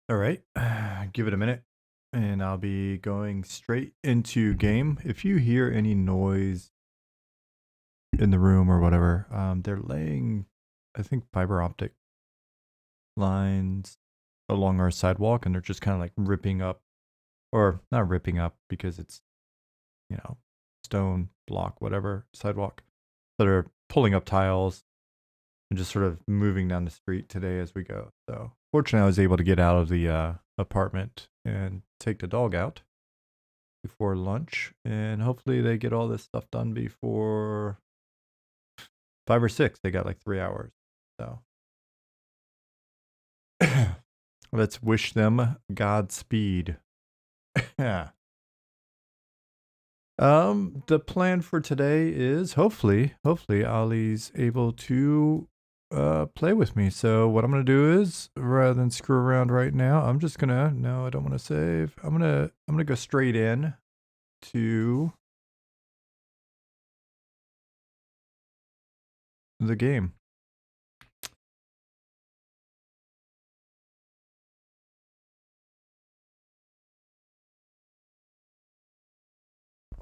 All right, give it a minute and I'll be going straight into game. If you hear any noise in the room or whatever, they're laying, I think, fiber optic lines along our sidewalk and they're just kind of like ripping up, or not ripping up because it's, you know, stone block, whatever, sidewalk. That are pulling up tiles and just sort of moving down the street today as we go. So fortunately, I was able to get out of the apartment and take the dog out before lunch, and hopefully they get all this stuff done before 5 or 6. They got like 3 hours. So let's wish them Godspeed. Yeah. The plan for today is hopefully Ollie's able to play with me. So what I'm gonna do is, rather than screw around right now, I'm just gonna, no, I don't want to save. I'm gonna go straight in to the game.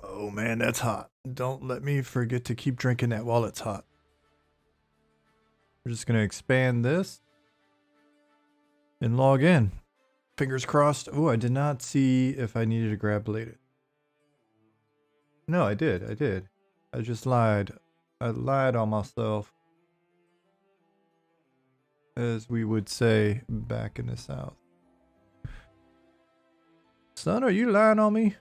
Oh man, that's hot. Don't let me forget to keep drinking that while it's hot. We're just gonna expand this and log in. Fingers crossed. Oh, I did not see if I needed to grab bladed. No, I did. I just lied. I lied on myself. As we would say back in the South. Son, are you lying on me?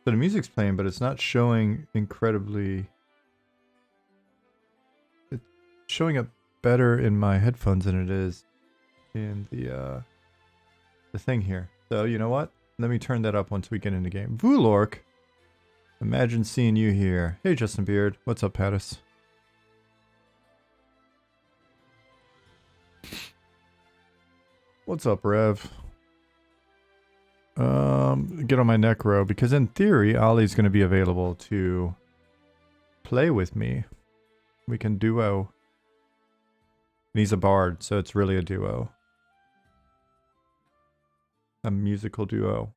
So the music's playing, but it's not showing incredibly. It's showing up better in my headphones than it is in the thing here. So you know what? Let me turn that up once we get in the game. Vulork, imagine seeing you here. Hey, Justin Beard. What's up, Pattis? What's up, Rev? Get on my necro, because in theory, Ollie's going to be available to play with me. We can duo. And he's a bard, so it's really a duo. A musical duo.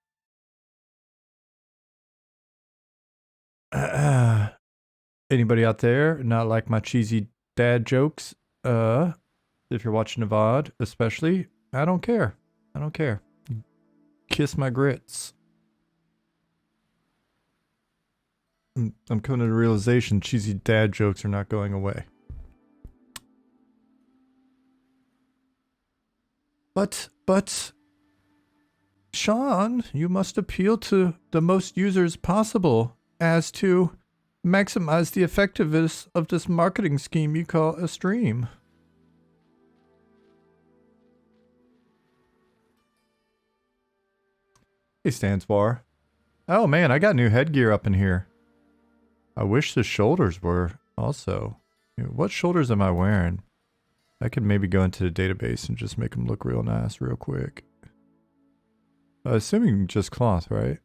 Anybody out there not like my cheesy dad jokes? If you're watching the VOD, especially, I don't care. I don't care. Kiss my grits. I'm coming to the realization cheesy dad jokes are not going away. But, Sean, you must appeal to the most users possible as to maximize the effectiveness of this marketing scheme you call a stream. Hey, stands for. Oh man, I got new headgear up in here. I wish the shoulders were also. What shoulders am I wearing? I could maybe go into the database and just make them look real nice real quick. Assuming just cloth, right?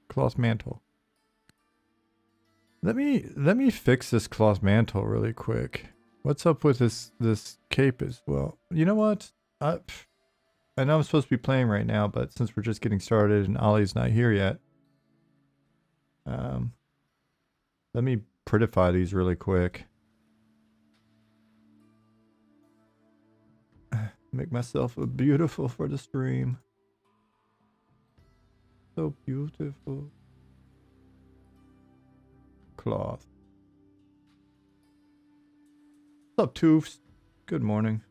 Cloth mantle. Let me fix this cloth mantle really quick. What's up with this cape as well? You know what? I know I'm supposed to be playing right now, but since we're just getting started and Ollie's not here yet, let me prettify these really quick. Make myself look beautiful for the stream. So beautiful. Cloth. What's up, Toofs? Good morning.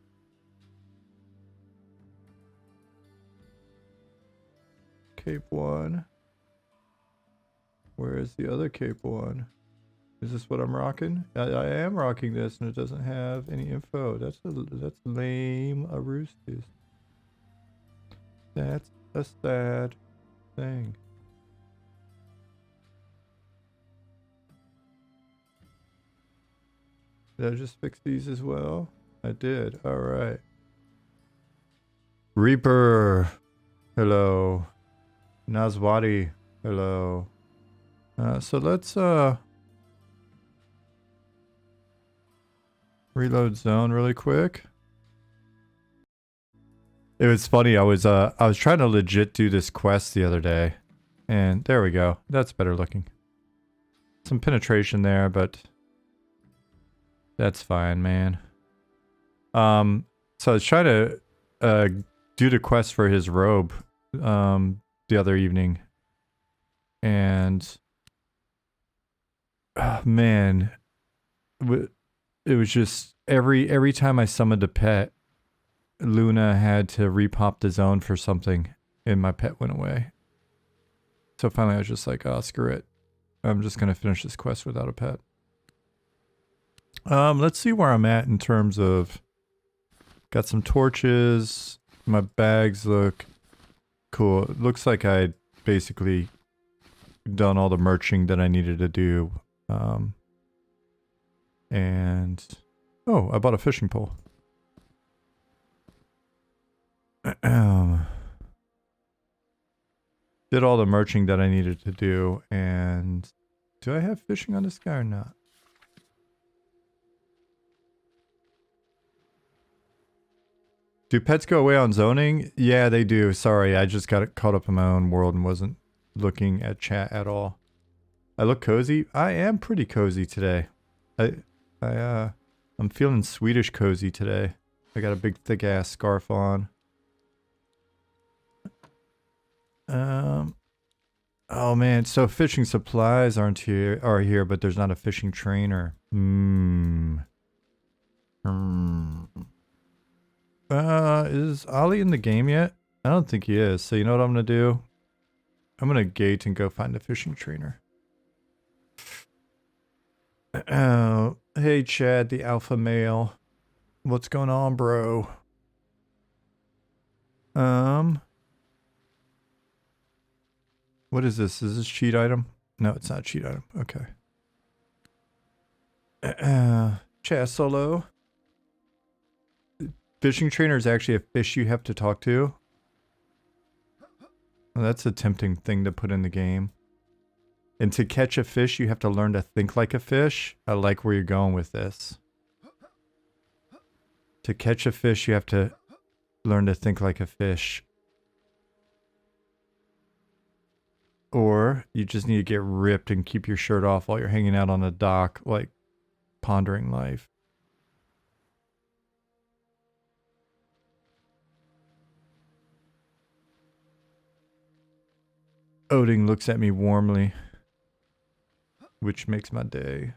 Cape 1. Where is the other Cape 1? Is this what I'm rocking? I am rocking this and it doesn't have any info. That's lame a roosties. That's a sad thing. Did I just fix these as well? I did. Alright. Reaper. Hello. Nazwadi. Hello. So let's Reload zone really quick. It was funny. I was trying to legit do this quest the other day, and there we go. That's better looking. Some penetration there, but that's fine, man. So I was trying to do the quest for his robe the other evening, and man, it was just every time I summoned a pet, Luna had to repop the zone for something, and my pet went away. So finally I was just like, oh, screw it. I'm just gonna finish this quest without a pet. Let's see where I'm at in terms of... Got some torches. My bags look cool. It looks like I basically done all the merching that I needed to do. And... Oh, I bought a fishing pole. Did all the merching that I needed to do, and... Do I have fishing on this guy or not? Do pets go away on zoning? Yeah, they do. Sorry, I just got caught up in my own world and wasn't looking at chat at all. I look cozy? I am pretty cozy today. I'm feeling Swedish cozy today. I got a big thick ass scarf on. Oh man, so fishing supplies are here, but there's not a fishing trainer. Is Ollie in the game yet? I don't think he is. So you know what I'm gonna do? I'm gonna gate and go find a fishing trainer. Oh, hey Chad, the alpha male. What's going on, bro? What is this? Is this cheat item? No, it's not a cheat item. Okay. Chat solo. Fishing trainer is actually a fish you have to talk to. Well, that's a tempting thing to put in the game. And to catch a fish, you have to learn to think like a fish. I like where you're going with this. To catch a fish, you have to learn to think like a fish. Or you just need to get ripped and keep your shirt off while you're hanging out on the dock, like pondering life. Odin looks at me warmly, which makes my day.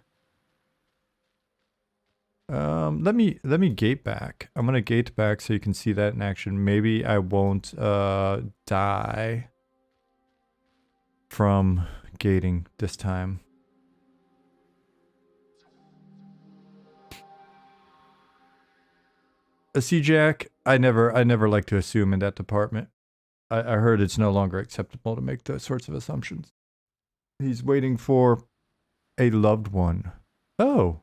Let me gate back. I'm gonna gate back so you can see that in action. Maybe I won't die from gating this time. A C-Jack, I never like to assume in that department. I heard it's no longer acceptable to make those sorts of assumptions. He's waiting for a loved one. Oh.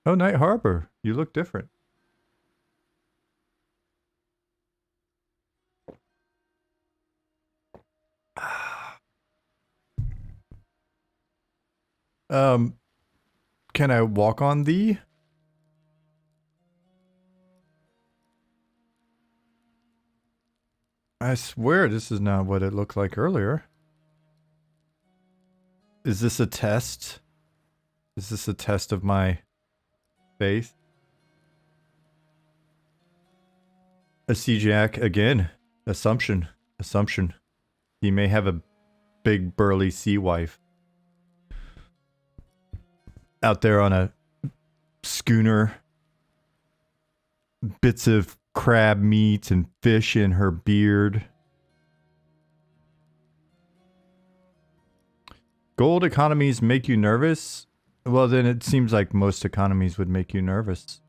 Oh, Night Harbor. You look different. Can I walk on thee? I swear this is not what it looked like earlier. Is this a test? Is this a test of my faith? A C-Jack again. Assumption. Assumption. He may have a big burly sea wife. Out there on a schooner. Bits of crab meat and fish in her beard. Gold economies make you nervous? Well, then it seems like most economies would make you nervous.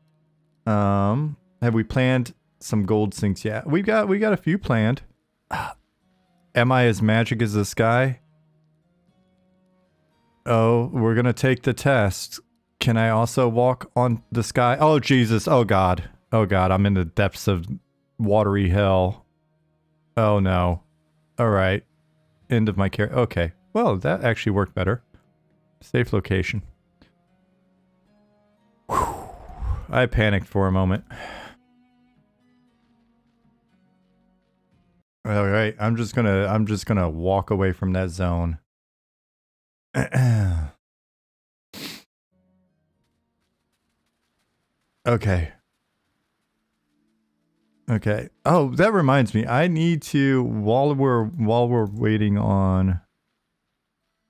Have we planned some gold sinks yet? We got a few planned. Am I as magic as the sky? Oh, we're gonna take the test. Can I also walk on the sky? Oh, Jesus. Oh, God. Oh, God. I'm in the depths of watery hell. Oh, no. All right. End of my care. Okay. Well, that actually worked better. Safe location. Whew. I panicked for a moment. All right, I'm just gonna walk away from that zone. Okay. Okay. Oh, that reminds me. I need to while we're waiting on.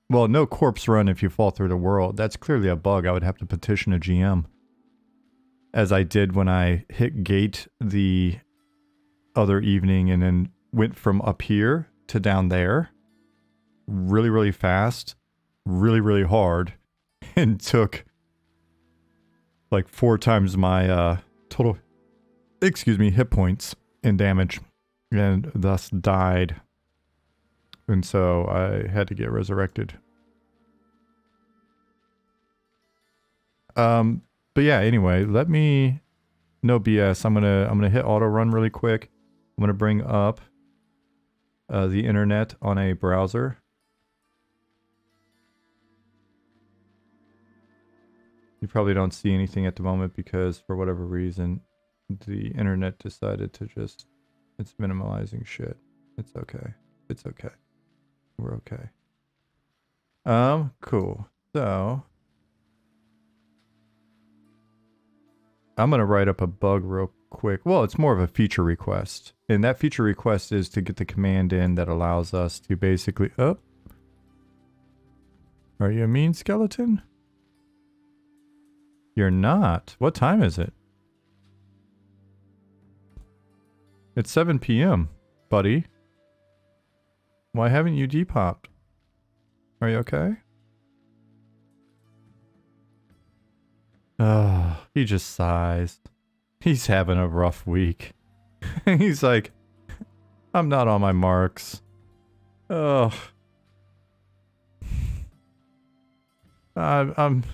Well, no corpse run if you fall through the world. That's clearly a bug. I would have to petition a GM. As I did when I hit gate the other evening and then went from up here to down there. Really, really fast. Really, really hard. And took like 4 times my total, hit points and damage. And thus died. And so I had to get resurrected. But yeah, anyway, let me, no BS. I'm gonna hit auto run really quick. I'm gonna bring up the internet on a browser. You probably don't see anything at the moment because for whatever reason, the internet decided to just, it's minimalizing shit. It's okay. It's okay. We're okay. Cool. So I'm going to write up a bug real quick. Well, it's more of a feature request. And that feature request is to get the command in that allows us to basically... Oh. Are you a mean skeleton? You're not. What time is it? It's 7 p.m., buddy. Why haven't you depopped? Are you okay? Oh, he just sighs. He's having a rough week. He's like, I'm not on my marks. Oh. I'm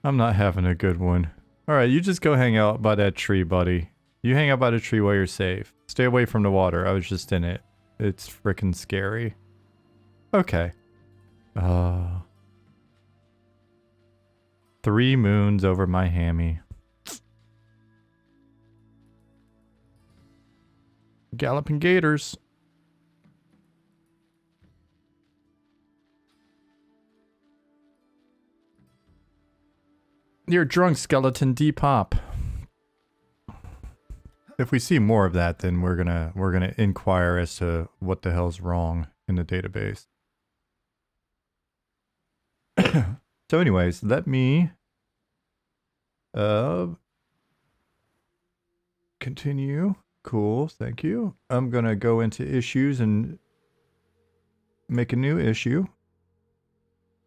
not having a good one. Alright, you just go hang out by that tree, buddy. You hang out by the tree while you're safe. Stay away from the water. I was just in it. It's frickin' scary. Okay. 3 moons over my hammy. Galloping gators. You're drunk, skeleton. Depop. If we see more of that, then we're gonna inquire as to what the hell's wrong in the database. So anyways, let me continue. Cool, thank you. I'm gonna go into issues and make a new issue.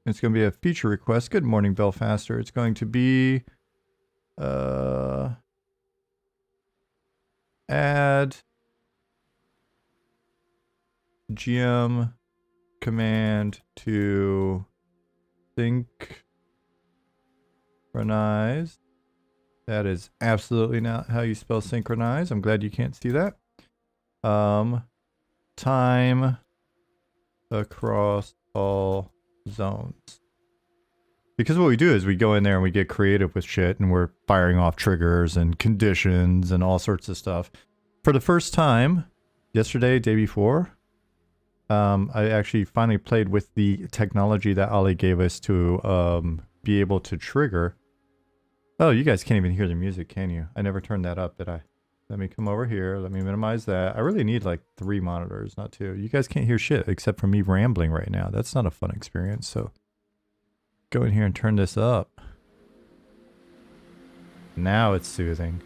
It's gonna be a feature request. Good morning, Belfaster. It's going to be add GM command to synchronize. That is absolutely not how you spell synchronize. I'm glad you can't see that. Time across all zones. Because what we do is we go in there and we get creative with shit and we're firing off triggers and conditions and all sorts of stuff. For the first time, yesterday, day before, I actually finally played with the technology that Ollie gave us to be able to trigger. Oh, you guys can't even hear the music, can you? I never turned that up, did I? Let me come over here. Let me minimize that. I really need like 3 monitors, not 2. You guys can't hear shit except for me rambling right now. That's not a fun experience, so go in here and turn this up. Now it's soothing.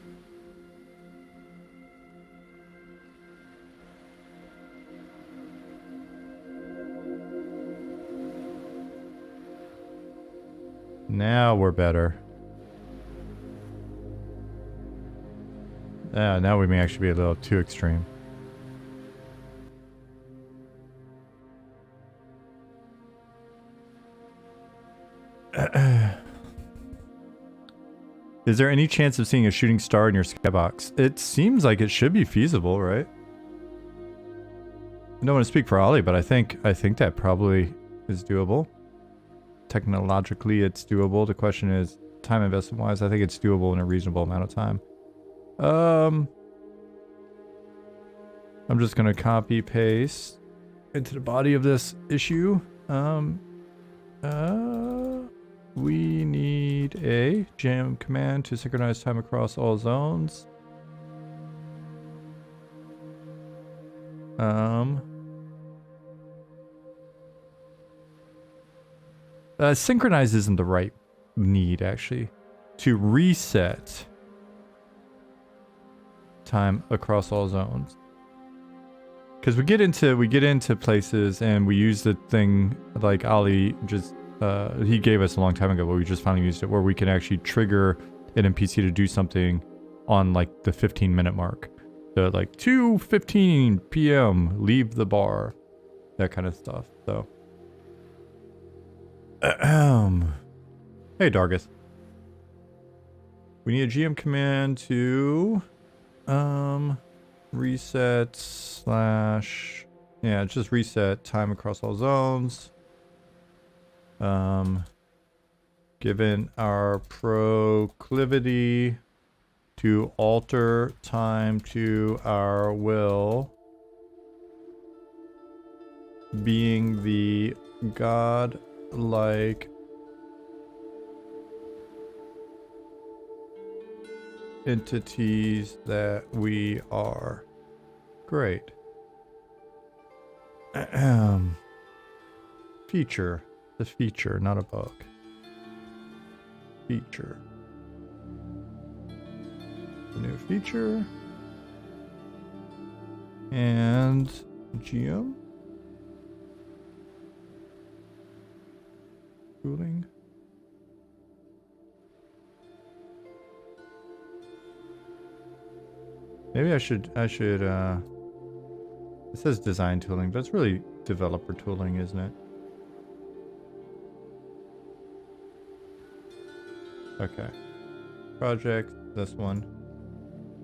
Now we're better. Now we may actually be a little too extreme. Is there any chance of seeing a shooting star in your skybox? It seems like it should be feasible, right? I don't want to speak for Ollie, but I think that probably is doable. technologically it's doable. The question is time investment wise. I think it's doable in a reasonable amount of time. I'm just gonna copy paste into the body of this issue. We need a GM command to synchronize time across all zones. Synchronize isn't the right need, actually. To reset time across all zones. Because we get into places and we use the thing like Ali just he gave us a long time ago, but we just finally used it, where we can actually trigger an NPC to do something on like the 15-minute mark. So like 2:15 p.m. leave the bar, that kind of stuff. So, hey Dargus, we need a GM command to reset slash, yeah, just reset time across all zones. Given our proclivity to alter time to our will, being the godlike entities that we are. Great. Feature. The feature, not a bug. Feature. A new feature. And GM. Tooling. Maybe I should it says design tooling, but it's really developer tooling, isn't it? Okay. Project, this one.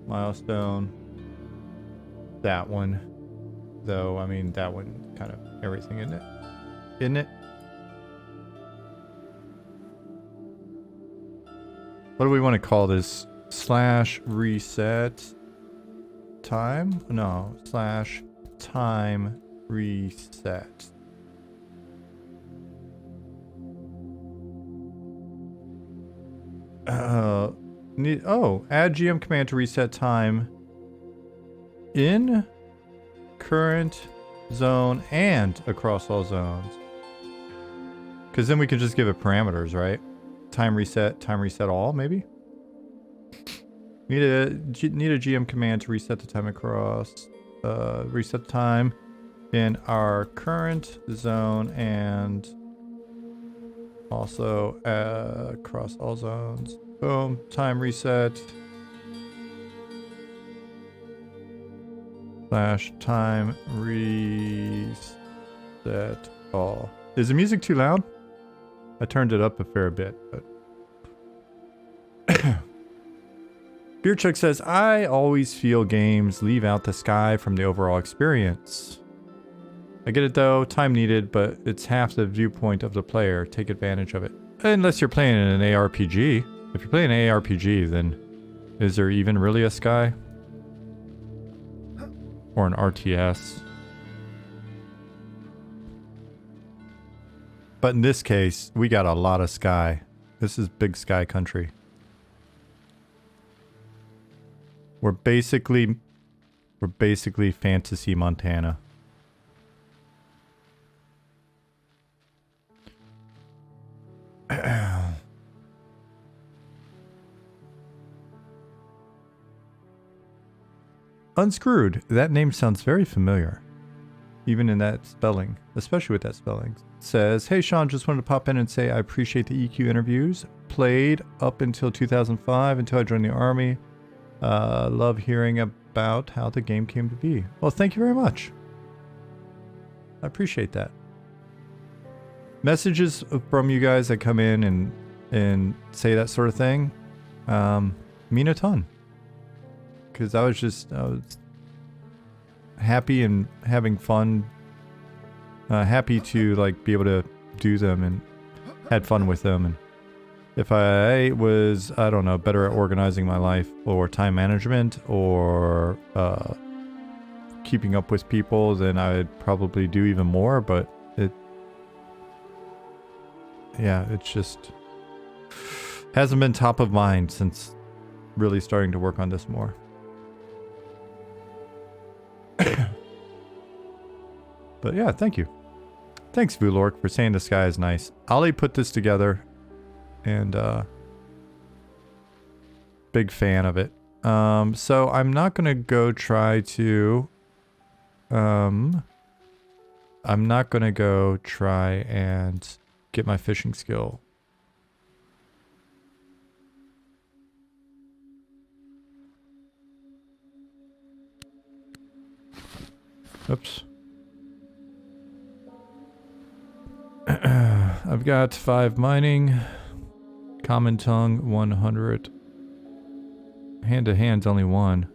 Milestone. That one. Though, I mean, that one kind of everything, isn't it? Isn't it? What do we want to call this? Slash reset time? No, slash time reset. Add GM command to reset time in current zone and across all zones. Because then we can just give it parameters, right? Time reset all, maybe? Need a GM command to reset the time across, reset time in our current zone and also across all zones. Boom, time reset. Slash time reset all. Is the music too loud? I turned it up a fair bit, but. Beerchuck says, I always feel games leave out the sky from the overall experience. I get it though, time needed, but it's half the viewpoint of the player. Take advantage of it. Unless you're playing in an ARPG. If you're playing an ARPG, then is there even really a sky? Or an RTS? But in this case, we got a lot of sky. This is big sky country. We're basically fantasy Montana. Unscrewed. That name sounds very familiar. Even in that spelling. Especially with that spelling. Says, hey Sean, just wanted to pop in and say I appreciate the EQ interviews. Played up until 2005 until I joined the army. Love hearing about how the game came to be. Well, thank you very much. I appreciate that. Messages from you guys that come in and say that sort of thing mean a ton. Because I was happy and having fun. Happy to like be able to do them and had fun with them. And if I was, I don't know, better at organizing my life or time management or keeping up with people, then I'd probably do even more. But it's just hasn't been top of mind since really starting to work on this more. But yeah, thank you. Thanks, Vulork, for saying the sky is nice. Ollie put this together, and big fan of it. So I'm not gonna go try to. I'm not gonna go try and get my fishing skill. Oops. I've got 5 mining, common tongue 100, hand to hand's only 1.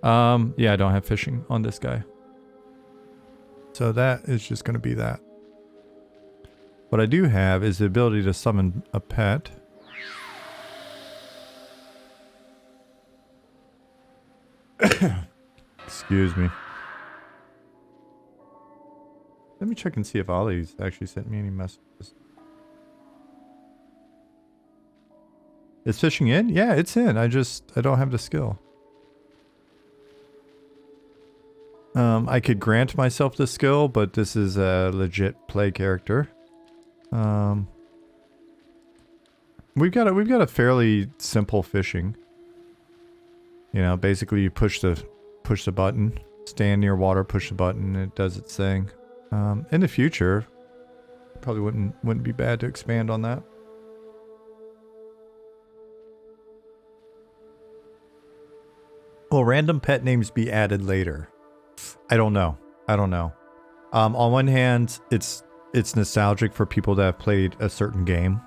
Yeah, I don't have fishing on this guy, so that is just going to be that. What I do have is the ability to summon a pet. Excuse me. Let me check and see if Ollie's actually sent me any messages. Is fishing in? Yeah, it's in. I don't have the skill. I could grant myself the skill, but this is a legit play character. We've got a fairly simple fishing. You know, basically you push the button, stand near water, push the button, and it does its thing. In the future, probably wouldn't be bad to expand on that. Will random pet names be added later? I don't know. On one hand, it's nostalgic for people that have played a certain game.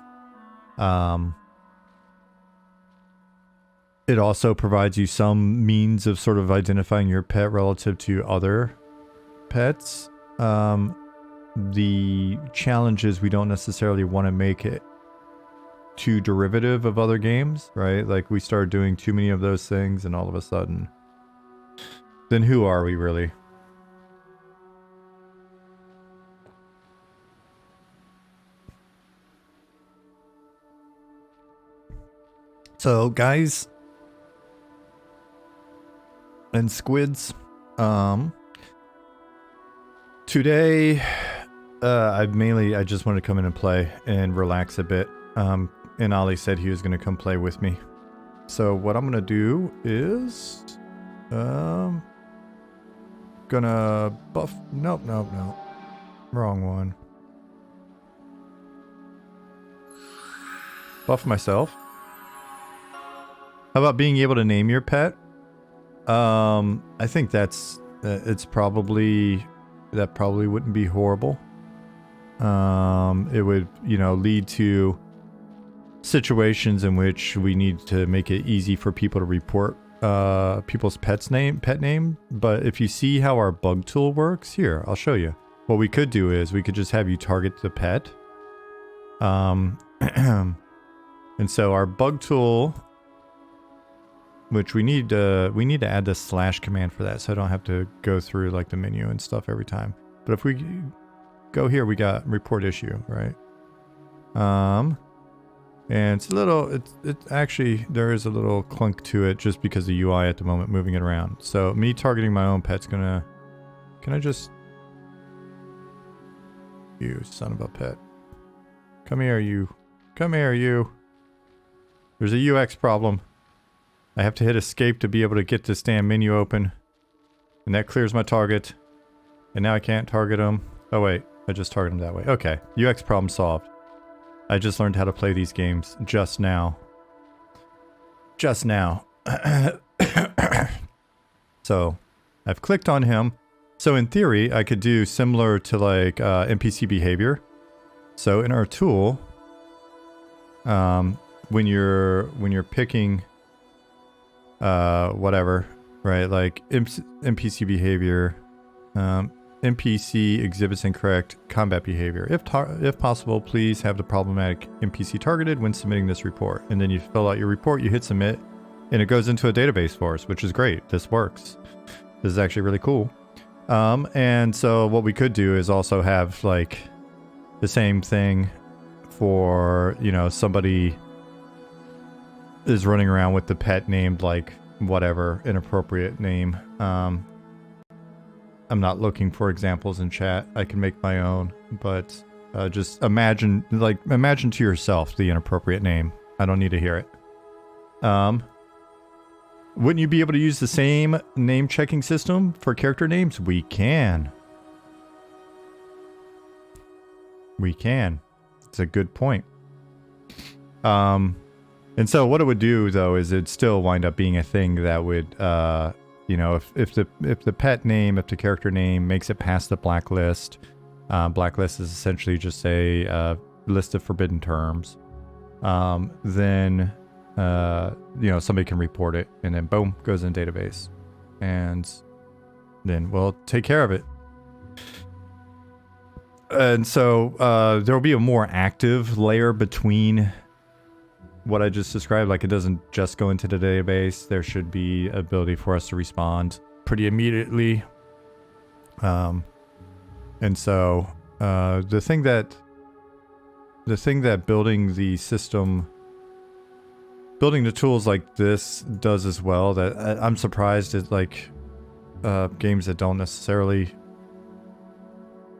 It also provides you some means of sort of identifying your pet relative to other pets. The challenge is we don't necessarily want to make it too derivative of other games, right? Like we start doing too many of those things and all of a sudden, then who are we really? So guys and squids, today I just wanted to come in and play and relax a bit. And Ollie said he was going to come play with me. So what I'm going to do is gonna buff. Nope. Wrong one. Buff myself. How about being able to name your pet? I think that's that probably wouldn't be horrible. It would, lead to situations in which we need to make it easy for people to report people's pet name. But if you see how our bug tool works, here, I'll show you. What we could do is we could just have you target the pet. And so our bug tool, which we need to add the slash command for that, so I don't have to go through like the menu and stuff every time. But if we go here, we got report issue, right? And it's a little, it actually, there is a little clunk to it just because the UI at the moment moving it around. So me targeting my own pet's gonna, can I just, you son of a pet. Come here, you. Come here, you. There's a UX problem. I have to hit escape to be able to get this damn menu open. And that clears my target. And now I can't target him. Oh wait, I just target him that way. Okay, UX problem solved. I just learned how to play these games just now. Just now. So, I've clicked on him. So in theory, I could do similar to like NPC behavior. So in our tool, when you're picking whatever, right? Like NPC behavior, NPC exhibits incorrect combat behavior. If possible, please have the problematic NPC targeted when submitting this report. And then you fill out your report, you hit submit, and it goes into a database for us, which is great. This works. This is actually really cool. And so what we could do is also have like the same thing for, you know, somebody is running around with the pet named like whatever, inappropriate name. I'm not looking for examples in chat. I can make my own, but just imagine to yourself the inappropriate name. I don't need to hear it. Wouldn't you be able to use the same name checking system for character names? We can. We can. It's a good point. And so what it would do though is it'd still wind up being a thing that would you know, if the pet name, if the character name makes it past the blacklist, blacklist is essentially just a list of forbidden terms, then you know, somebody can report it, and then boom, goes in the database, and then we'll take care of it. And so there will be a more active layer between what I just described. Like, it doesn't just go into the database. There should be ability for us to respond pretty immediately. And so the thing that building the system, building the tools like this does as well, that I'm surprised at, like games that don't necessarily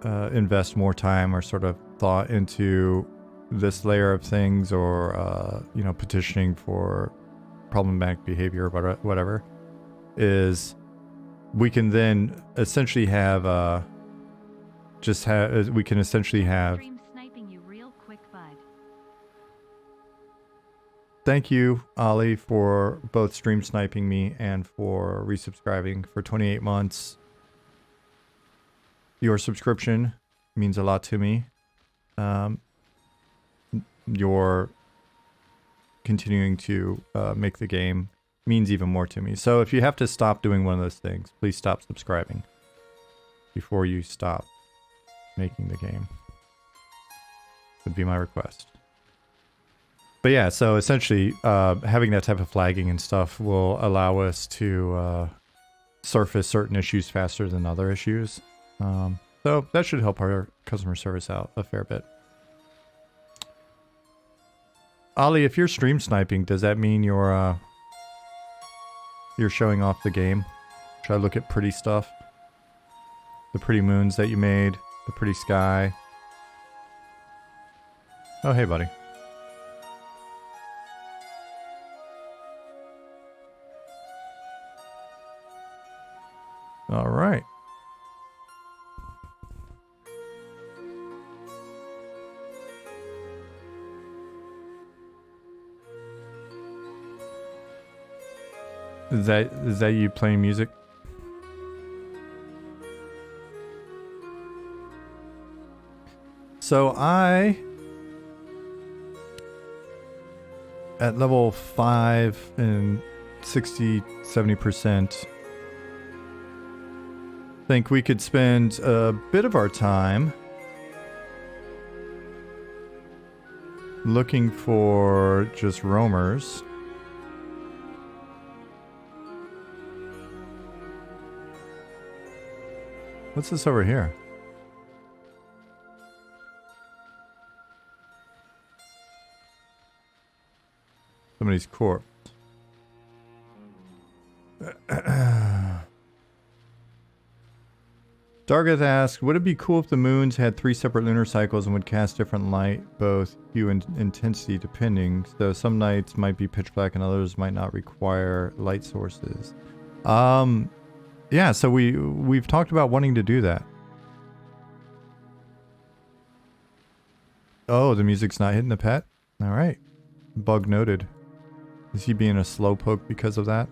invest more time or sort of thought into this layer of things, or you know, petitioning for problematic behavior or whatever, is we can then essentially have we can essentially have Stream sniping you real quick, bud. Thank you, Ali, for both stream sniping me and for resubscribing for 28 months. Your subscription means a lot to me. Your continuing to make the game means even more to me. So if you have to stop doing one of those things, please stop subscribing before you stop making the game. Would be my request. But yeah, so essentially having that type of flagging and stuff will allow us to surface certain issues faster than other issues. So that should help our customer service out a fair bit. Ali, if you're stream sniping, does that mean you're showing off the game? Should I look at pretty stuff? The pretty moons that you made, the pretty sky. Oh, hey, buddy. All right. Is that you playing music? So at level 5 and 60-70%, think we could spend a bit of our time looking for just roamers. What's this over here? Somebody's corpse. Dargath asks, would it be cool if the moons had 3 separate lunar cycles and would cast different light, both hue and intensity depending, though some nights might be pitch black and others might not require light sources? Yeah, so we've talked about wanting to do that. Oh, the music's not hitting the pet? Alright. Bug noted. Is he being a slowpoke because of that?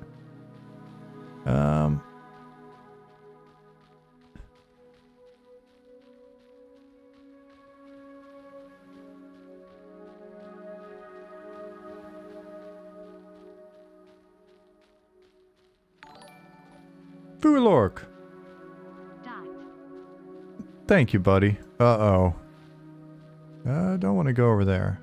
Fulork. Dot. Thank you, buddy. Uh-oh. I don't want to go over there.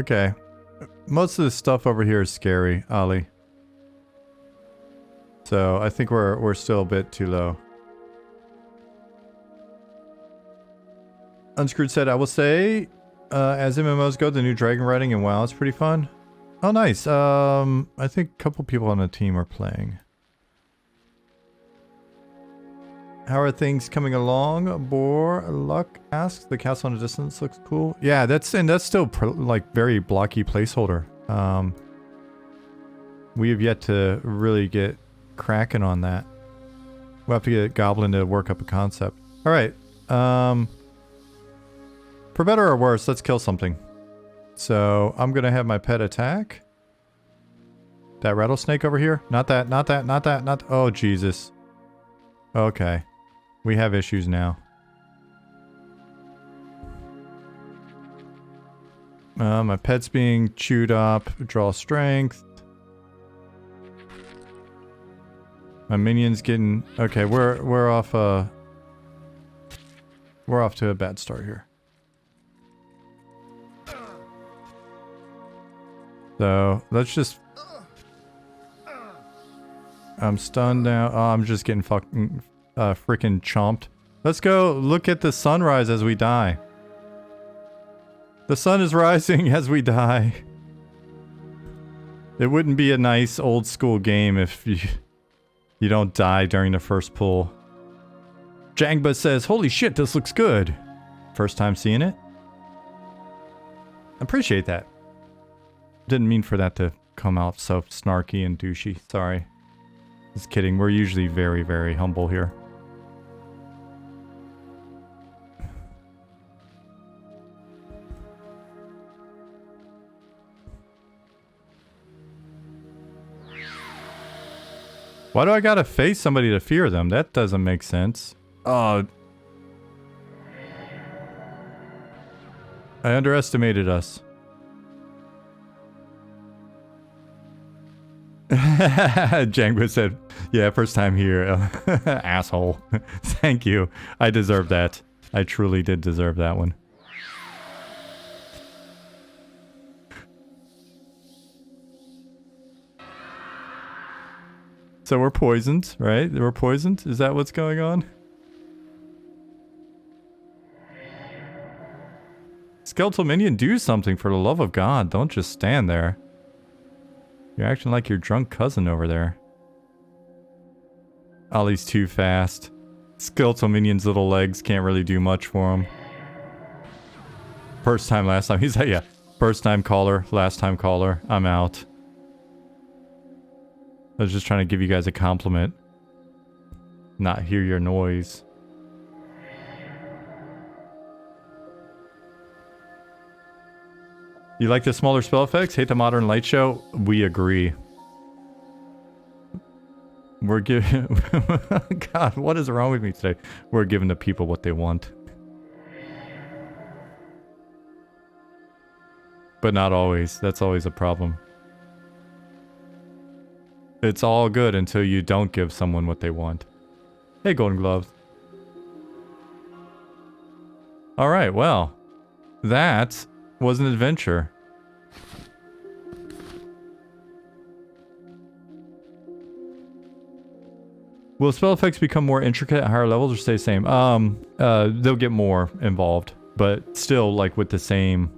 Okay. Most of this stuff over here is scary, Ollie. So I think we're still a bit too low. Unscrewed said, I will say, as MMOs go, the new dragon riding in WoW is pretty fun. Oh, nice. I think a couple people on the team are playing. How are things coming along? Bor Luck asks. The castle in the distance looks cool. Yeah, that's still like very blocky placeholder. We have yet to really get cracking on that. We'll have to get Goblin to work up a concept. All right. For better or worse, let's kill something. So I'm gonna have my pet attack. That rattlesnake over here. Not that. Not that. Not that. Not. Oh Jesus. Okay. We have issues now. My pet's being chewed up. Draw strength. My minion's getting... Okay, we're off to a bad start here. So, let's just... I'm stunned now. Oh, I'm just getting fucking... freaking chomped. Let's go look at the sunrise as we die. The sun is rising as we die. It wouldn't be a nice old school game if you don't die during the first pull. Jangba says, holy shit, this looks good. First time seeing it. Appreciate that. Didn't mean for that to come out so snarky and douchey. Sorry. Just kidding. We're usually very, very humble here. Why do I gotta face somebody to fear them? That doesn't make sense. Oh. I underestimated us. Django said, yeah, first time here. Asshole. Thank you. I deserve that. I truly did deserve that one. So we're poisoned, right? We're poisoned? Is that what's going on? Skeletal minion, do something for the love of God. Don't just stand there. You're acting like your drunk cousin over there. Ollie's too fast. Skeletal minion's little legs can't really do much for him. First time, last time. He's like, yeah. First time caller, last time caller. I'm out. I was just trying to give you guys a compliment. Not hear your noise. You like the smaller spell effects? Hate the modern light show? We agree. We're giving... God, what is wrong with me today? We're giving the people what they want. But not always. That's always a problem. It's all good until you don't give someone what they want. Hey, Golden Gloves. Alright, well. That was an adventure. Will spell effects become more intricate at higher levels or stay the same? They'll get more involved, but still like with the same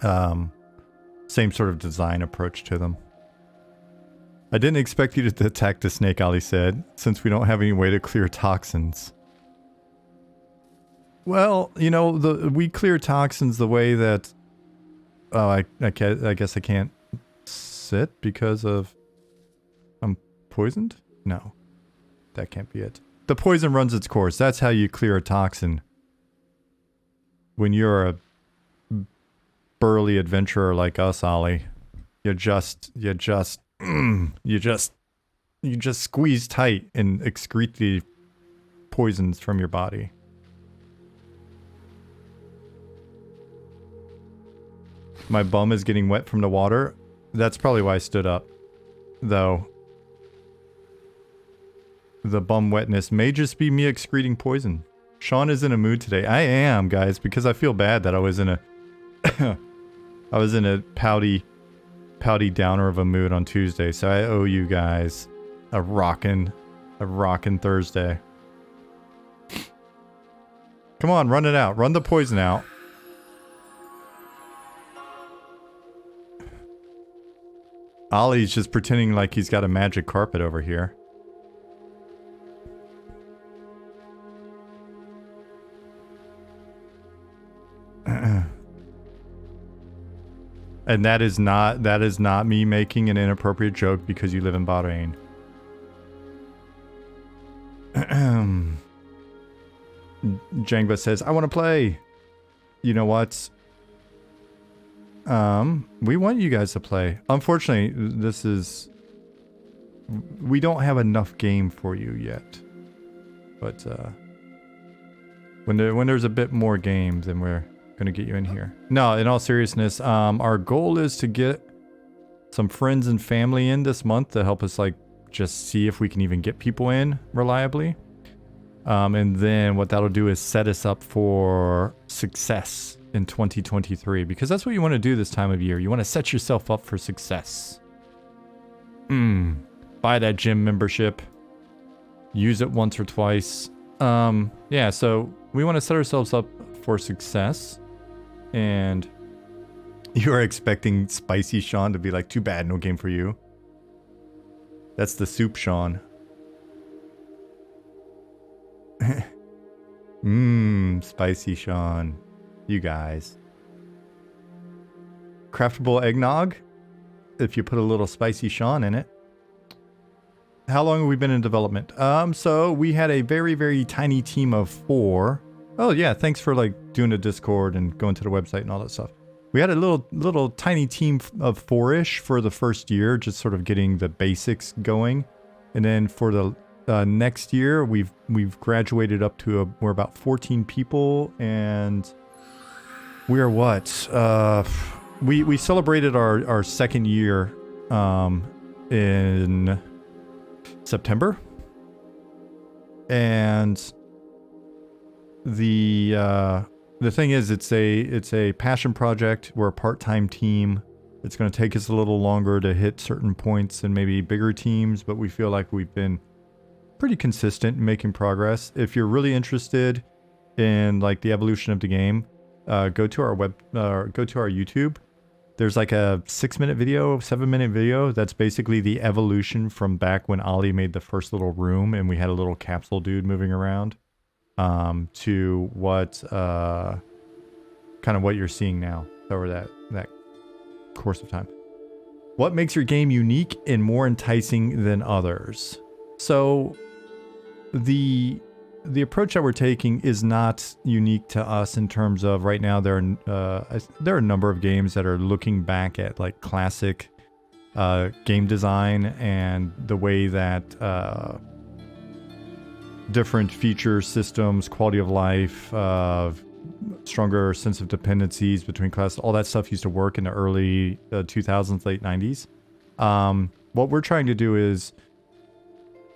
sort of design approach to them. I didn't expect you to attack the snake, Ali said, since we don't have any way to clear toxins. Well, you know, we clear toxins the way that... Oh, I guess I can't sit because of... I'm poisoned? No. That can't be it. The poison runs its course. That's how you clear a toxin. When you're a burly adventurer like us, Ollie, you just squeeze tight and excrete the poisons from your body. My bum is getting wet from the water. That's probably why I stood up. Though. The bum wetness may just be me excreting poison. Sean is in a mood today. I am, guys, because I feel bad that I was in a... I was in a pouty downer of a mood on Tuesday, so I owe you guys a rockin' Thursday. Come on, run it out. Run the poison out. Ollie's just pretending like he's got a magic carpet over here. And that is not me making an inappropriate joke because you live in Bahrain. Jangba says, I want to play. You know what? We want you guys to play. Unfortunately, we don't have enough game for you yet. But when there's a bit more game, then we're gonna get you in here. No, in all seriousness, our goal is to get some friends and family in this month to help us like just see if we can even get people in reliably. And then what that'll do is set us up for success in 2023, because that's what you want to do this time of year. You want to set yourself up for success. Buy that gym membership. Use it once or twice. Yeah, so we want to set ourselves up for success. And you are expecting Spicy Sean to be like, too bad, no game for you. That's the soup Sean. Spicy Sean. You guys. Craftable eggnog? If you put a little Spicy Sean in it. How long have we been in development? So we had a very, very tiny team of 4. Oh yeah, thanks for like doing the Discord and going to the website and all that stuff. We had a little tiny team of 4-ish for the first year, just sort of getting the basics going. And then for the next year, we've graduated up to we're about 14 people, and we are what? We celebrated our second year in September, and the thing is, it's a passion project. We're a part-time team. It's going to take us a little longer to hit certain points and maybe bigger teams, but we feel like we've been pretty consistent in making progress. If you're really interested in like the evolution of the game, go to our YouTube. There's like a 6-minute video, 7-minute video. That's basically the evolution from back when Ollie made the first little room and we had a little capsule dude moving around, to what kind of what you're seeing now over that course of time. What makes your game unique and more enticing than others? So the approach that we're taking is not unique to us in terms of right now there are a number of games that are looking back at like classic game design and the way that different feature systems, quality of life, stronger sense of dependencies between classes, all that stuff used to work in the early 2000s, late 90s. What we're trying to do is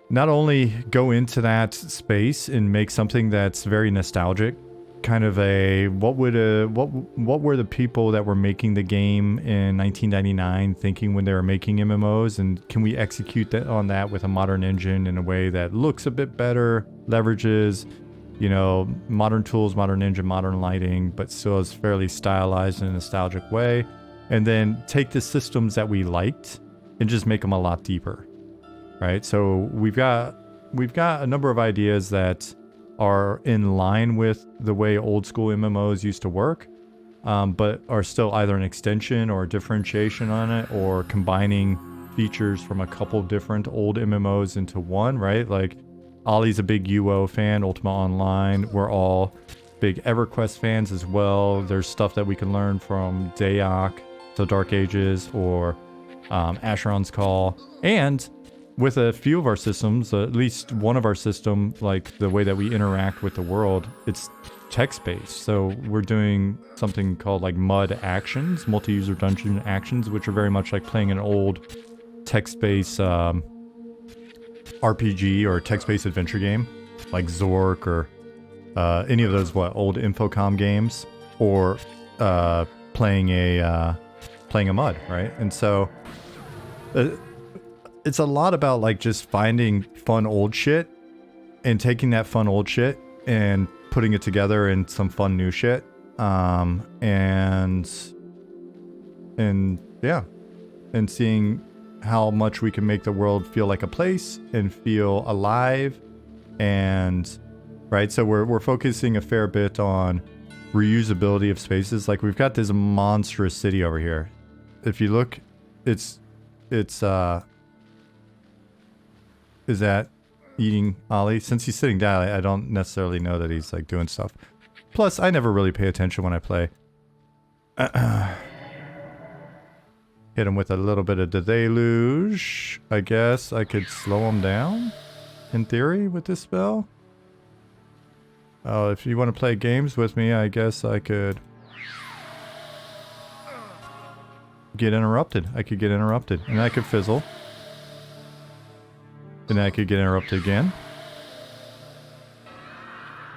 not only go into that space and make something that's very nostalgic, kind of a what were the people that were making the game in 1999 thinking when they were making MMOs, and can we execute that on that with a modern engine in a way that looks a bit better, leverages, you know, modern tools, modern engine, modern lighting, but still is fairly stylized in a nostalgic way, and then take the systems that we liked and just make them a lot deeper. Right, so we've got a number of ideas that are in line with the way old school MMOs used to work, but are still either an extension or a differentiation on it, or combining features from a couple different old MMOs into one. Right, like Ollie's a big UO fan, Ultima Online. We're all big EverQuest fans as well. There's stuff that we can learn from Dayak, so Dark Ages, or Asheron's Call, and with a few of our systems, at least one of our system, like the way that we interact with the world, it's text-based. So we're doing something called like MUD actions, multi-user dungeon actions, which are very much like playing an old text-based RPG or text-based adventure game, like Zork or any of those old Infocom games, or playing a MUD, right? And so it's a lot about like just finding fun old shit and taking that fun old shit and putting it together in some fun new shit, and yeah, and seeing how much we can make the world feel like a place and feel alive. And right, so we're focusing a fair bit on reusability of spaces. Like we've got this monstrous city over here. If you look, it's is that eating Ollie? Since he's sitting down, I don't necessarily know that he's like doing stuff. Plus, I never really pay attention when I play. Hit him with a little bit of the deluge. I guess I could slow him down, in theory, with this spell. Oh, if you want to play games with me, I guess I could get interrupted. I could get interrupted, and I could fizzle. And I could get interrupted again.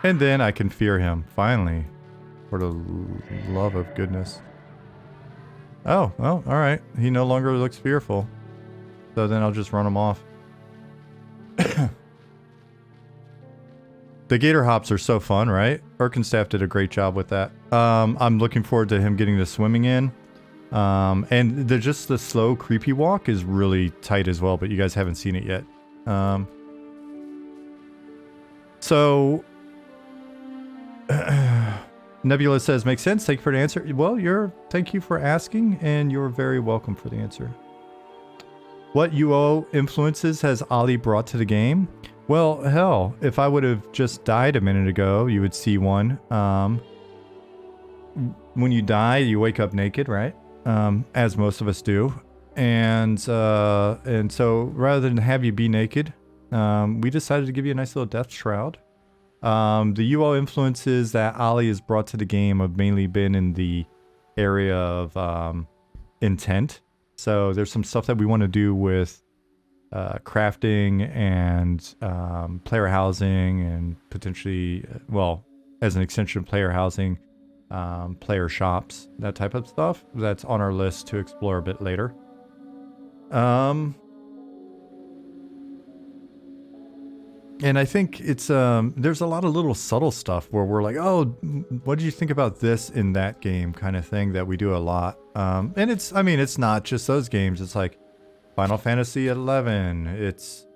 And then I can fear him, finally. For the love of goodness. Oh, well, alright. He no longer looks fearful. So then I'll just run him off. The gator hops are so fun, right? Erkenstaff did a great job with that. I'm looking forward to him getting the swimming in. And just the slow, creepy walk is really tight as well, but you guys haven't seen it yet. So Nebula says, makes sense. Thank you for the answer. Well, thank you for asking, and you're very welcome for the answer. What UO influences has Ollie brought to the game? Well, hell, if I would have just died a minute ago, you would see one. When you die, you wake up naked, right? As most of us do. And so rather than have you be naked, we decided to give you a nice little death shroud. The UO influences that Ollie has brought to the game have mainly been in the area of intent. So there's some stuff that we want to do with crafting and player housing, and potentially, well, as an extension of player housing, player shops, that type of stuff. That's on our list to explore a bit later. And I think it's there's a lot of little subtle stuff where we're like, oh, what did you think about this in that game, kind of thing, that we do a lot. And it's not just those games. It's like Final Fantasy 11. It's,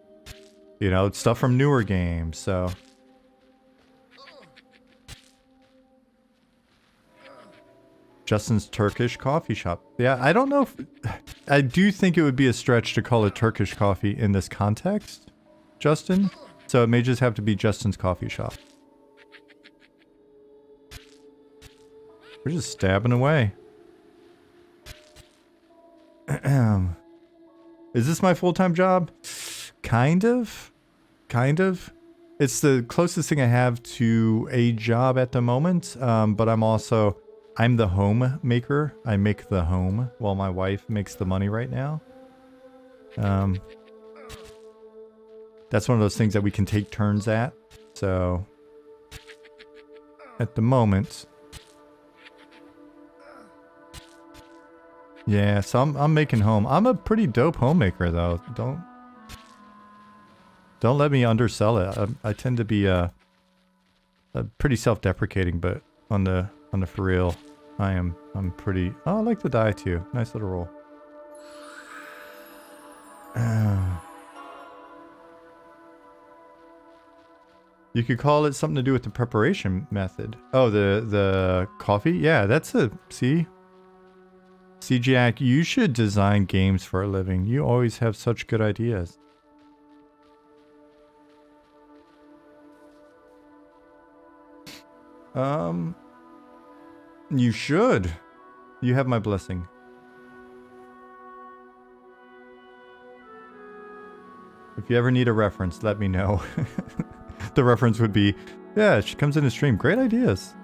it's stuff from newer games. So Justin's Turkish coffee shop. Yeah, I don't know if I do think it would be a stretch to call it Turkish coffee in this context, Justin. So it may just have to be Justin's coffee shop. We're just stabbing away. Is this my full-time job? Kind of. Kind of. It's the closest thing I have to a job at the moment. But I'm the home maker. I make the home while my wife makes the money right now. That's one of those things that we can take turns at. So, at the moment, yeah. So I'm making home. I'm a pretty dope homemaker, though. Don't let me undersell it. I tend to be a pretty self-deprecating, but on the for real, I'm pretty. Oh, I like the die too. Nice little roll. You could call it something to do with the preparation method. Oh, the coffee? Yeah, that's see, Jack, you should design games for a living. You always have such good ideas. You should. You have my blessing. If you ever need a reference, let me know. The reference would be, yeah, she comes in to stream. Great ideas.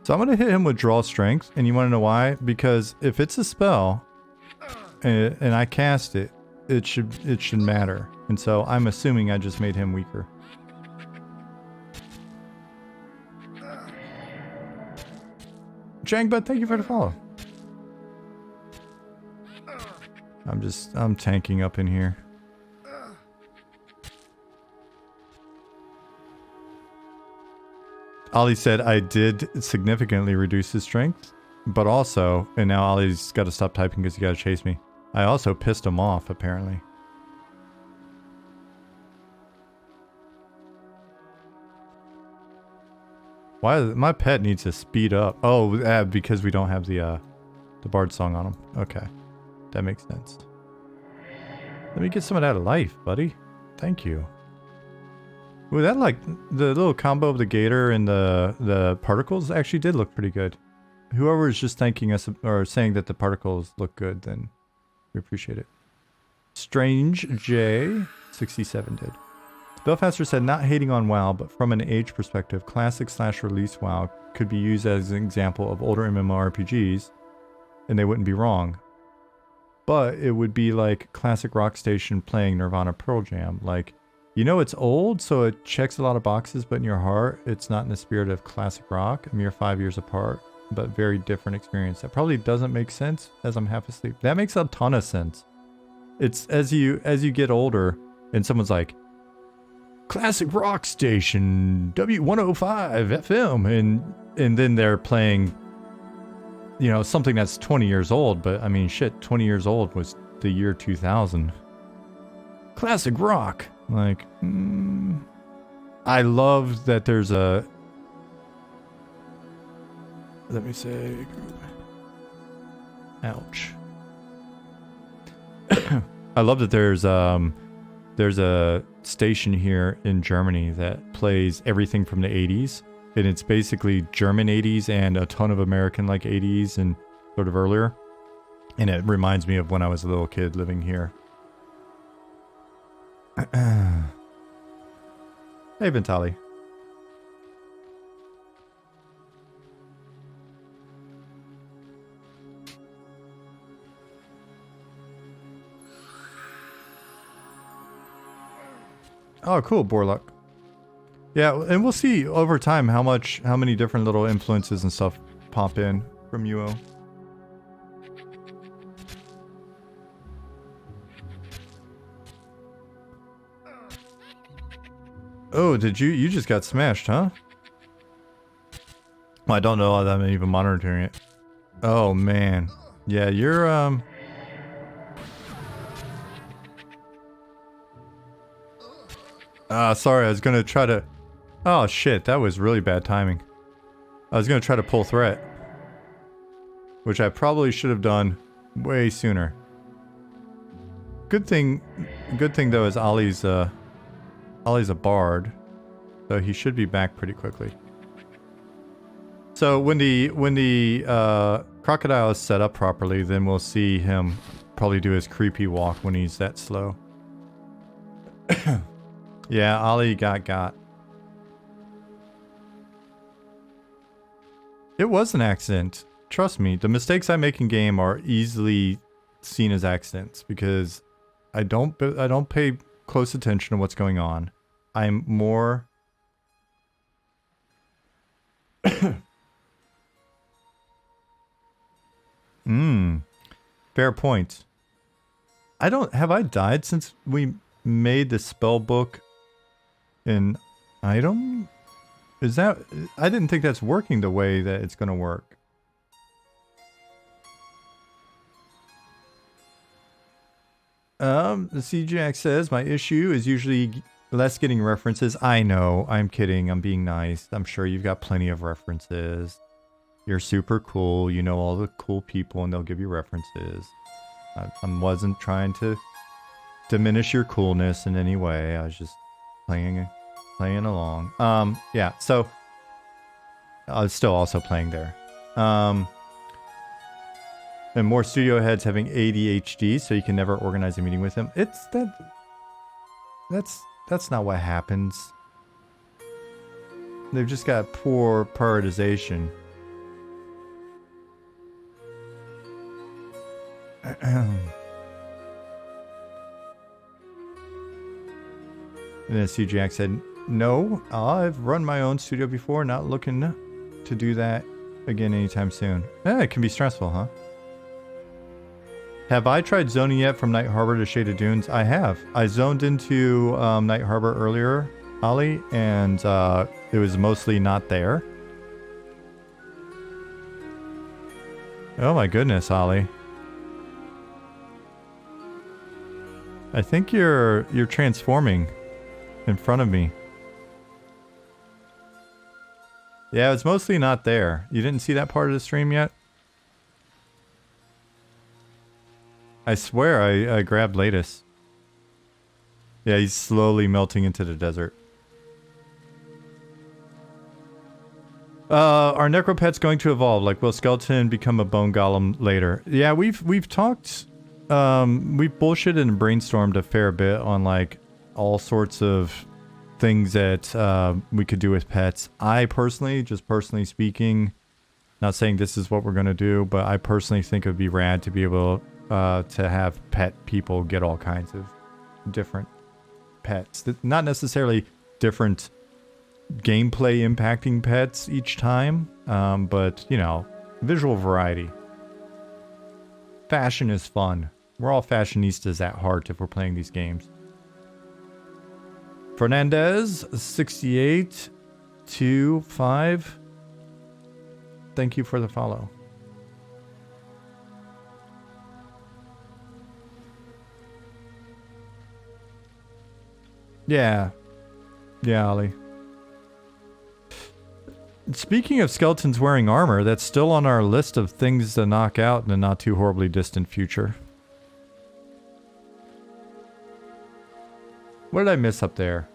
So I'm going to hit him with draw strength. And you want to know why? Because if it's a spell and I cast it, it should matter. And so I'm assuming I just made him weaker. Jangbud, thank you for the follow. I'm tanking up in here. Ollie said I did significantly reduce his strength, but also, and now Ollie's got to stop typing because he got to chase me. I also pissed him off, apparently. Why? My pet needs to speed up. Oh, because we don't have the Bard song on him. Okay, that makes sense. Let me get some of that life, buddy. Thank you. Ooh, that like the little combo of the gator and the particles actually did look pretty good. Whoever is just thanking us or saying that the particles look good, then we appreciate it. Strange J 67 did. Belfaster said, not hating on WoW, but from an age perspective, classic/release WoW could be used as an example of older MMORPGs, and they wouldn't be wrong. But it would be like classic Rock Station playing Nirvana Pearl Jam. Like, you know it's old, so it checks a lot of boxes, but in your heart, it's not in the spirit of classic rock, a mere 5 years apart, but very different experience. That probably doesn't make sense as I'm half asleep. That makes a ton of sense. It's as you get older, and someone's like, Classic Rock Station, W105 FM, and then they're playing, you know, something that's 20 years old, but I mean, shit, 20 years old was the year 2000. Classic rock. Like, I love that there's a, let me say, ouch. I love that there's a station here in Germany that plays everything from the 80s, and it's basically German 80s and a ton of American like 80s and sort of earlier, and it reminds me of when I was a little kid living here. Hey Ventali. Oh, cool, Borluck. Yeah, and we'll see over time how many different little influences and stuff pop in from UO. Oh, did you just got smashed, huh? Well, I don't know that I'm even monitoring it. Oh man. Yeah, you're sorry, I was gonna try to... Oh shit, that was really bad timing. I was gonna try to pull threat, which I probably should have done way sooner. Good thing though is Ollie's a bard, so he should be back pretty quickly. So when the crocodile is set up properly, then we'll see him probably do his creepy walk when he's that slow. Yeah, Ollie got. It was an accident. Trust me, the mistakes I make in game are easily seen as accidents because I don't pay close attention to what's going on. I'm more fair point. Have I died since we made the spell book an item? Is that... I didn't think that's working the way that it's gonna work. The CJack says, my issue is usually less getting references. I know, I'm kidding, I'm being nice. I'm sure you've got plenty of references. You're super cool, you know all the cool people and they'll give you references. I wasn't trying to diminish your coolness in any way. I was just playing along. Yeah, so I was still also playing there. And more studio heads having ADHD, so you can never organize a meeting with them. That's not what happens. They've just got poor prioritization. And then CJack said, no, I've run my own studio before, not looking to do that again anytime soon. It can be stressful, huh? Have I tried zoning yet from Night Harbor to Shaded Dunes? I have. I zoned into Night Harbor earlier, Ollie, and it was mostly not there. Oh my goodness, Ollie. I think you're transforming in front of me. Yeah, it's mostly not there. You didn't see that part of the stream yet? I swear I grabbed Latest. Yeah, he's slowly melting into the desert. Are necropets going to evolve? Like, will skeleton become a bone golem later? Yeah, we've talked, we've bullshitted and brainstormed a fair bit on like all sorts of things that we could do with pets. I personally, just personally speaking, not saying this is what we're gonna do, but I personally think it would be rad to be able to have pet people get all kinds of different pets. Not necessarily different gameplay impacting pets each time, but, you know, visual variety. Fashion is fun. We're all fashionistas at heart if we're playing these games. Fernandez, 6825. Thank you for the follow. Yeah. Yeah, Ollie. Speaking of skeletons wearing armor, that's still on our list of things to knock out in the not too horribly distant future. What did I miss up there?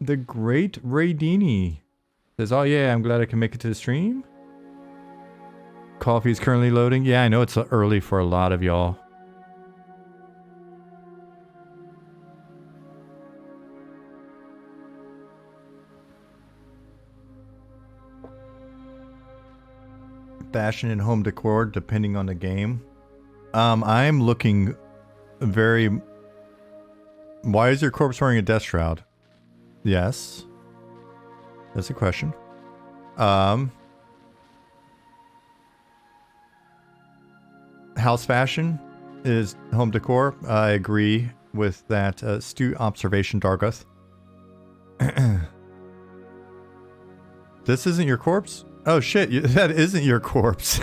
The Great Raydini says, oh yeah, I'm glad I can make it to the stream. Coffee is currently loading. Yeah, I know it's early for a lot of y'all. Fashion and home decor, depending on the game. I'm looking very... Why is your corpse wearing a death shroud? Yes. That's a question. House fashion is home decor. I agree with that astute observation, Dargoth. This isn't your corpse? Oh shit, that isn't your corpse.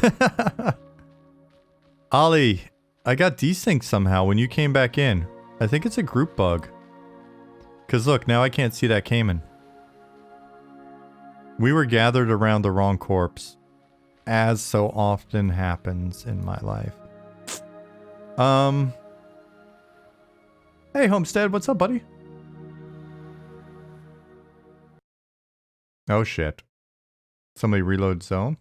Ollie, I got desynced somehow when you came back in. I think it's a group bug. Cause look, now I can't see that Cayman. We were gathered around the wrong corpse. As so often happens in my life. Hey Homestead, what's up, buddy? Oh shit. Somebody reload zone.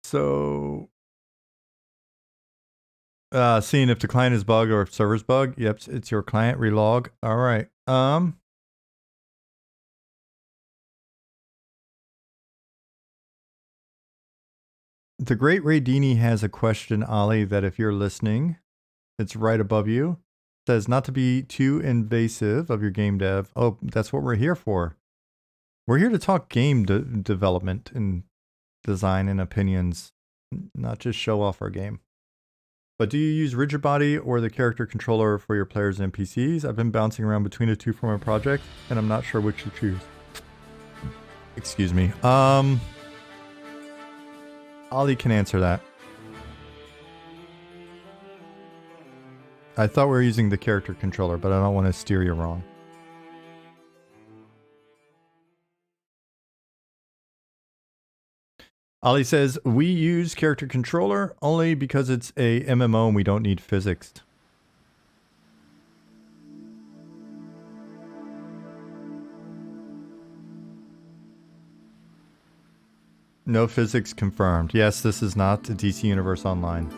So, seeing if the client is bug or if server's bug. Yep, it's your client. Relog. All right. The Great Raydini has a question, Ollie, that if you're listening, it's right above you. It says not to be too invasive of your game dev. Oh, that's what we're here for. We're here to talk game development and design and opinions, not just show off our game. But do you use Rigid Body or the character controller for your players and NPCs? I've been bouncing around between the two for my project, and I'm not sure which to choose. Excuse me. Ollie can answer that. I thought we were using the character controller, but I don't want to steer you wrong. Ollie says, we use character controller only because it's a MMO and we don't need physics. No physics confirmed. Yes, this is not a DC Universe Online.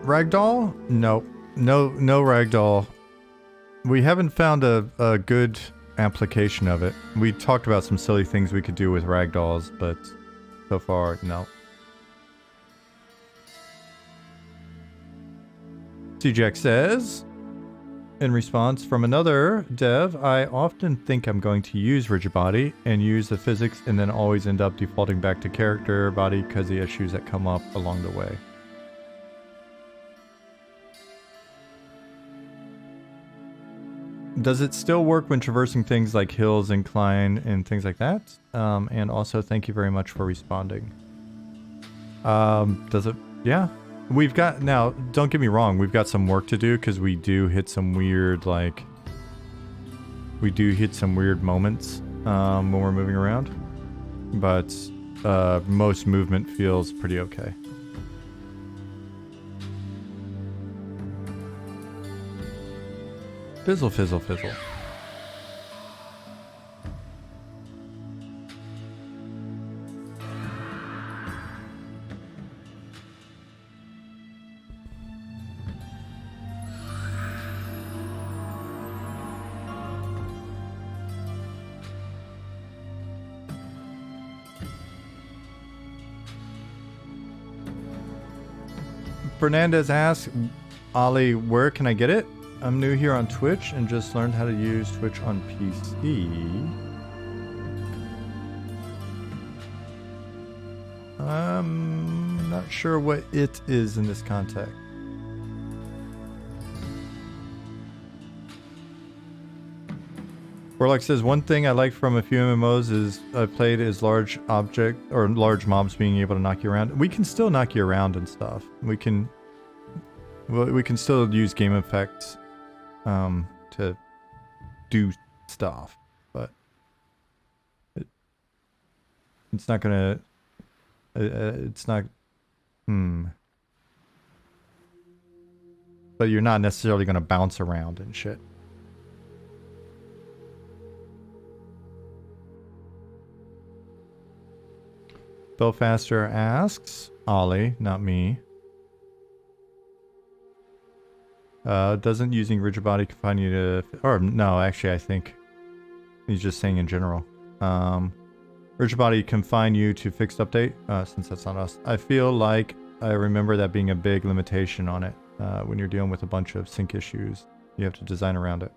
Ragdoll? No. No ragdoll. We haven't found a good application of it. We talked about some silly things we could do with ragdolls, but so far, no. CJX says, in response from another dev, I often think I'm going to use rigid body and use the physics and then always end up defaulting back to character body because the issues that come up along the way. Does it still work when traversing things like hills, incline, and things like that? And also, thank you very much for responding. Does it? Yeah. We've got, now, don't get me wrong, we've got some work to do because we do hit some weird, like, we do hit some weird moments when we're moving around. But most movement feels pretty okay. Fizzle, fizzle, fizzle. Fernandez asks, Ollie, where can I get it? I'm new here on Twitch and just learned how to use Twitch on PC. I'm not sure what it is in this context. Warlock says, one thing I like from a few MMOs is I've played is large object or large mobs being able to knock you around. We can still knock you around and stuff. We can still use game effects to do stuff, but it's not gonna it's not but you're not necessarily gonna bounce around and shit. Belfaster asks, Ollie, not me, doesn't using rigid body confine you to... Or, no, actually, I think he's just saying in general. Rigid body confine you to fixed update, since that's not us. I feel like I remember that being a big limitation on it. When you're dealing with a bunch of sync issues, you have to design around it.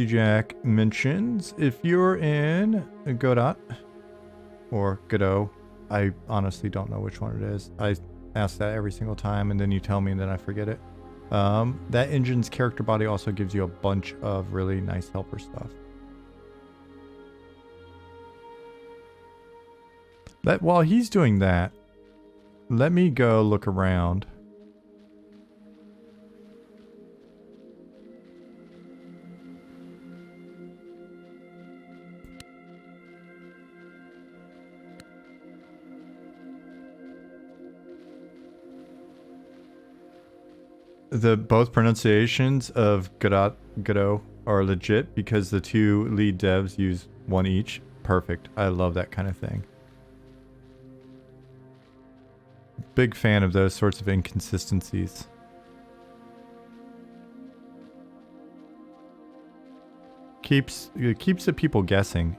Jack mentions if you're in Godot or Godot, I honestly don't know which one it is. I ask that every single time and then you tell me and then I forget it. That engine's character body also gives you a bunch of really nice helper stuff. While he's doing that, let me go look around. Both pronunciations of Godot are legit because the two lead devs use one each. Perfect. I love that kind of thing. Big fan of those sorts of inconsistencies. Keeps the people guessing.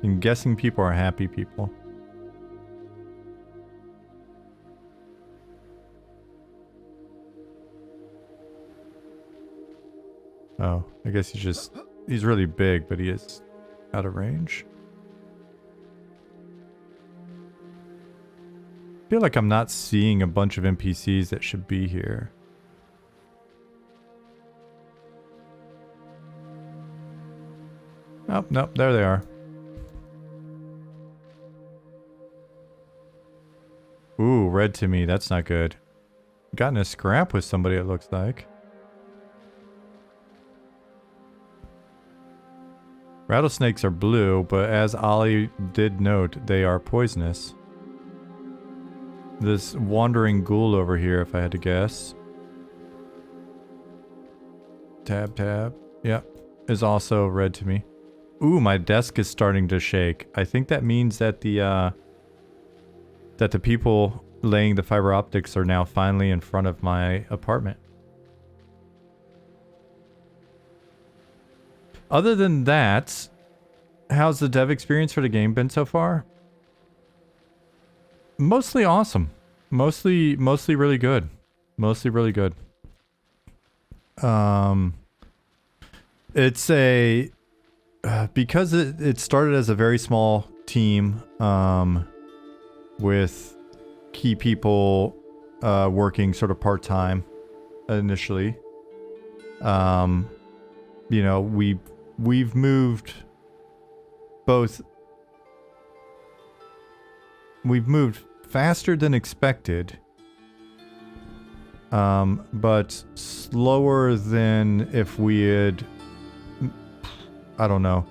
And guessing people are happy people. Oh, I guess he's really big, but he is out of range. feel like I'm not seeing a bunch of NPCs that should be here. Oh, nope, there they are. Ooh, red to me. That's not good. Gotten a scrap with somebody, it looks like. Rattlesnakes are blue, but as Ollie did note, they are poisonous. This wandering ghoul over here, if I had to guess. Tab, tab. Yep, is also red to me. Ooh, my desk is starting to shake. I think that means that the people laying the fiber optics are now finally in front of my apartment. Other than that, how's the dev experience for the game been so far? Mostly awesome. Mostly really good. Mostly really good. It's a because it started as a very small team with key people working sort of part-time initially. You know, we've moved faster than expected, but slower than if we had, I don't know,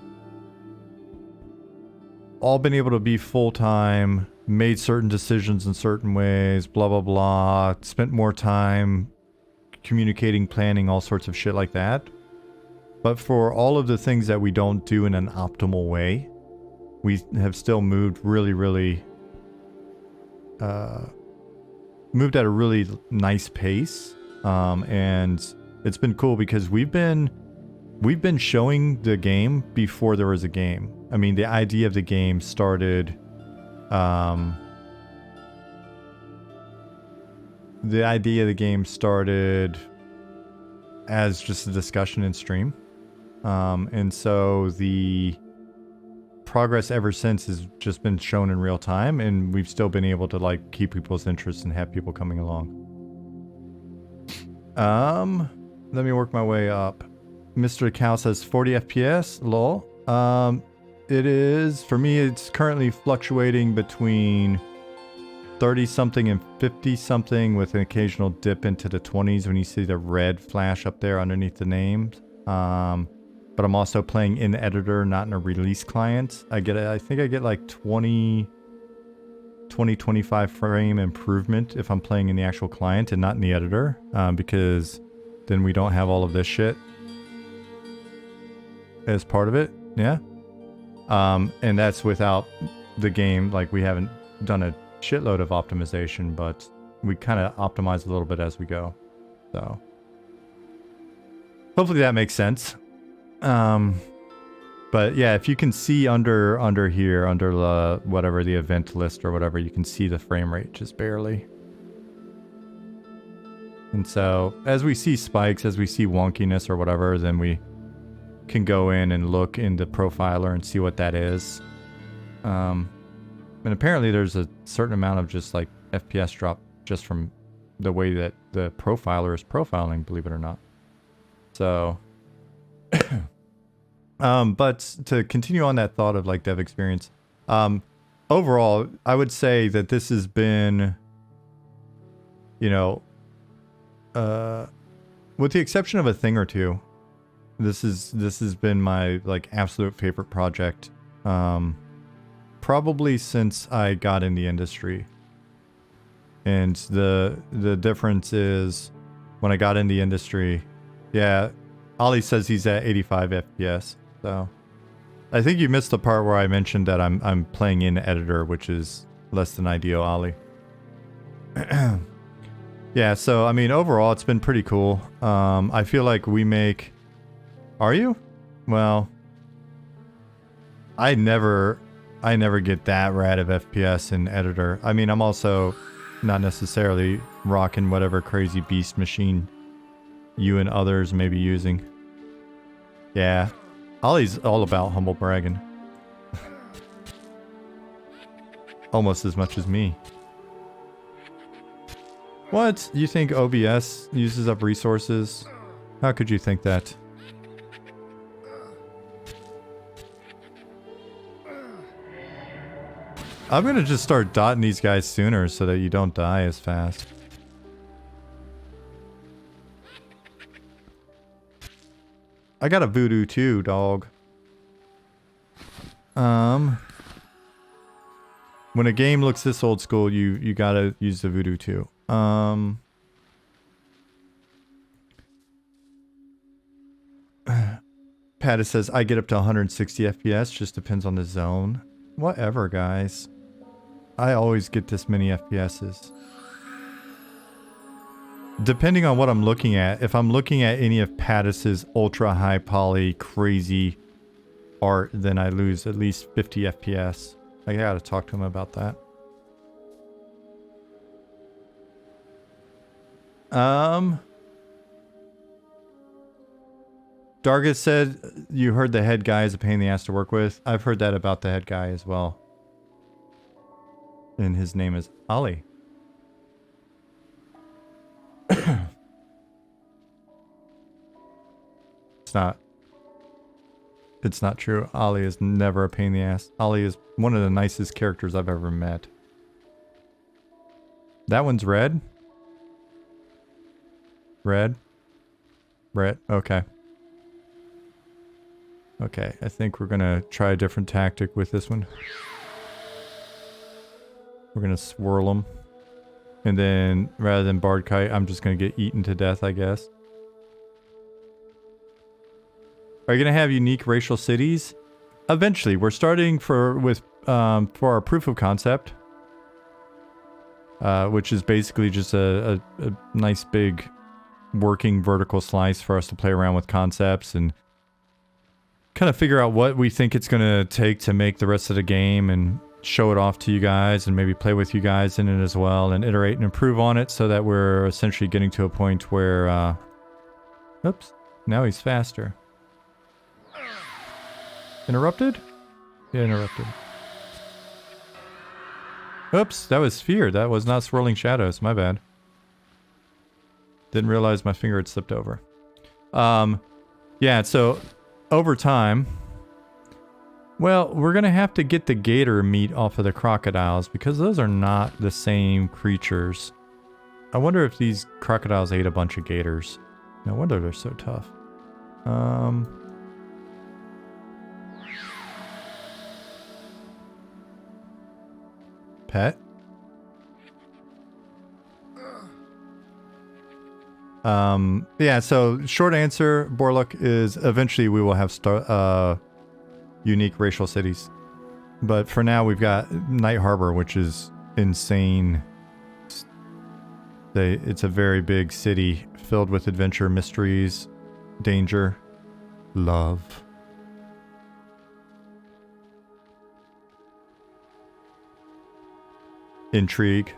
all been able to be full-time, made certain decisions in certain ways, blah, blah, blah, spent more time communicating, planning, all sorts of shit like that. But for all of the things that we don't do in an optimal way, we have still moved really, moved at a really nice pace. And it's been cool because we've been showing the game before there was a game. I mean, the idea of the game started, as just a discussion in stream. And so the progress ever since has just been shown in real time, and we've still been able to like keep people's interest and have people coming along. Let me work my way up. Mr. Cow says 40 FPS, lol. It is, for me, it's currently fluctuating between 30 something and 50 something with an occasional dip into the 20s when you see the red flash up there underneath the names. But I'm also playing in the editor, not in a release client. I think I get like 25 frame improvement if I'm playing in the actual client and not in the editor, because then we don't have all of this shit as part of it. Yeah. And that's without the game. Like, we haven't done a shitload of optimization, but we kind of optimize a little bit as we go. So hopefully that makes sense. But yeah, if you can see under here, under the whatever, the event list or whatever, you can see the frame rate just barely. And so as we see spikes, as we see wonkiness or whatever, then we can go in and look in the profiler and see what that is. And apparently there's a certain amount of just like FPS drop just from the way that the profiler is profiling, believe it or not. So but to continue on that thought of like dev experience, overall, I would say that this has been, you know, with the exception of a thing or two, this has been my like absolute favorite project, probably since I got in the industry. And the difference is, when I got in the industry, yeah, Ollie says he's at 85 FPS. So I think you missed the part where I mentioned that I'm playing in editor, which is less than ideal, Ollie. Yeah, so I mean, overall it's been pretty cool. I feel like we make... Are you? Well, I never get that rad of FPS in editor. I mean, I'm also not necessarily rocking whatever crazy beast machine you and others may be using. Yeah, Ollie's all about humble bragging. Almost as much as me. What? You think OBS uses up resources? How could you think that? I'm gonna just start dotting these guys sooner so that you don't die as fast. I got a voodoo too, dog. When a game looks this old school, you gotta use the voodoo too. Patty says, I get up to 160 FPS, just depends on the zone. Whatever, guys. I always get this many FPSs. Depending on what I'm looking at, if I'm looking at any of Pattis's ultra high poly crazy art, then I lose at least 50 FPS. I gotta talk to him about that. Dargus said you heard the head guy is a pain in the ass to work with. I've heard that about the head guy as well. And his name is Ali. It's not true. Ali is never a pain in the ass. Ali is one of the nicest characters I've ever met. That one's red? Red? Red? Okay. Okay, I think we're gonna try a different tactic with this one. We're gonna swirl them. And then, rather than Bard Kite, I'm just gonna get eaten to death, I guess. Are you gonna have unique racial cities? Eventually, we're starting for our proof of concept, which is basically just a nice big working vertical slice for us to play around with concepts and kind of figure out what we think it's gonna take to make the rest of the game and show it off to you guys and maybe play with you guys in it as well and iterate and improve on it so that we're essentially getting to a point where, oops, now he's faster. Interrupted? Yeah, interrupted. Oops, that was Sphere. That was not Swirling Shadows. My bad. Didn't realize my finger had slipped over. Yeah, so over time, well, we're going to have to get the gator meat off of the crocodiles because those are not the same creatures. I wonder if these crocodiles ate a bunch of gators. No wonder they're so tough. Pet? Yeah, so short answer, Borluck, is eventually we will have unique racial cities. But for now, we've got Night Harbor, which is insane. It's a very big city filled with adventure, mysteries, danger, love. Intrigue.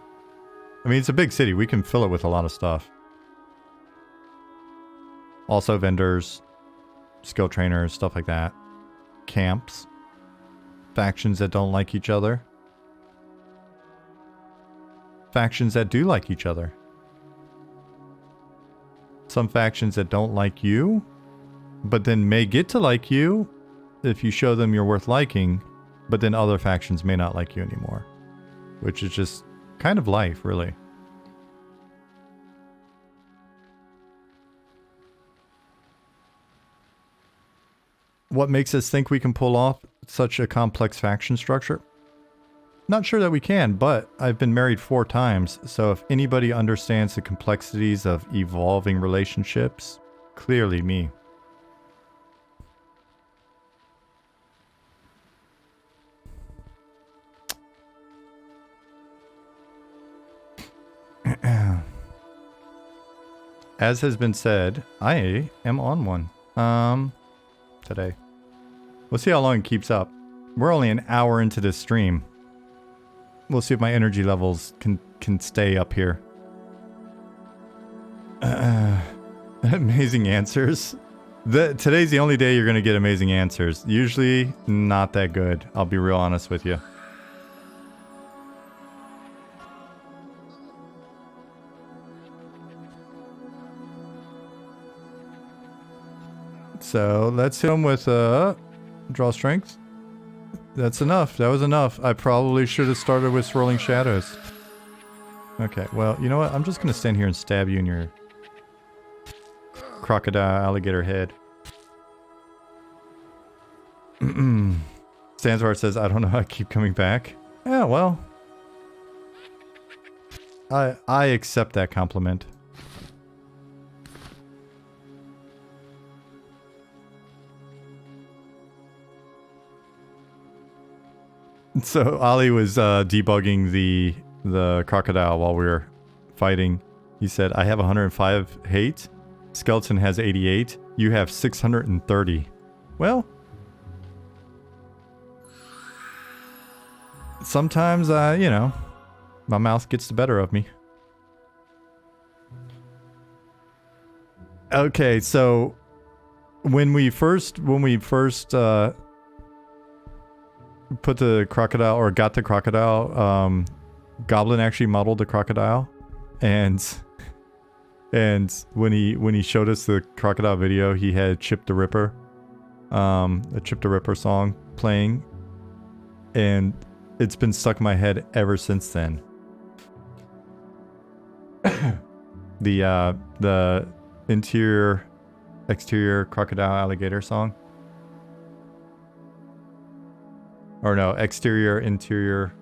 I mean, it's a big city. We can fill it with a lot of stuff. Also vendors, skill trainers, stuff like that. Camps. Factions that don't like each other. Factions that do like each other. Some factions that don't like you, but then may get to like you if you show them you're worth liking, but then other factions may not like you anymore. Which is just kind of life, really. What makes us think we can pull off such a complex faction structure? Not sure that we can, but I've been married 4 times, so if anybody understands the complexities of evolving relationships, clearly me. As has been said, I am on one. Today. We'll see how long it keeps up. We're only an hour into this stream. We'll see if my energy levels can stay up here. Amazing answers. Today's the only day you're gonna get amazing answers. Usually not that good. I'll be real honest with you. So let's hit him with draw strength. That's enough. That was enough. I probably should have started with swirling shadows. Okay, well, you know what? I'm just gonna stand here and stab you in your crocodile alligator head. Stanzar says, I don't know how I keep coming back. Yeah, well. I accept that compliment. So Ollie was debugging the crocodile while we were fighting. He said, I have 105 hate. Skeleton has 88. You have 630. Well, sometimes, you know, my mouth gets the better of me. Okay, so when we first put the crocodile, or got the crocodile, Goblin actually modeled the crocodile, and when he showed us the crocodile video, he had Chip the Ripper, a Chip the Ripper song playing, and it's been stuck in my head ever since then. The interior, exterior crocodile alligator song. Or no, exterior, interior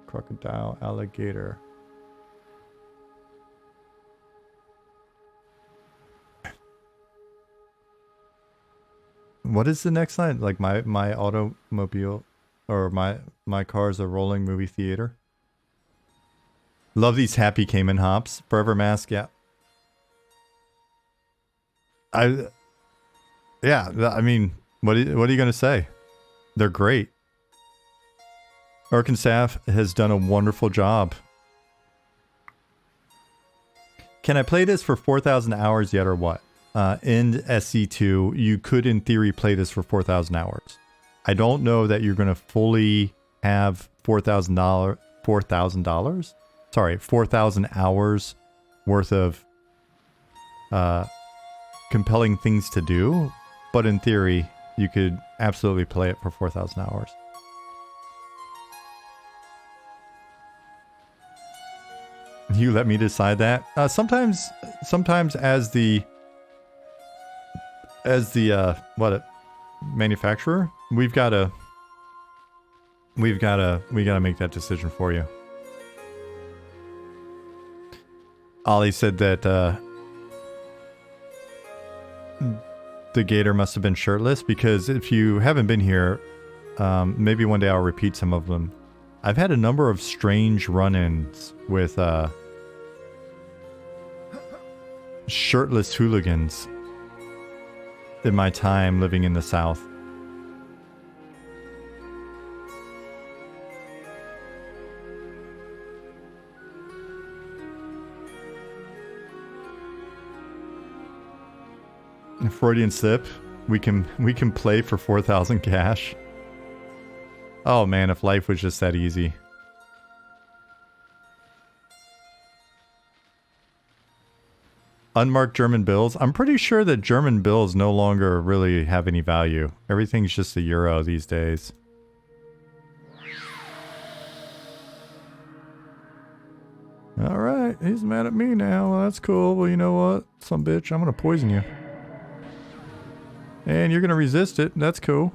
crocodile alligator. What is the next line? Like my automobile, or my car is a rolling movie theater. Love these happy Cayman hops. Forever Mask, yeah. I mean, what are you gonna say? They're great. Arkansas has done a wonderful job. Can I play this for 4,000 hours yet, or what? In SC2, you could in theory play this for 4,000 hours. I don't know that you're gonna fully have $4,000. Sorry, 4,000 hours worth of compelling things to do, but in theory, you could absolutely play it for 4,000 hours. You let me decide that. Sometimes as the manufacturer, we gotta make that decision for you. Ollie said that the gator must have been shirtless, because if you haven't been here, maybe one day I'll repeat some of them. I've had a number of strange run-ins with shirtless hooligans in my time living in the South. Freudian slip. We can play for 4,000 cash. Oh man, if life was just that easy. Unmarked German bills. I'm pretty sure that German bills no longer really have any value. Everything's just a euro these days. Alright, he's mad at me now. Well, that's cool. Well, you know what? Some bitch, I'm gonna poison you. And you're gonna resist it. That's cool.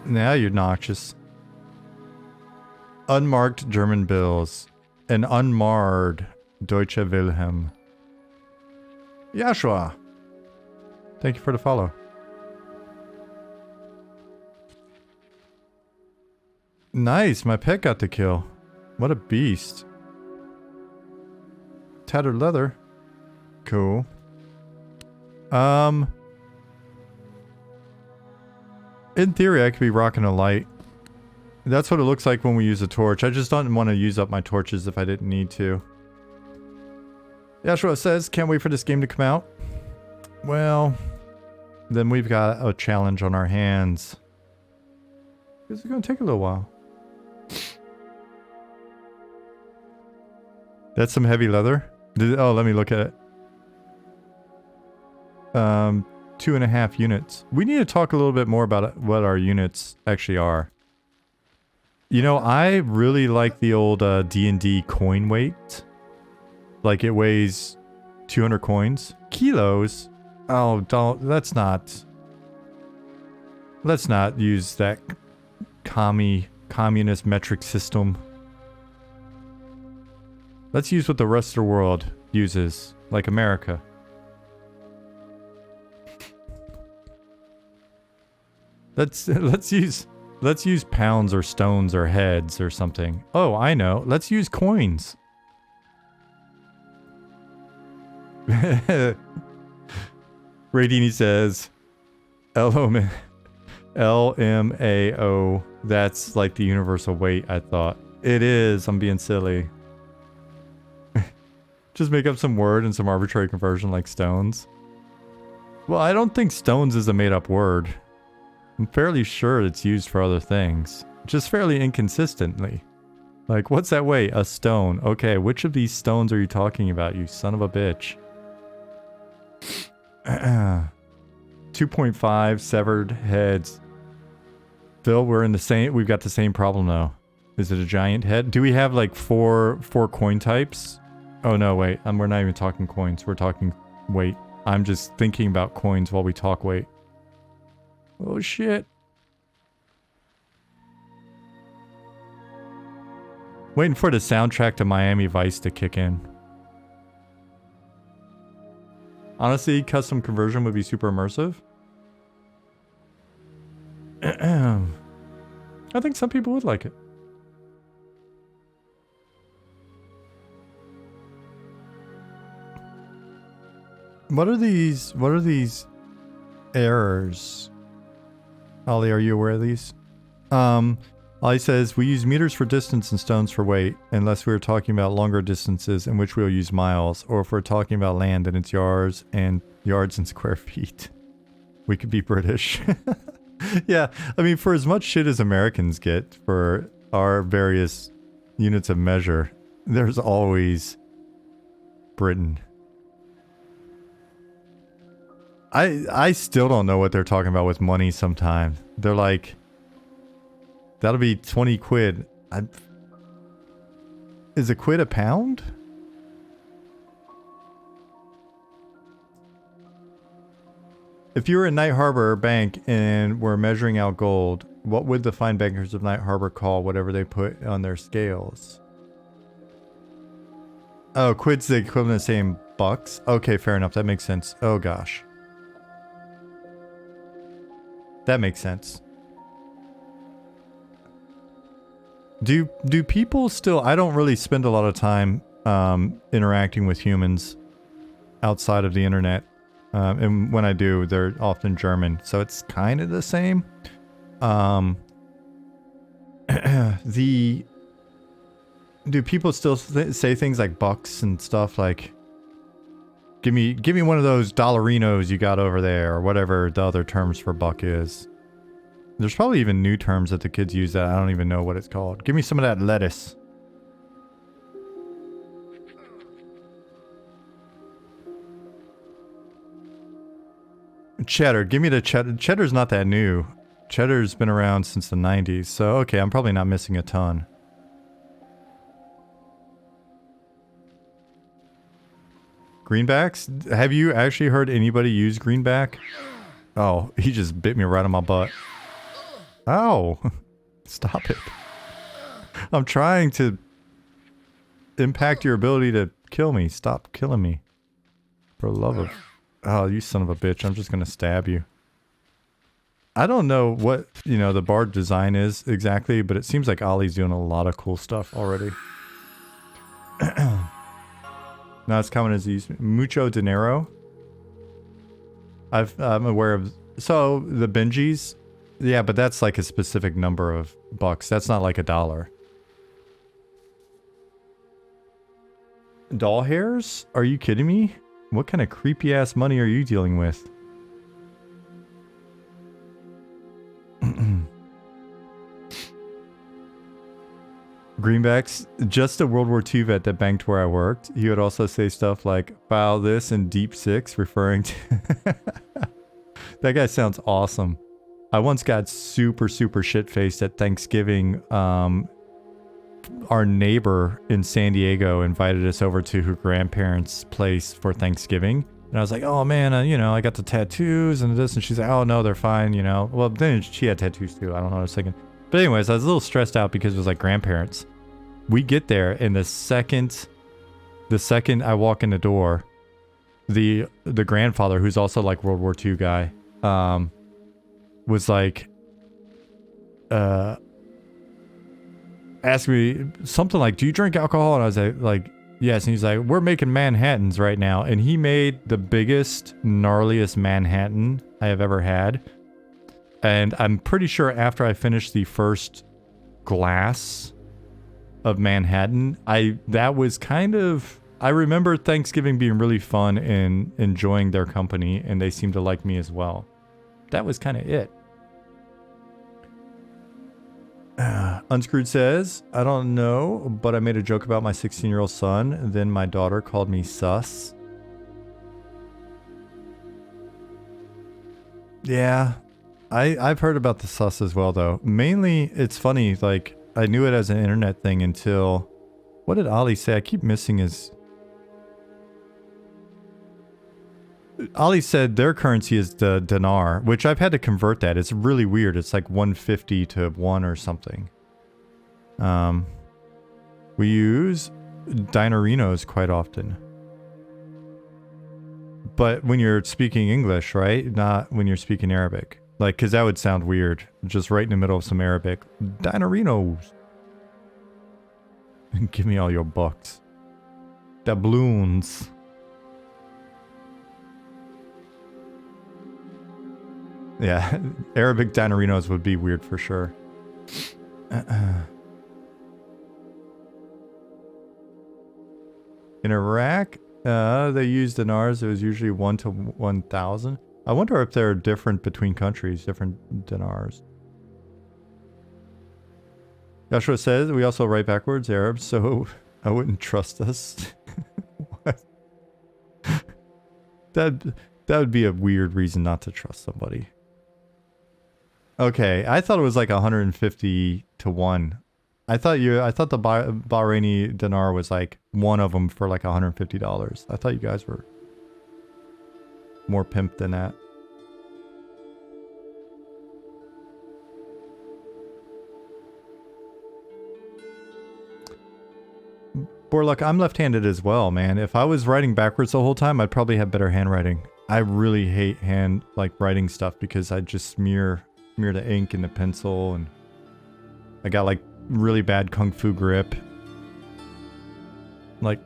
Now you're noxious. Unmarked German bills. An unmarred Deutsche Wilhelm. Joshua. Thank you for the follow. Nice, my pet got the kill. What a beast. Tattered leather. Cool. In theory, I could be rocking a light. That's what it looks like when we use a torch. I just don't want to use up my torches if I didn't need to. Yashua says, can't wait for this game to come out. Well, then we've got a challenge on our hands. This is gonna take a little while. That's some heavy leather. Oh, let me look at it. 2.5 units. We need to talk a little bit more about what our units actually are. You know, I really like the old D&D coin weight. Like it weighs 200 coins. Kilos? Oh, don't. Let's not use that communist metric system. Let's use what the rest of the world uses, like America. Let's use pounds or stones or heads or something. Oh, I know. Let's use coins. Radini says LMAO. That's like the universal weight, I thought. It is. I'm being silly. Just make up some word and some arbitrary conversion like stones. Well, I don't think stones is a made-up word. I'm fairly sure it's used for other things. Just fairly inconsistently. Like, what's that weigh? A stone. Okay, which of these stones are you talking about, you son of a bitch? 2.5 severed heads. Phil, we've got the same problem though. Is it a giant head? Do we have like four coin types? Oh no, wait. We're not even talking coins. We're talking weight. I'm just thinking about coins while we talk weight. Oh shit. Waiting for the soundtrack to Miami Vice to kick in. Honestly, custom conversion would be super immersive. I think some people would like it. What are these errors? Ollie, are you aware of these? Ollie says, we use meters for distance and stones for weight, unless we are talking about longer distances, in which we'll use miles, or if we're talking about land, then it's yards and square feet. We could be British. Yeah, I mean, for as much shit as Americans get for our various units of measure, there's always Britain. I still don't know what they're talking about with money sometimes. They're like, that'll be 20 quid. Is a quid a pound? If you were in Night Harbor Bank and were measuring out gold, what would the fine bankers of Night Harbor call whatever they put on their scales? Oh, quid's the equivalent of saying bucks? Okay, fair enough. That makes sense. Oh gosh. That makes sense. Do people still... I don't really spend a lot of time interacting with humans outside of the internet. And when I do, they're often German, so it's kind of the same. Do people still say things like bucks and stuff like, give me one of those dollarinos you got over there, or whatever the other terms for buck is. There's probably even new terms that the kids use that I don't even know what it's called. Give me some of that lettuce. Cheddar. Give me the cheddar. Cheddar's not that new. Cheddar's been around since the 90s, so okay, I'm probably not missing a ton. Greenbacks? Have you actually heard anybody use greenback? Oh, he just bit me right on my butt. Ow! Stop it. I'm trying to impact your ability to kill me. Stop killing me. For the love of... Oh, you son of a bitch. I'm just gonna stab you. I don't know what, you know, the bard design is exactly, but it seems like Ollie's doing a lot of cool stuff already. Not as common as these. Mucho dinero. I'm aware of... So, the Benjis... Yeah, but that's like a specific number of bucks. That's not like $1. Doll hairs? Are you kidding me? What kind of creepy ass money are you dealing with? Greenbacks, just a World War II vet that banked where I worked. He would also say stuff like, file this in Deep Six, referring to... That guy sounds awesome. I once got super shit-faced at Thanksgiving. Our neighbor in San Diego invited us over to her grandparents' place for Thanksgiving. And I was like, oh man, you know, I got the tattoos and this. And she's like, oh no, they're fine, you know. Well, then she had tattoos too. I don't know what I was thinking. But anyways, I was a little stressed out because it was like grandparents. We get there, and the second I walk in the door, the grandfather, who's also like World War II guy, was like, asked me something like, do you drink alcohol? And I was like, yes. And he's like, we're making Manhattans right now. And he made the biggest, gnarliest Manhattan I have ever had. And I'm pretty sure after I finished the first glass of Manhattan, I remember Thanksgiving being really fun and enjoying their company, and they seemed to like me as well. That was kind of it. Unscrewed says, I don't know, but I made a joke about my 16-year-old son. Then my daughter called me sus. Yeah, I've heard about the sus as well, though. Mainly, it's funny, like, I knew it as an internet thing until... What did Ali say? I keep missing his... Ali said their currency is the dinar, which I've had to convert that. It's really weird. It's like 150 to 1 or something. We use dinarinos quite often. But when you're speaking English, right? Not when you're speaking Arabic. Like, because that would sound weird. Just right in the middle of some Arabic. Dinarinos. Give me all your bucks. Doubloons. Yeah, Arabic dinarinos would be weird for sure. In Iraq, they used dinars. It was usually 1 to 1,000. I wonder if they're different between countries, different dinars. Joshua says we also write backwards Arabs, so I wouldn't trust us. What? That would be a weird reason not to trust somebody. Okay, I thought it was like 150 to 1. I thought the Bahraini dinar was like one of them for like $150. I thought you guys were more pimped than that. Borluck, I'm left-handed as well, man. If I was writing backwards the whole time, I'd probably have better handwriting. I really hate writing stuff because I just smear the ink and the pencil, and I got like really bad kung fu grip. Like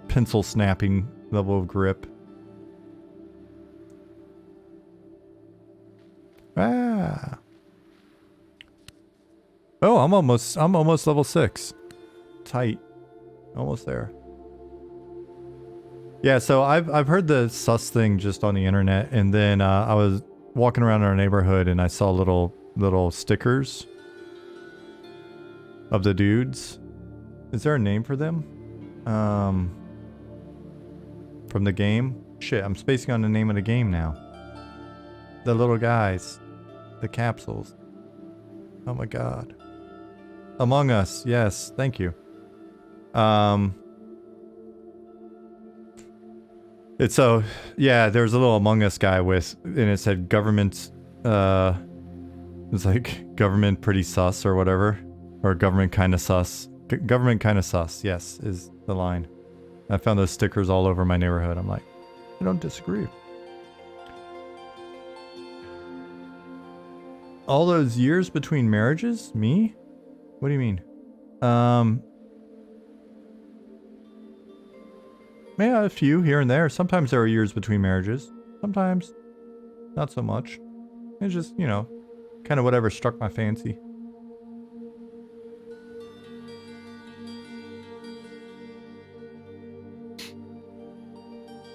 pencil snapping level of grip. Ah. Oh, I'm almost level 6. Tight. Almost there. Yeah, so I've heard the sus thing just on the internet, and then I was walking around our neighborhood and I saw little stickers of the dudes. Is there a name for them? From the game? Shit, I'm spacing on the name of the game now. The little guys. The capsules. Oh my god. Among Us, yes, thank you. It's so, yeah, there's a little Among Us guy with, and it said government, it's like government pretty sus or whatever. Or government kind of sus. Government kind of sus, yes, is the line. I found those stickers all over my neighborhood. I'm like, I don't disagree. All those years between marriages? Me? What do you mean? Yeah, a few here and there. Sometimes there are years between marriages. Sometimes not so much. It's just, you know, kind of whatever struck my fancy.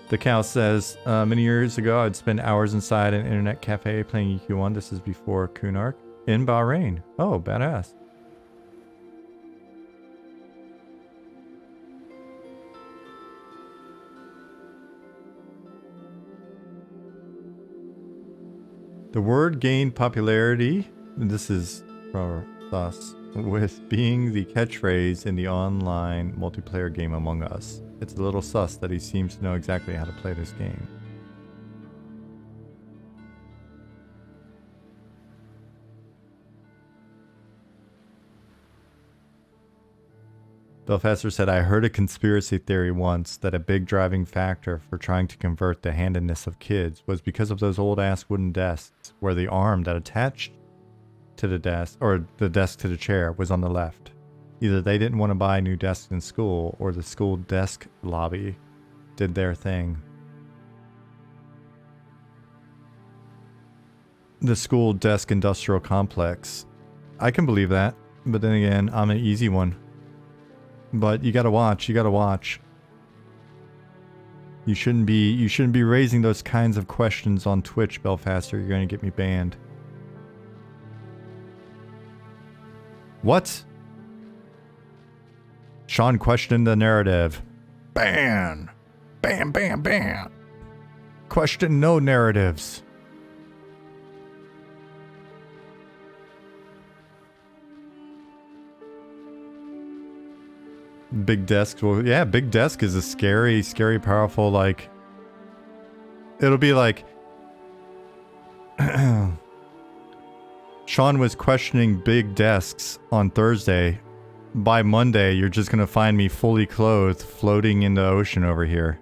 The cow says, many years ago, I'd spend hours inside an internet cafe playing EQ1. This is before Kunark. In Bahrain. Oh, badass. The word gained popularity, and this is for us, with being the catchphrase in the online multiplayer game Among Us. It's a little sus that he seems to know exactly how to play this game. Belfaster said, I heard a conspiracy theory once that a big driving factor for trying to convert the handedness of kids was because of those old ass wooden desks where the arm that attached to the desk, or the desk to the chair, was on the left. Either they didn't want to buy new desks in school, or the school desk lobby did their thing. The school desk industrial complex. I can believe that, but then again, I'm an easy one. But you gotta watch, you gotta watch. You shouldn't be raising those kinds of questions on Twitch, Belfaster. You're gonna get me banned. What? Sean questioned the narrative. Ban! Ban, ban, ban! Question no narratives. Big desk. Well, yeah, big desk is a scary, scary, powerful, like... It'll be like... Sean was questioning big desks on Thursday. By Monday, you're just gonna find me fully clothed, floating in the ocean over here.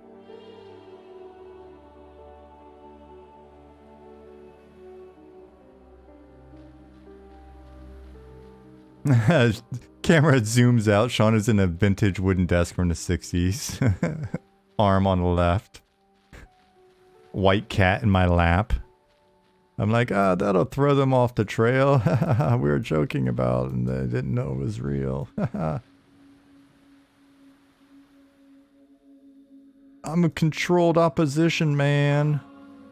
Camera zooms out. Sean is in a vintage wooden desk from the 60s. Arm on the left. White cat in my lap. I'm like, that'll throw them off the trail. We were joking about and they didn't know it was real. I'm a controlled opposition, man.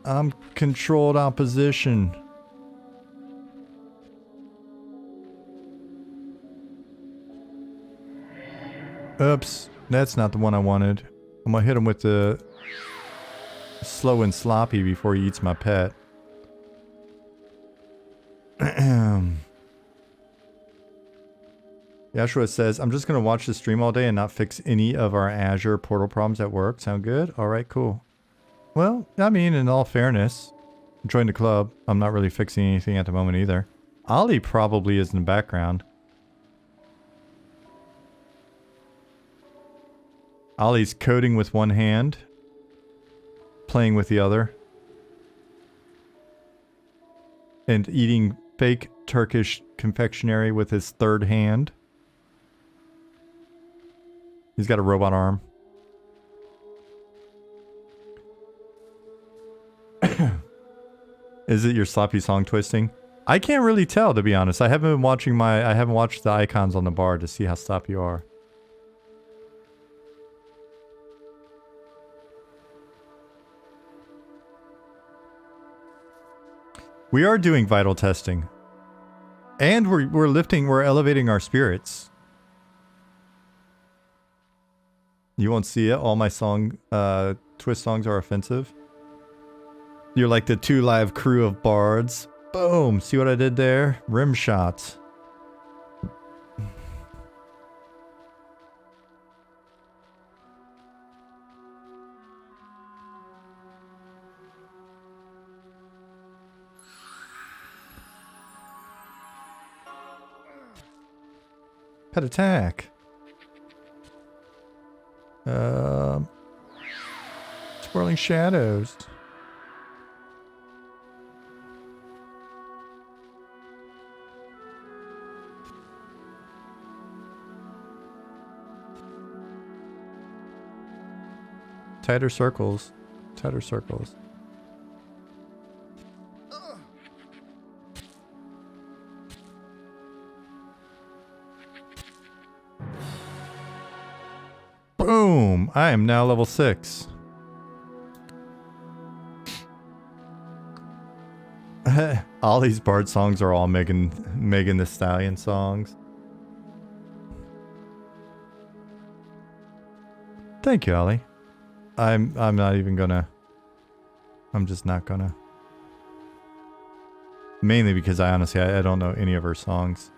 I'm controlled opposition. Oops, that's not the one I wanted. I'm gonna hit him with the slow and sloppy before he eats my pet. Yashua says, I'm just gonna watch the stream all day and not fix any of our Azure portal problems at work. Sound good? Alright, cool. Well, I mean, in all fairness, join the club. I'm not really fixing anything at the moment either. Ollie probably is in the background. Ollie's coding with one hand, playing with the other, and eating fake Turkish confectionery with his third hand. He's got a robot arm. Is it your sloppy song twisting? I can't really tell, to be honest. I haven't watched the icons on the bar to see how sloppy you are. We are doing vital testing. And we're elevating our spirits. You won't see it. All my twist songs are offensive. You're like the 2 Live crew of bards. Boom! See what I did there? Rim shots. Pet attack. Swirling shadows. Tighter circles. Tighter circles. Boom! I am now level 6. All these bard songs are all Megan Thee Stallion songs. Thank you, Ollie. I'm not even gonna... I'm just not gonna... Mainly because I honestly, I don't know any of her songs.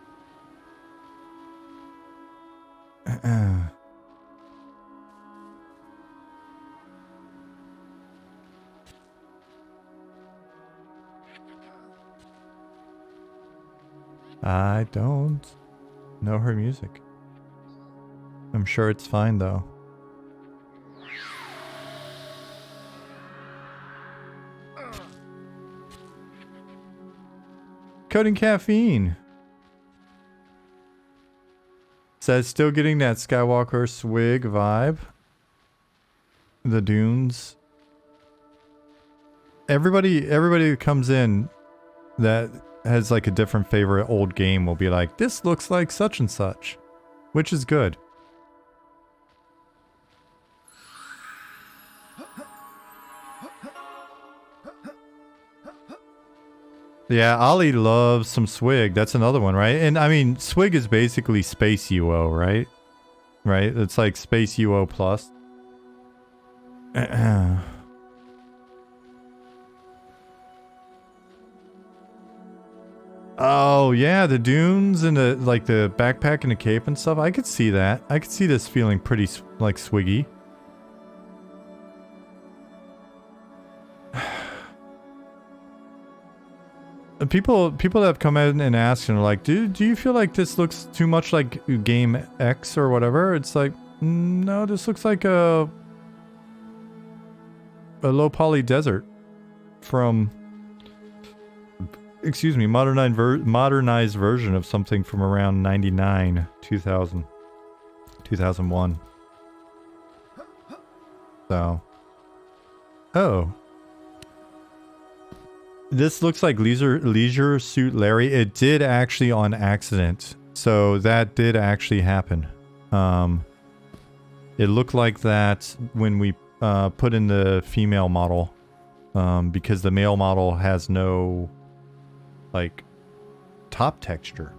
I don't know her music. I'm sure it's fine though. Coding caffeine. Says still getting that Skywalker swig vibe. The dunes. Everybody who comes in that has like a different favorite old game will be like, this looks like such and such, which is good. Yeah, Ollie loves some Swig. That's another one, right? And I mean, Swig is basically Space UO, right? Right? It's like Space UO plus. Oh, yeah, the dunes and the like the backpack and the cape and stuff. I could see that. I could see this feeling pretty like Swiggy. People that have come in and asked and are like, do you feel like this looks too much like game X or whatever? It's like, no, this looks like a low poly desert from, excuse me, modernized version of something from around 99, 2000, 2001. So, oh. This looks like Leisure Suit Larry. It did actually on accident. So that did actually happen. It looked like that when we put in the female model. Because the male model has no like top texture.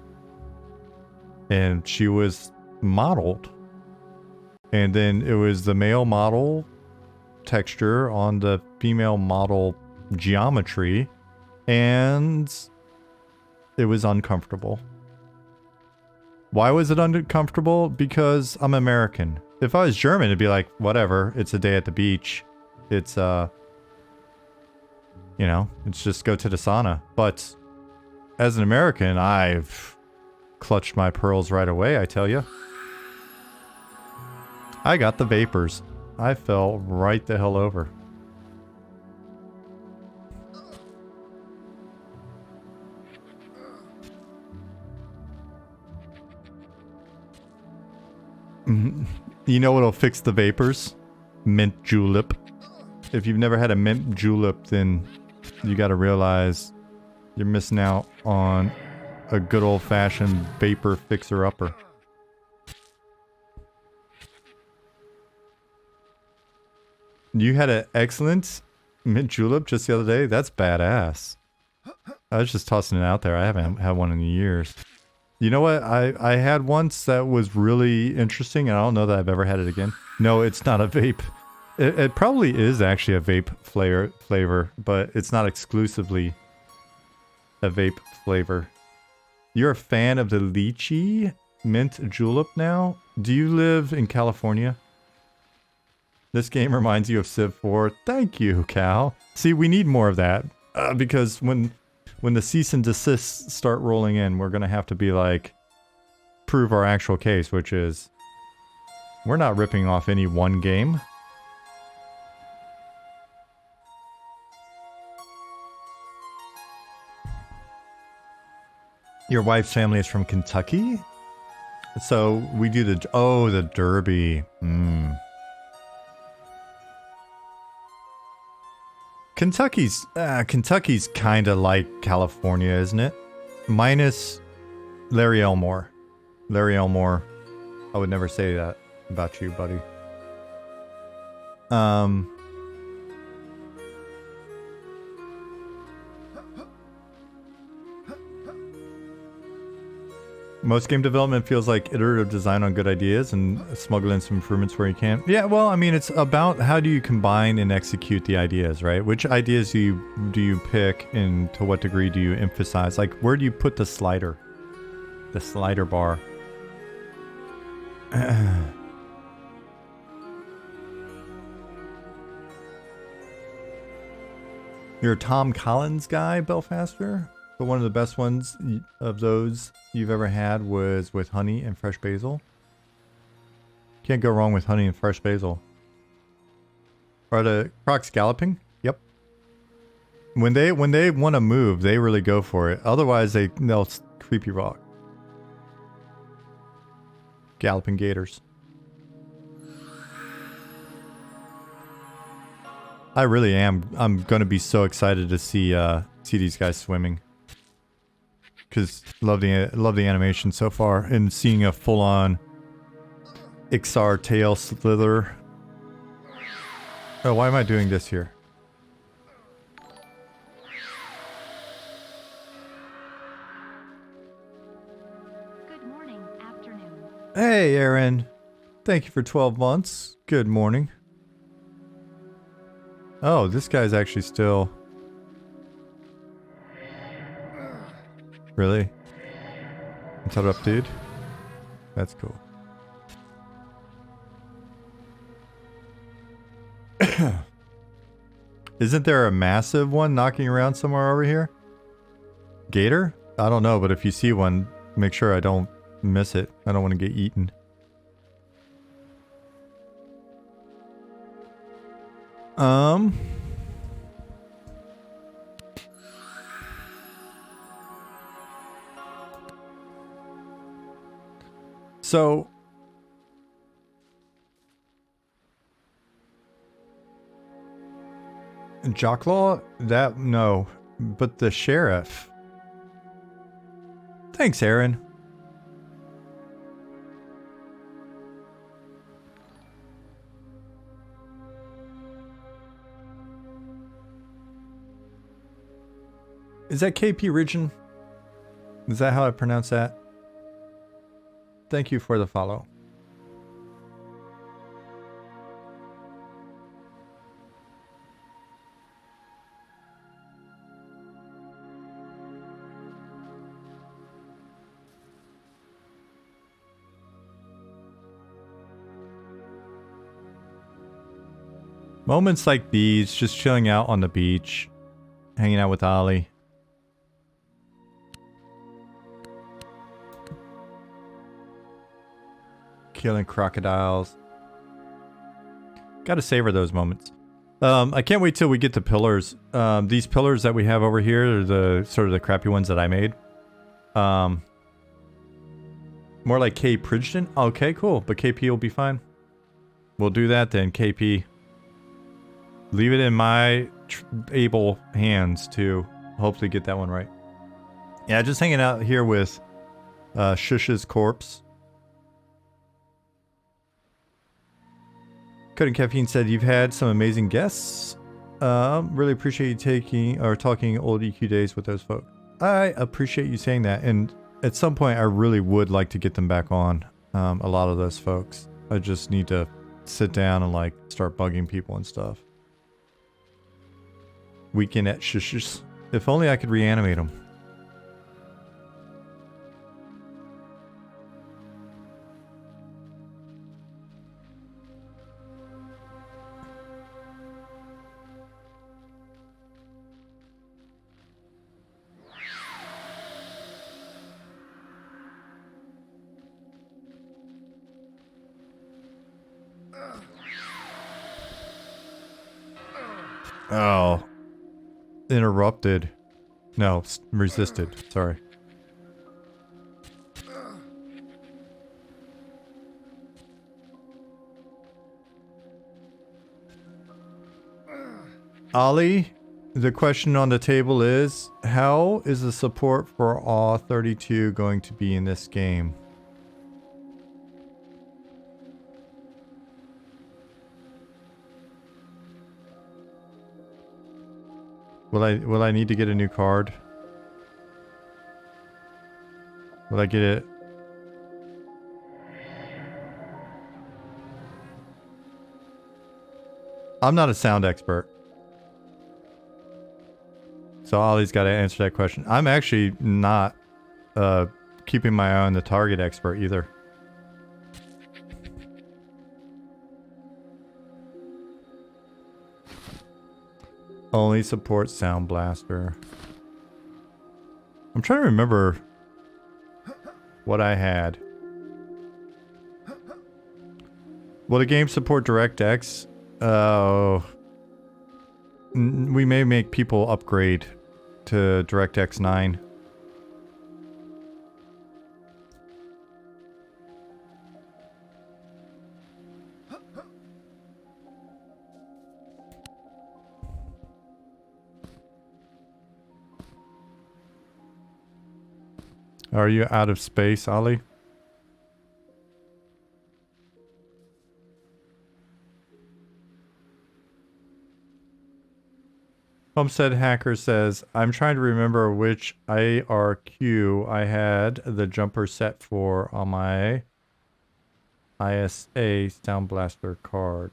And she was modeled. And then it was the male model texture on the female model geometry. And it was uncomfortable. Why was it uncomfortable? Because I'm American. If I was German, it'd be like, whatever, it's a day at the beach. It's, you know, it's just go to the sauna. But as an American, I've clutched my pearls right away, I tell you. I got the vapors. I fell right the hell over. You know what'll fix the vapors? Mint julep. If you've never had a mint julep, then you gotta realize you're missing out on a good old-fashioned vapor fixer-upper. You had an excellent mint julep just the other day? That's badass. I was just tossing it out there. I haven't had one in years. You know what? I had once that was really interesting, and I don't know that I've ever had it again. No, it's not a vape. It probably is actually a vape flavor, but it's not exclusively a vape flavor. You're a fan of the lychee mint julep now? Do you live in California? This game reminds you of Civ 4. Thank you, Cal. See, we need more of that, because when the cease and desists start rolling in, we're gonna have to be like, prove our actual case, which is, we're not ripping off any one game. Your wife's family is from Kentucky? So we do the, oh, the Derby. Kentucky's kind of like California, isn't it? Minus Larry Elmore. Larry Elmore. I would never say that about you, buddy. Most game development feels like iterative design on good ideas and smuggle in some improvements where you can. Yeah, well, I mean, it's about how do you combine and execute the ideas, right? Which ideas do you pick, and to what degree do you emphasize? Like, where do you put the slider? The slider bar. You're a Tom Collins guy, Belfaster? But one of the best ones of those you've ever had was with honey and fresh basil. Can't go wrong with honey and fresh basil. Are the crocs galloping? Yep. When they want to move, they really go for it. Otherwise, they'll creepy rock. Galloping gators. I really am. I'm gonna be so excited to see these guys swimming. Because love the animation so far, and seeing a full-on Ixar tail slither. Oh, why am I doing this here? Good morning, afternoon. Hey, Aaron. Thank you for 12 months. Good morning. Oh, this guy's actually still... Really? What's up, dude? That's cool. Isn't there a massive one knocking around somewhere over here? Gator? I don't know, but if you see one, make sure I don't miss it. I don't want to get eaten. So... Jocklaw? That... no. But the sheriff. Thanks, Aaron. Is that KP Region? Is that how I pronounce that? Thank you for the follow. Moments like these, just chilling out on the beach, hanging out with Ollie. Killing crocodiles. Gotta savor those moments. I can't wait till we get to pillars. These pillars that we have over here are the sort of the crappy ones that I made. More like K. Pridgeton? Okay, cool. But KP will be fine. We'll do that then, KP. Leave it in my able hands to hopefully get that one right. Yeah, just hanging out here with Shush's corpse. Coding Caffeine said, you've had some amazing guests. Really appreciate you talking old EQ days with those folks. I appreciate you saying that. And at some point, I really would like to get them back on. A lot of those folks. I just need to sit down and like start bugging people and stuff. Weekend at Shush's. If only I could reanimate them. Oh. Interrupted. No, resisted. Sorry. Ollie, the question on the table is, how is the support for AW32 going to be in this game? Will I need to get a new card? Will I get it I'm not a sound expert. So Ollie's got to answer that question. I'm actually not keeping my eye on the target expert either. Only supports Sound Blaster. I'm trying to remember what I had. Will the game support DirectX? Oh. We may make people upgrade to DirectX 9. Are you out of space, Ollie? Homestead Hacker says, I'm trying to remember which IRQ I had the jumper set for on my ISA Sound Blaster card.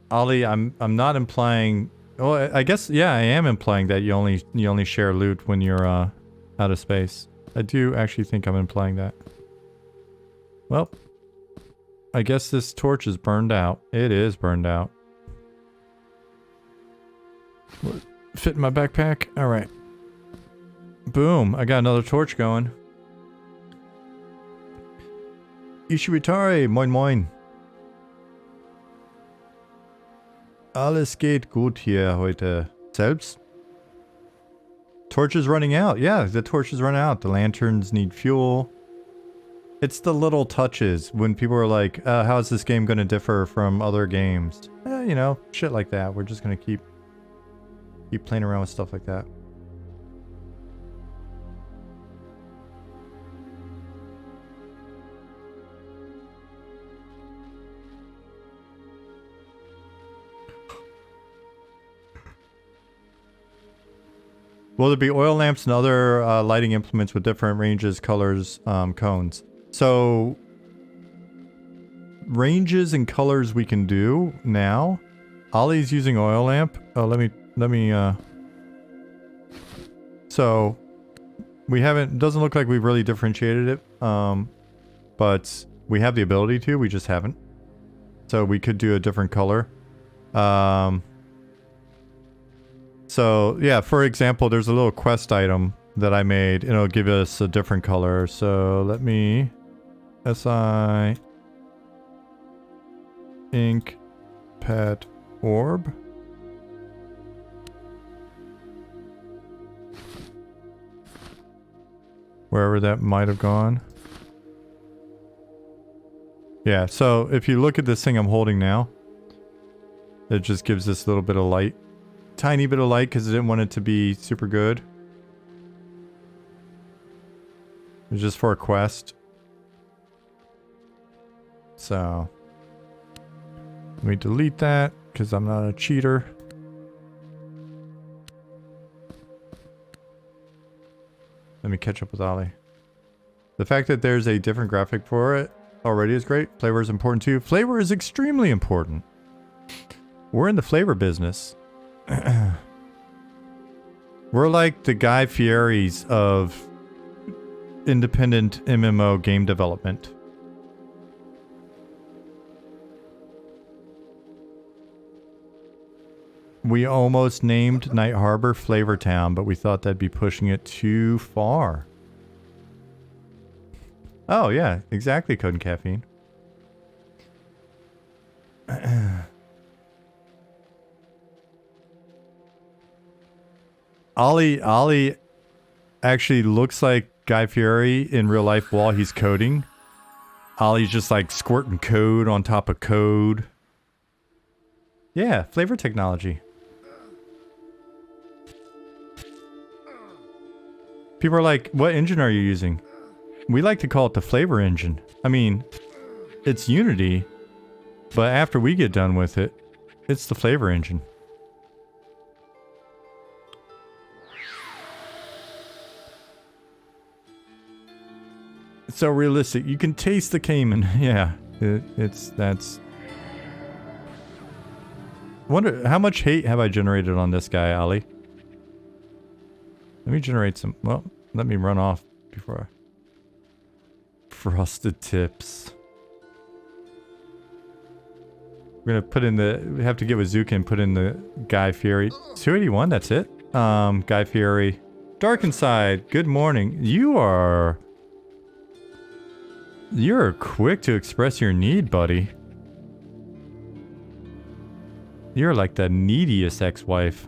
Ollie, I'm not implying. Well, I guess yeah, I am implying that you only share loot when you're out of space. I do actually think I'm implying that. Well, I guess this torch is burned out. It is burned out. Fit in my backpack? Alright. Boom, I got another torch going. Ishiwatari, moin moin. Alles geht gut hier heute. Selbst? Torch is running out. Yeah, the torch is running out. The lanterns need fuel. It's the little touches when people are like, how is this game going to differ from other games? You know, shit like that. We're just going to keep playing around with stuff like that. Will there be oil lamps and other lighting implements with different ranges, colors, cones? So, ranges and colors we can do now. Ollie's using oil lamp. Oh, let me, so, we haven't, doesn't look like we've really differentiated it, but we have the ability to, we just haven't. So we could do a different color. So, yeah, for example, there's a little quest item that I made, and it'll give us a different color. So, let me... SI... Ink... Pet... Orb... Wherever that might have gone. Yeah, so if you look at this thing I'm holding now, it just gives this little bit of light. Tiny bit of light because I didn't want it to be super good. It's just for a quest. So let me delete that because I'm not a cheater. Let me catch up with Ollie. The fact that there's a different graphic for it already is great. Flavor is important too. Flavor is extremely important. We're in the flavor business. We're like the Guy Fieri's of independent MMO game development. We almost named Night Harbor Flavor Town, but we thought that'd be pushing it too far. Oh yeah, exactly, Code and Caffeine. Ollie actually looks like Guy Fieri in real life while he's coding. Ollie's just like squirting code on top of code. Yeah, flavor technology. People are like, what engine are you using? We like to call it the flavor engine. I mean, it's Unity, but after we get done with it, it's the flavor engine. It's so realistic. You can taste the Cayman. Yeah. That's. Wonder how much hate have I generated on this guy, Ali? Let me generate some. Well, let me run off before I. Frosted tips. We're gonna put in the. We have to get with Zuka and put in the Guy Fieri. 281. That's it. Guy Fieri. Dark Inside. Good morning. You're quick to express your need, buddy. You're like the neediest ex-wife.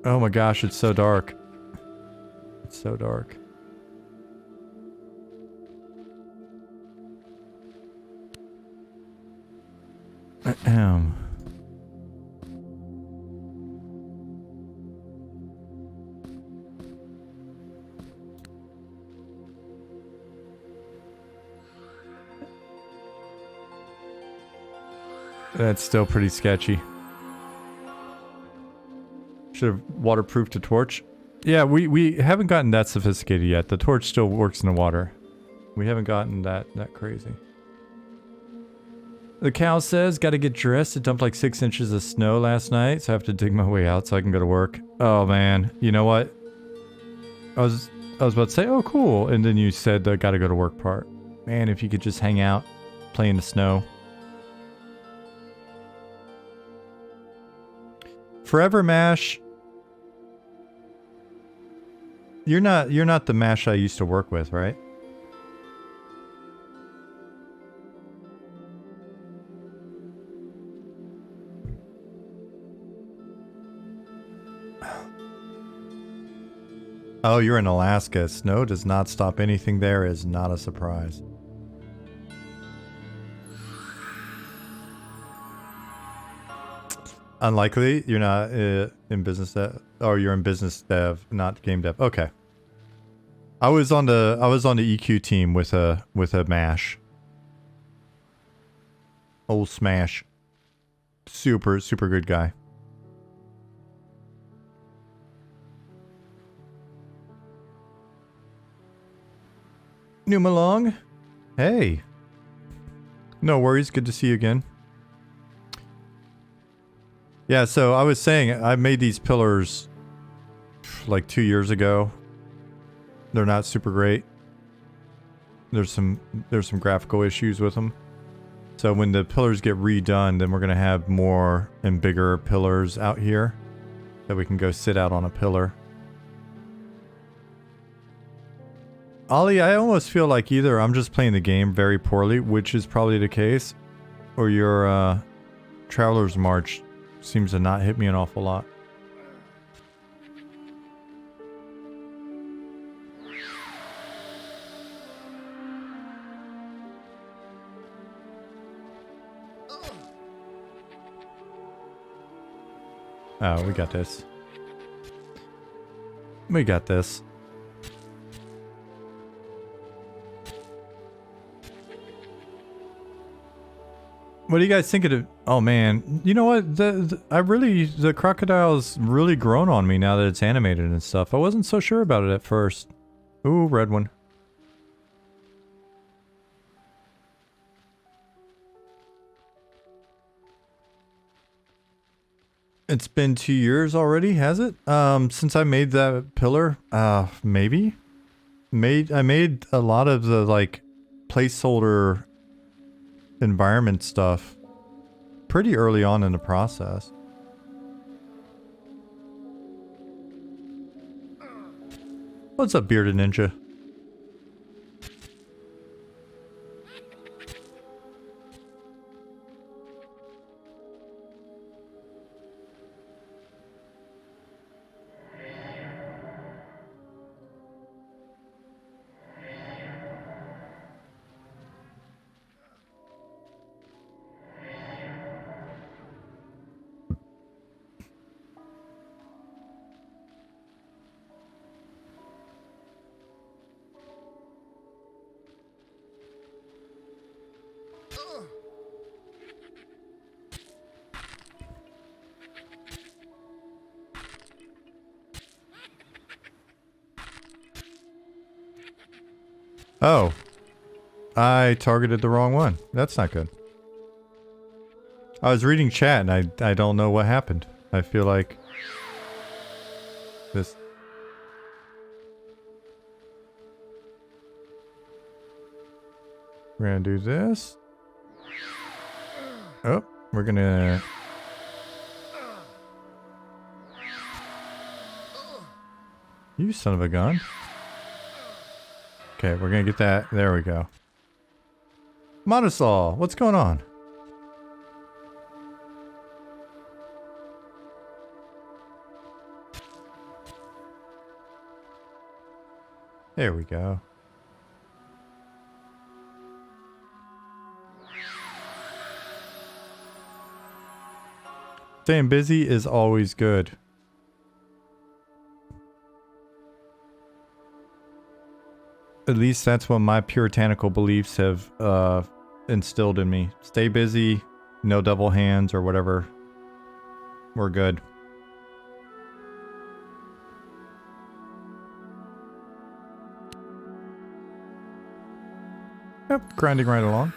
Oh my gosh, it's so dark. It's so dark. Ahem. That's still pretty sketchy. Should have waterproofed a torch. Yeah, we haven't gotten that sophisticated yet. The torch still works in the water. We haven't gotten that crazy. The cow says, gotta get dressed. It dumped like 6 inches of snow last night, so I have to dig my way out so I can go to work. Oh man, you know what? I was about to say, oh cool, and then you said the gotta go to work part. Man, if you could just hang out, play in the snow. Forever Mash. You're not the Mash I used to work with, right? Oh, you're in Alaska. Snow does not stop anything there is not a surprise. Unlikely. You're not in business dev, or you're in business dev, not game dev. Okay. I was on the EQ team with a Mash. Old Smash. Super good guy. New Malong. Hey. No worries. Good to see you again. Yeah, so I was saying I made these pillars like 2 years ago. They're not super great. There's some graphical issues with them. So when the pillars get redone, then we're going to have more and bigger pillars out here that we can go sit out on a pillar. Ollie, I almost feel like either I'm just playing the game very poorly, which is probably the case, or your Traveler's March seems to not hit me an awful lot. Oh, we got this. We got this. What do you guys think of it? Oh man, you know what? The crocodile's really grown on me now that it's animated and stuff. I wasn't so sure about it at first. Ooh, red one. It's been 2 years already, has it? Since I made that pillar? Maybe? I made a lot of the, like, placeholder environment stuff pretty early on in the process. What's up, Bearded Ninja? Oh. I targeted the wrong one. That's not good. I was reading chat and I don't know what happened. I feel like this. We're gonna do this. Oh, we're gonna. You son of a gun. Okay, we're gonna get that. There we go. Monosaw, what's going on? There we go. Staying busy is always good. At least that's what my puritanical beliefs have instilled in me. Stay busy, no double hands or whatever. We're good. Yep, grinding right along.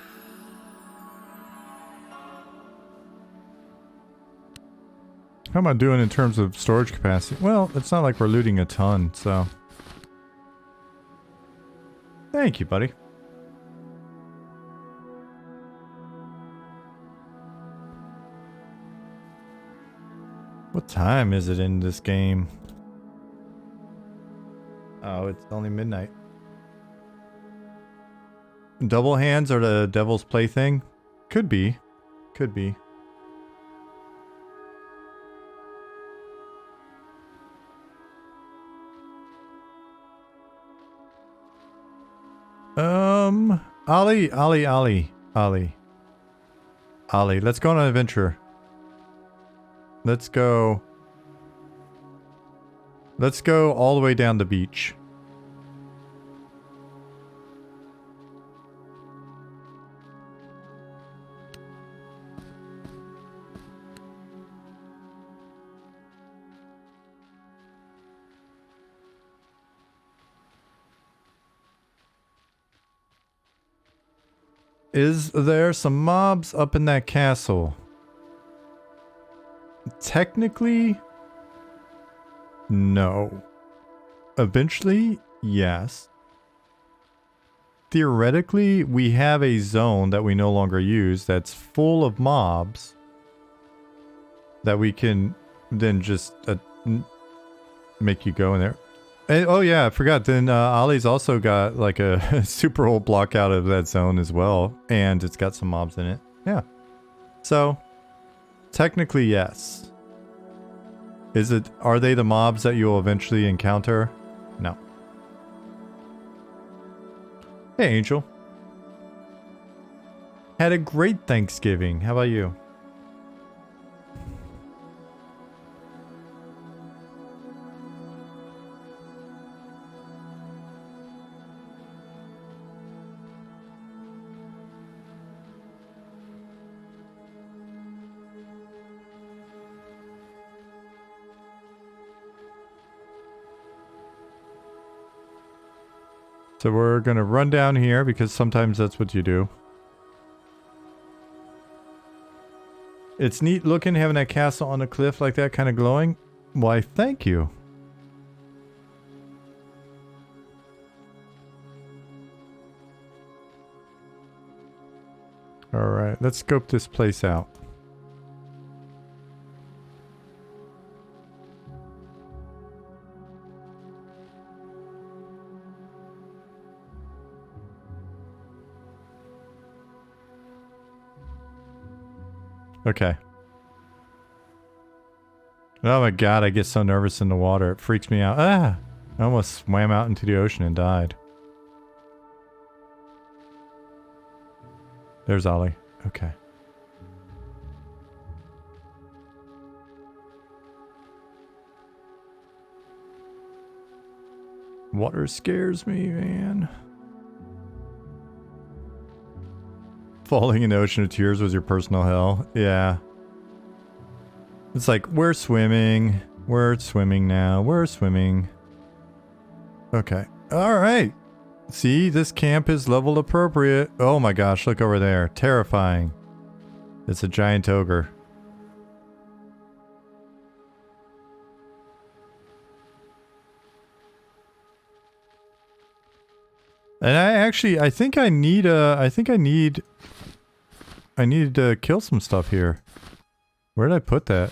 How am I doing in terms of storage capacity? Well, it's not like we're looting a ton, so... Thank you, buddy. What time is it in this game? Oh, it's only midnight. Double hands are the devil's plaything? Could be. Could be. Ollie, let's go on an adventure. Let's go all the way down the beach. Is there some mobs up in that castle? Technically, no. Eventually, yes. Theoretically, we have a zone that we no longer use that's full of mobs that we can then just make you go in there. And, oh yeah, I forgot. Then Ollie's also got like a super old block out of that zone as well, and it's got some mobs in it. Yeah. So, technically, yes. Are they the mobs that you'll eventually encounter? No. Hey, Angel. Had a great Thanksgiving. How about you? So we're gonna run down here because sometimes that's what you do. It's neat looking having that castle on a cliff like that, kind of glowing. Why, thank you. Alright, let's scope this place out. Okay. Oh my god, I get so nervous in the water. It freaks me out. Ah! I almost swam out into the ocean and died. There's Ollie. Okay. Water scares me, man. Falling in the ocean of tears was your personal hell. Yeah. It's like, we're swimming. We're swimming now. We're swimming. Okay. Alright. See, this camp is level appropriate. Oh my gosh, look over there. Terrifying. It's a giant ogre. And I think I need to kill some stuff here. Where did I put that?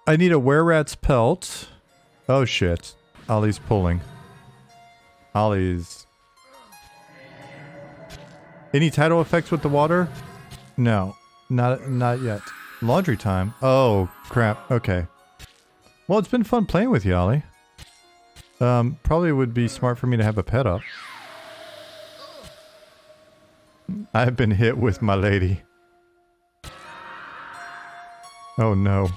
I need a were-rat's pelt. Oh shit. Ollie's pulling. Ollie's... Any tidal effects with the water? No. Not yet. Laundry time? Oh, crap. Okay. Well, it's been fun playing with you, Ollie. Probably would be smart for me to have a pet up. I've been hit with my lady. Oh no.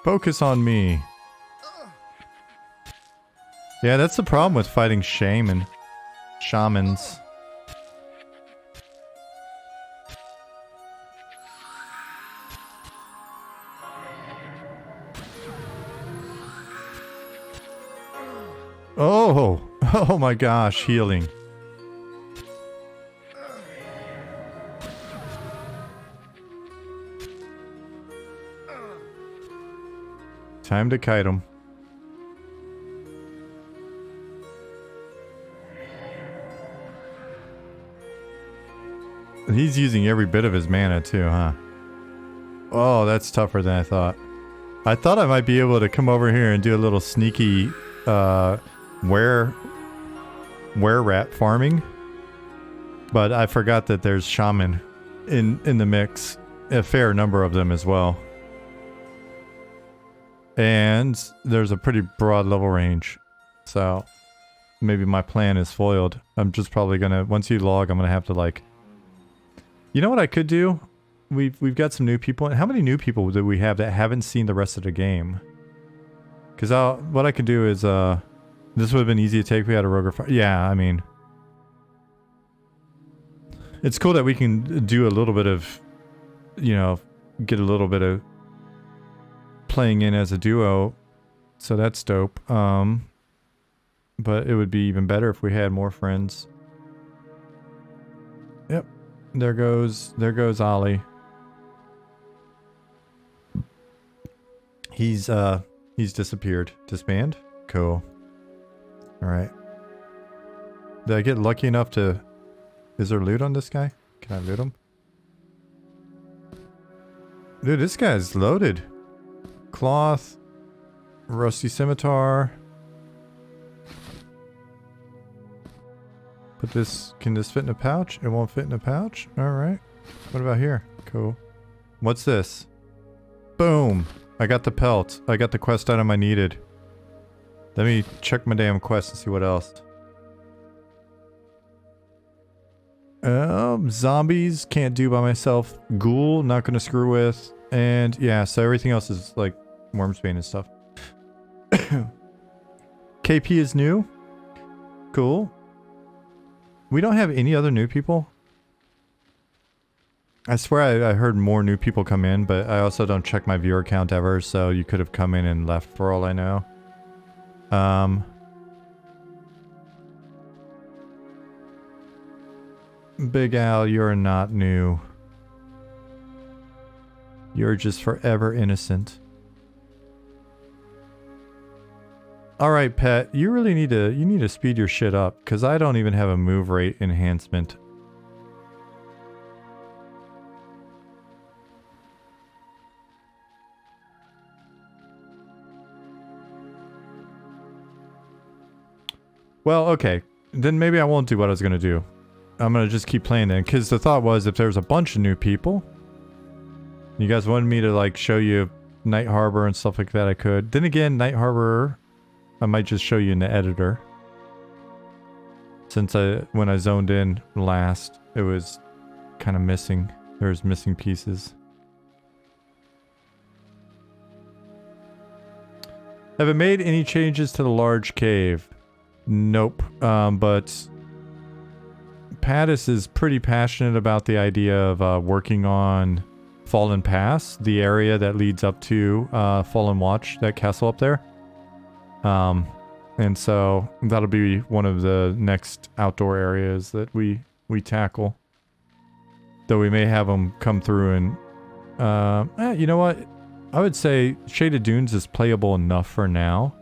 Focus on me. Yeah, that's the problem with fighting shamans. Oh! Oh my gosh, healing. Time to kite him. He's using every bit of his mana too, huh? Oh, that's tougher than I thought. I thought I might be able to come over here and do a little sneaky were-rat farming. But I forgot that there's shaman in the mix. A fair number of them as well. And there's a pretty broad level range. So maybe my plan is foiled. I'm just probably gonna, once you log, I'm gonna have to like... You know what I could do? We've got some new people. How many new people do we have that haven't seen the rest of the game? Because what I could do is, this would have been easy to take. We had a rogue. Yeah, I mean... It's cool that we can do a little bit of, you know, get a little bit of playing in as a duo. So that's dope. But it would be even better if we had more friends. Yep. There goes Ollie. He's disappeared. Disband? Cool. Alright. Did I get lucky enough to... Is there loot on this guy? Can I loot him? Dude, this guy's loaded. Cloth. Rusty scimitar. Put this... Can this fit in a pouch? It won't fit in a pouch? Alright. What about here? Cool. What's this? Boom! I got the pelt. I got the quest item I needed. Let me check my damn quest and see what else. Zombies, can't do by myself. Ghoul, not gonna screw with. And yeah, so everything else is like Wormsbane and stuff. KP is new. Cool. We don't have any other new people. I swear I heard more new people come in, but I also don't check my viewer count ever, so you could have come in and left for all I know. Big Al, you're not new. You're just forever innocent. Alright, pet, you really need to speed your shit up, because I don't even have a move rate enhancement. Well, okay. Then maybe I won't do what I was gonna do. I'm gonna just keep playing then, because the thought was if there's a bunch of new people, you guys wanted me to like show you Night Harbor and stuff like that, I could. Then again, Night Harbor, I might just show you in the editor. Since when I zoned in last, it was kind of missing. There's missing pieces. Have it made any changes to the large cave? Nope. But Pattis is pretty passionate about the idea of working on Fallen Pass, the area that leads up to Fallen Watch, that castle up there. And so that'll be one of the next outdoor areas that we tackle. Though we may have them come through and... you know what? I would say Shaded Dunes is playable enough for now.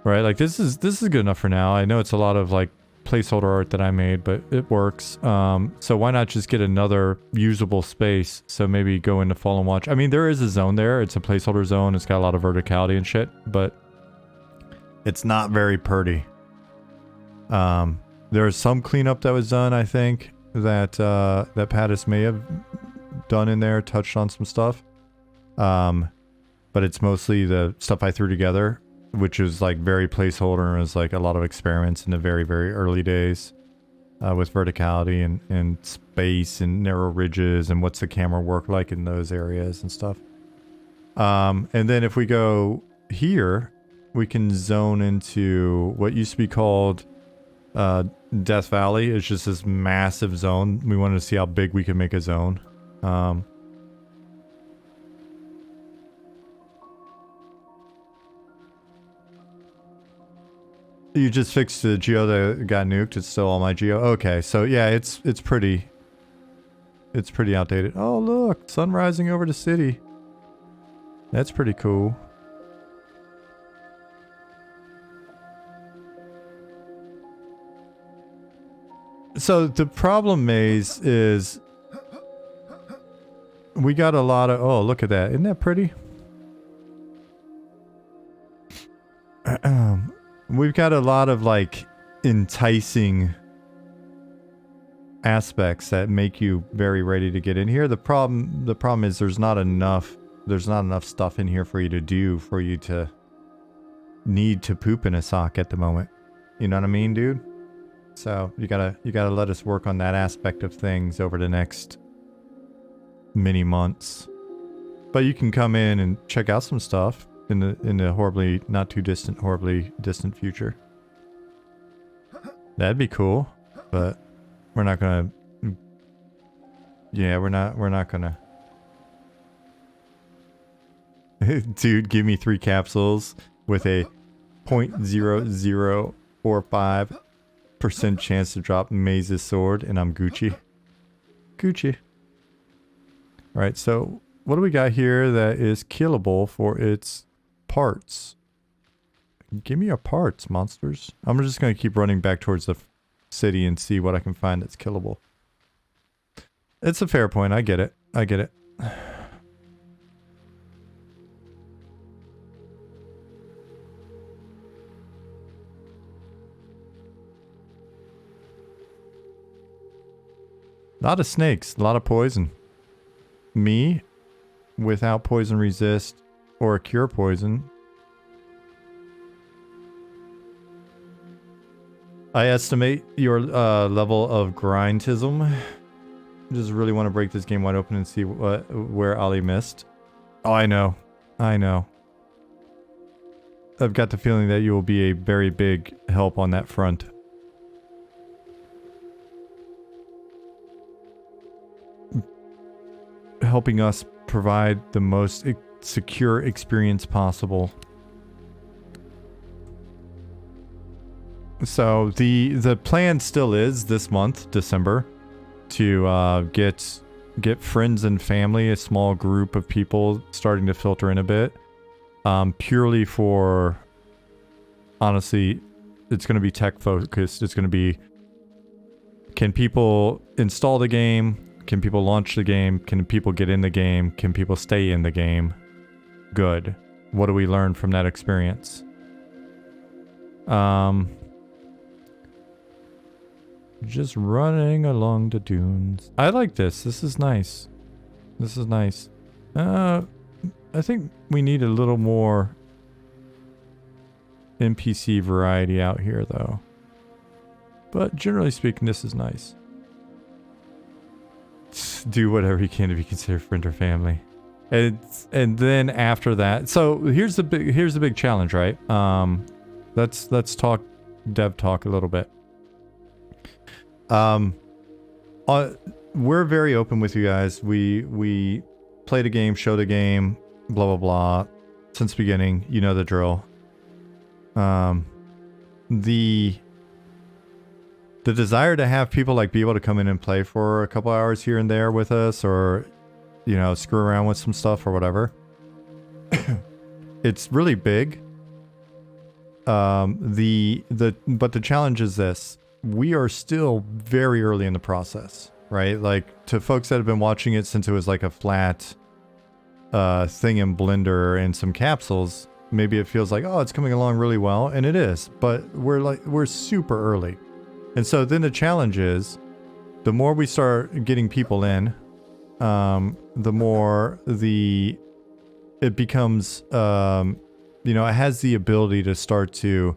Right, like this is good enough for now. I know it's a lot of like placeholder art that I made, but it works. So why not just get another usable space? So maybe go into Fallen Watch. I mean, there is a zone there. It's a placeholder zone. It's got a lot of verticality and shit, but it's not very pretty. There's some cleanup that was done, I think, that that Pattis may have done in there, touched on some stuff. But it's mostly the stuff I threw together, which is like very placeholder and was like a lot of experiments in the very, very early days with verticality and space and narrow ridges and what's the camera work like in those areas and stuff. And then if we go here, we can zone into what used to be called Death Valley. It's just this massive zone. We wanted to see how big we could make a zone. You just fixed the geo that got nuked. It's still all my geo. Okay, so yeah, it's pretty outdated. Oh look, sun rising over the city. That's pretty cool. So the problem, Maze, is we got a lot of... Oh, look at that. Isn't that pretty? We've got a lot of like enticing aspects that make you very ready to get in here. The problem is there's not enough stuff in here for you to do, for you to need to poop in a sock at the moment. You know what I mean, dude? So you gotta let us work on that aspect of things over the next many months. But you can come in and check out some stuff in the horribly not too distant, horribly distant future. That'd be cool, but we're not gonna. Yeah, we're not gonna. Dude, give me 3 capsules with a 0.0045% chance to drop Maze's sword, and I'm Gucci. Gucci. Alright, so what do we got here that is killable for its parts? Give me your parts, monsters. I'm just going to keep running back towards the city and see what I can find that's killable. It's a fair point. I get it. I get it. A lot of snakes, a lot of poison. Me, without poison resist or cure poison. I estimate your level of grindism. Just really want to break this game wide open and see where Ali missed. Oh, I know. I know. I've got the feeling that you will be a very big help on that front. Helping us provide the most secure experience possible. So the plan still is this month, December, to get friends and family, a small group of people starting to filter in a bit. Purely for, honestly, it's going to be tech focused. It's going to be, can people install the game? Can people launch the game? Can people get in the game? Can people stay in the game? Good. What do we learn from that experience? Just running along the dunes. I like this. This is nice. This is nice. I think we need a little more NPC variety out here, though. But generally speaking, this is nice. Do whatever you can to be considered friend or family, and then after that, so here's the big challenge, right? Let's talk dev talk a little bit. We're very open with you guys. We played a game, showed a game, blah blah blah. Since the beginning, you know the drill. The desire to have people like be able to come in and play for a couple hours here and there with us, or you know, screw around with some stuff or whatever. It's really big. But the challenge is this: we are still very early in the process, right? Like, to folks that have been watching it since it was like a flat thing in Blender and some capsules, maybe it feels like, oh, it's coming along really well, and it is, but we're super early. And so then the challenge is, the more we start getting people in, the more it becomes, you know, it has the ability to start to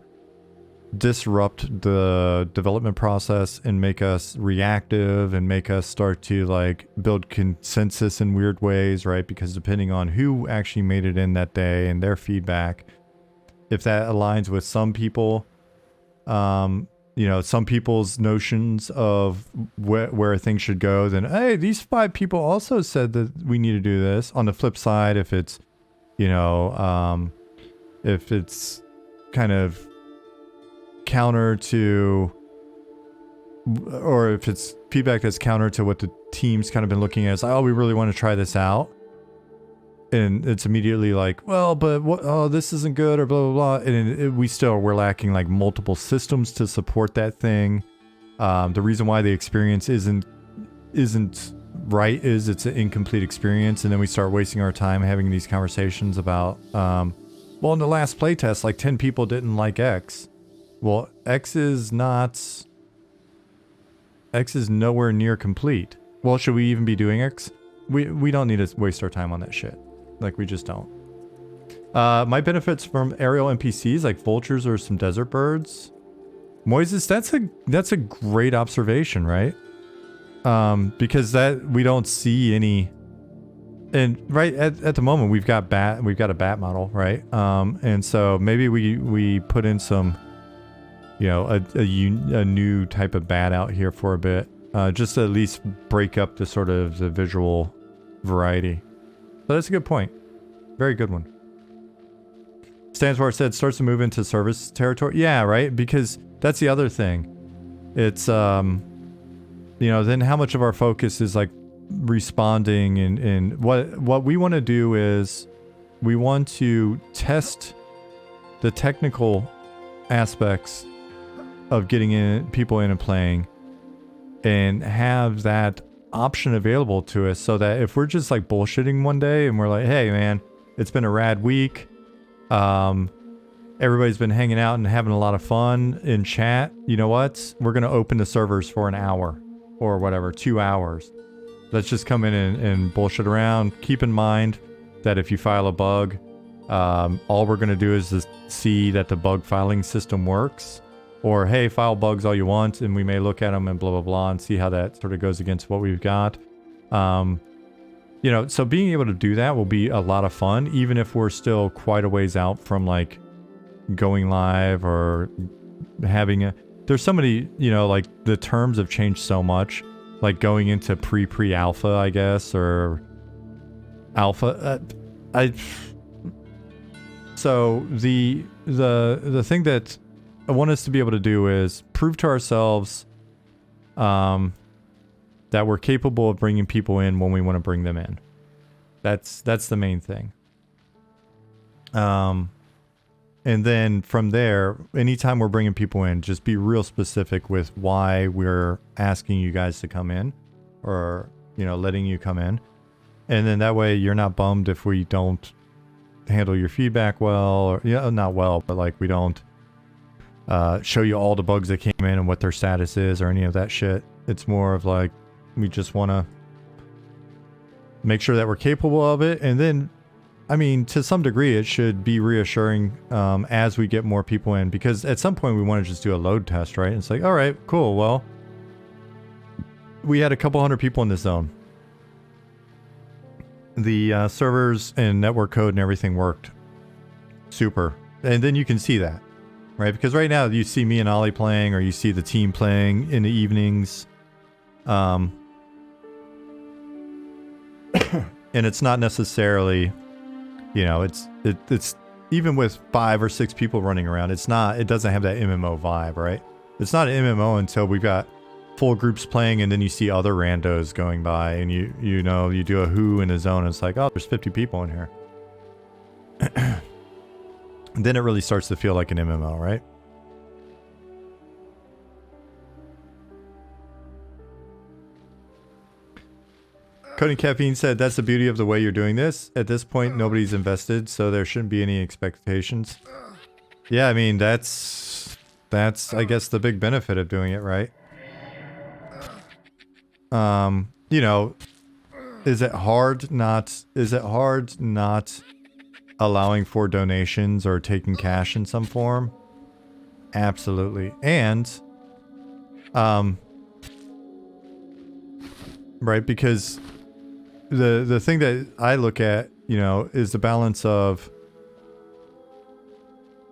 disrupt the development process and make us reactive and make us start to like build consensus in weird ways, right? Because depending on who actually made it in that day and their feedback, if that aligns with some people, you know, some people's notions of where things should go, then, hey, these 5 people also said that we need to do this. On the flip side, if it's, you know, if it's kind of counter to, or if it's feedback that's counter to what the team's kind of been looking at, it's like, oh, we really want to try this out. And it's immediately like, well, but what, oh, this isn't good, or blah, blah, blah. And we're lacking like multiple systems to support that thing. The reason why the experience isn't right is it's an incomplete experience. And then we start wasting our time having these conversations about, well, in the last playtest, like 10 people didn't like X. Well, X is nowhere near complete. Well, should we even be doing X? We don't need to waste our time on that shit. Like, we just don't. My benefits from aerial NPCs like vultures or some desert birds. Moises, that's a great observation, right? Because that we don't see any. And right at the moment we've got a bat model, right? And so maybe we put in some, you know, a new type of bat out here for a bit, just to at least break up the sort of the visual variety. So that's a good point. Very good one. Stanswar said starts to move into service territory. Yeah, right? Because that's the other thing. It's, you know, then how much of our focus is like responding, and what we want to do is we want to test the technical aspects of getting people in and playing, and have that option available to us, so that if we're just like bullshitting one day and we're like, hey man, it's been a rad week, everybody's been hanging out and having a lot of fun in chat, you know what, we're gonna open the servers for an hour or whatever, 2 hours. Let's just come in and bullshit around. Keep in mind that if you file a bug, all we're gonna do is just see that the bug filing system works. Or, hey, file bugs all you want, and we may look at them and blah, blah, blah, and see how that sort of goes against what we've got. You know, so being able to do that will be a lot of fun, even if we're still quite a ways out from, like, going live or having a... There's so many, you know, like, the terms have changed so much. Like, going into pre-alpha, I guess, or alpha. So, the thing that I want us to be able to do is prove to ourselves that we're capable of bringing people in when we want to bring them in. That's the main thing. And then from there, anytime we're bringing people in, just be real specific with why we're asking you guys to come in, or, you know, letting you come in. And then that way you're not bummed if we don't handle your feedback well, or, yeah, not well, but like we don't show you all the bugs that came in and what their status is or any of that shit. It's more of like, we just want to make sure that we're capable of it. And then, I mean, to some degree, it should be reassuring as we get more people in, because at some point we want to just do a load test, right? It's like, all right, cool. Well, we had a couple hundred people in this zone. The servers and network code and everything worked super. And then you can see that. right? Because right now you see me and Ollie playing, or you see the team playing in the evenings. And it's not necessarily, you know, it's even with 5 or 6 people running around, it doesn't have that MMO vibe, right? It's not an MMO until we've got full groups playing, and then you see other randos going by, and you know, you do a who in a zone, and it's like, oh, there's 50 people in here. Then it really starts to feel like an MMO, right? Cody Caffeine said, that's the beauty of the way you're doing this. At this point, nobody's invested, so there shouldn't be any expectations. Yeah, I mean, that's I guess the big benefit of doing it, right? You know, is it hard not allowing for donations or taking cash in some form? Absolutely. And right, because the thing that I look at, you know, is the balance of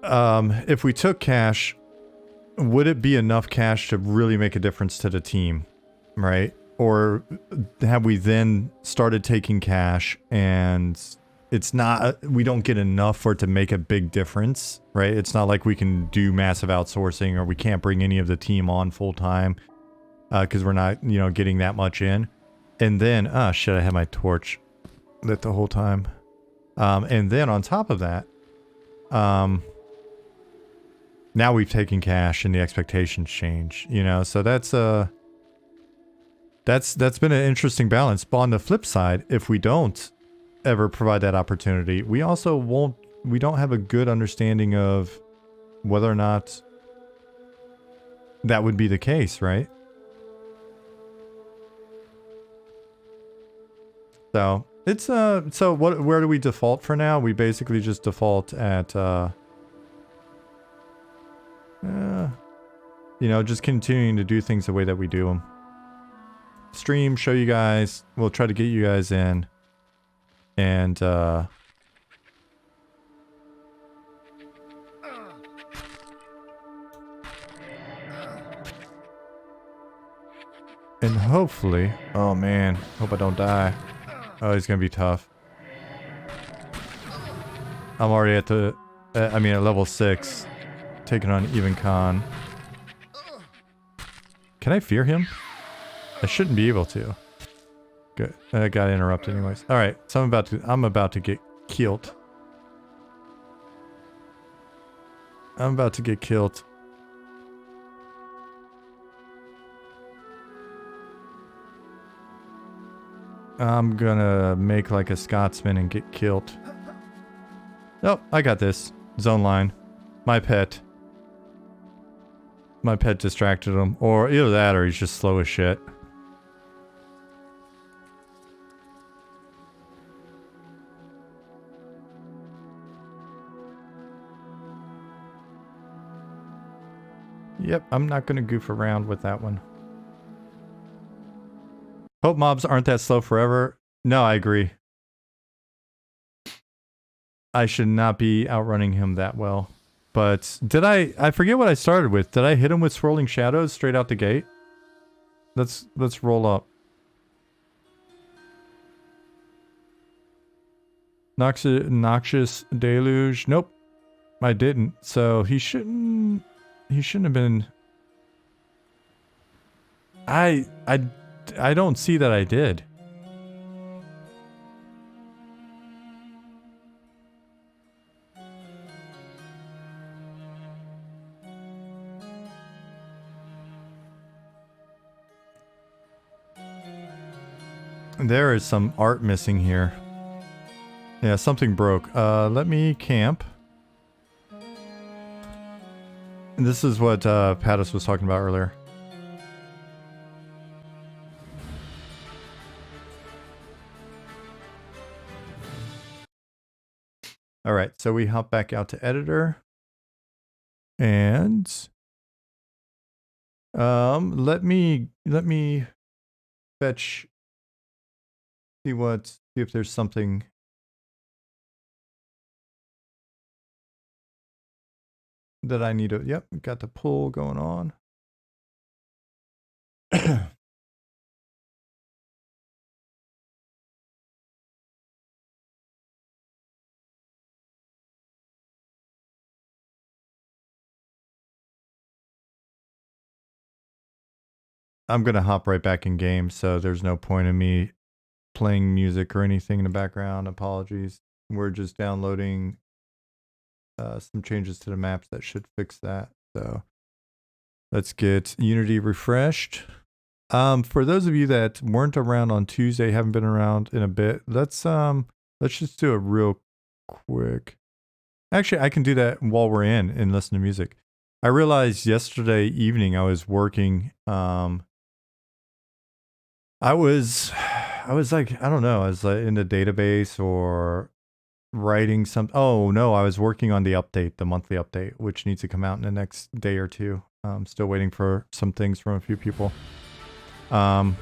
if we took cash, would it be enough cash to really make a difference to the team, right? Or have we then started taking cash and it's not, we don't get enough for it to make a big difference, right? It's not like we can do massive outsourcing, or we can't bring any of the team on full time because we're not, you know, getting that much in. And then, oh shit, I had my torch lit the whole time. And then on top of that, now we've taken cash and the expectations change, you know, so that's been an interesting balance. But on the flip side, if we don't ever provide that opportunity, we don't have a good understanding of whether or not that would be the case, right? So it's so where do we default for now? We basically just default at you know, just continuing to do things the way that we do them. Stream, show you guys. We'll try to get you guys in. And, and hopefully... Oh, man. Hope I don't die. Oh, he's gonna be tough. I'm already at the... I mean, at level 6. Taking on Even Khan. Can I fear him? I shouldn't be able to. Good. I got interrupted anyways. Alright, so I'm about to get killed. I'm about to get killed. I'm gonna make like a Scotsman and get killed. Oh, I got this. Zone line. My pet. My pet distracted him. Or either that or he's just slow as shit. Yep, I'm not gonna goof around with that one. Hope mobs aren't that slow forever. No, I agree. I should not be outrunning him that well. But did I forget what I started with. Did I hit him with swirling shadows straight out the gate? Let's roll up. Noxious deluge. Nope. I didn't. So he shouldn't have been. I don't see that I did. There is some art missing here. Yeah, something broke. Let me camp. And this is what Pattis was talking about earlier. All right, so we hop back out to editor. And let me fetch, see if there's something. that I need to, yep, got the pull going on. I'm going to hop right back in game, so there's no point in me playing music or anything in the background. Apologies. We're just downloading some changes to the maps that should fix that. So let's get Unity refreshed. For those of you that weren't around on Tuesday, haven't been around in a bit, let's just do it real quick. Actually, I can do that while we're in and listen to music. I realized yesterday evening I was working. I was like, I don't know, I was like in the database or writing some. Oh no, I was working on the update, the monthly update, which needs to come out in the next day or two. I'm still waiting for some things from a few people. But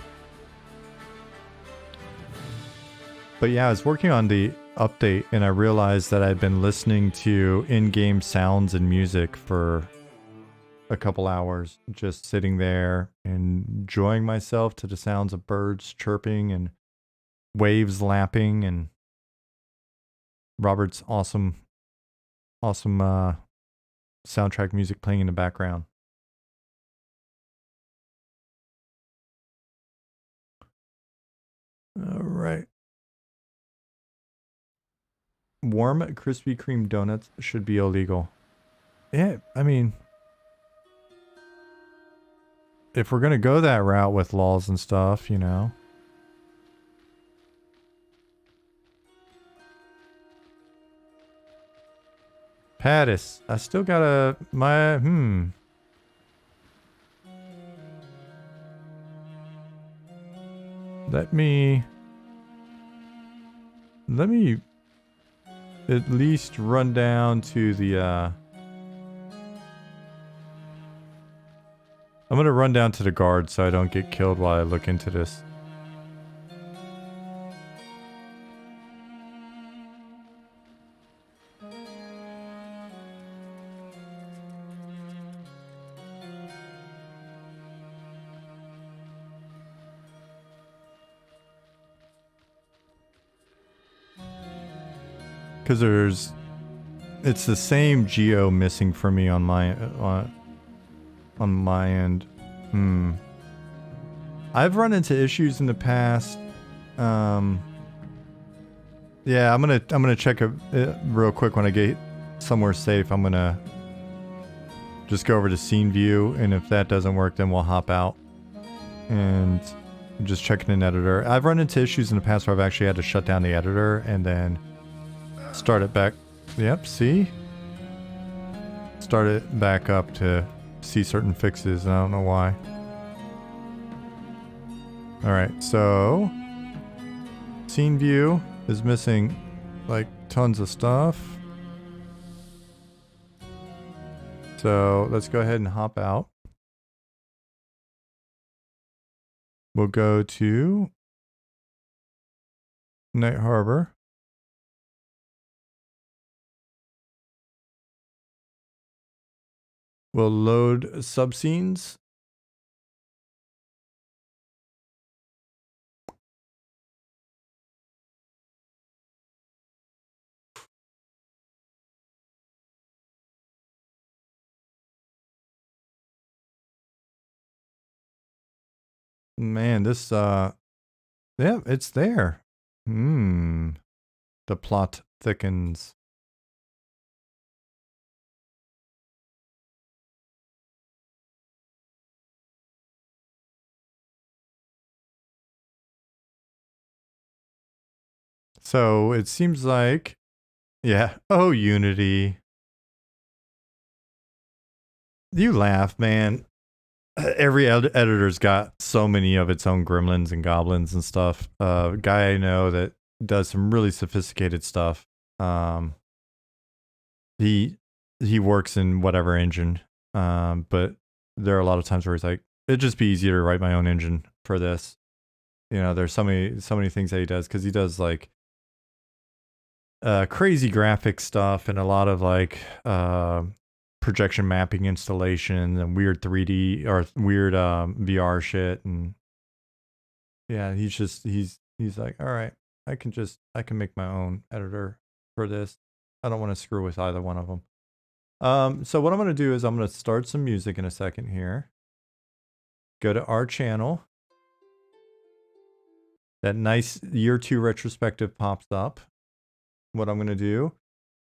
yeah, I was working on the update and I realized that I'd been listening to in-game sounds and music for a couple hours, just sitting there and enjoying myself to the sounds of birds chirping and waves lapping and Robert's awesome soundtrack music playing in the background. All right. Warm Krispy Kreme donuts should be illegal. Yeah, I mean, if we're going to go that route with laws and stuff, you know. Pattis, I still got Let me at least run down to the I'm gonna run down to the guard so I don't get killed while I look into this. Because it's the same geo missing for me on my end. I've run into issues in the past. Yeah, I'm gonna check it real quick when I get somewhere safe. I'm gonna just go over to scene view, and if that doesn't work, then we'll hop out and just checking an editor. I've run into issues in the past where I've actually had to shut down the editor and then start it back. Yep, see? Start it back up to see certain fixes, and I don't know why. Alright, so scene view is missing like tons of stuff. So let's go ahead and hop out. We'll go to Night Harbor. We'll load subscenes. Man, this yeah, it's there. The plot thickens. So it seems like, yeah. Oh, Unity. You laugh, man. Every editor's got so many of its own gremlins and goblins and stuff. Guy I know that does some really sophisticated stuff. He works in whatever engine. But there are a lot of times where he's like, it'd just be easier to write my own engine for this. You know, there's so many things that he does because he does like crazy graphic stuff and a lot of like projection mapping installations and weird 3D or weird VR shit. And yeah, he's like, all right, I can make my own editor for this. I don't want to screw with either one of them. So what I'm going to do is I'm going to start some music in a second here. Go to our channel. That nice year 2 retrospective pops up. What I'm going to do.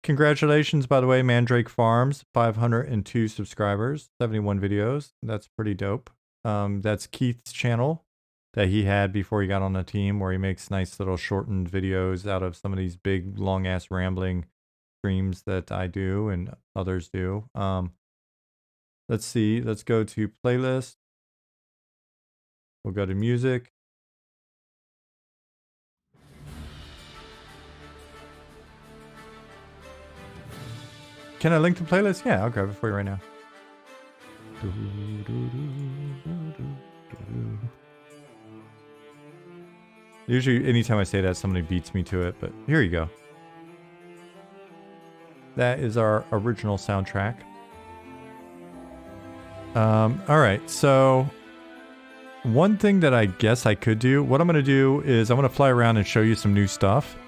Congratulations, by the way, Mandrake Farms, 502 subscribers, 71 videos. That's pretty dope. That's Keith's channel that he had before he got on the team, where he makes nice little shortened videos out of some of these big, long-ass rambling streams that I do and others do. Let's see. Let's go to playlist. We'll go to music. Can I link the playlist? Yeah, I'll grab it for you right now. Usually, anytime I say that, somebody beats me to it, but here you go. That is our original soundtrack. All right, so one thing that I guess I could do, what I'm going to do is I'm going to fly around and show you some new stuff.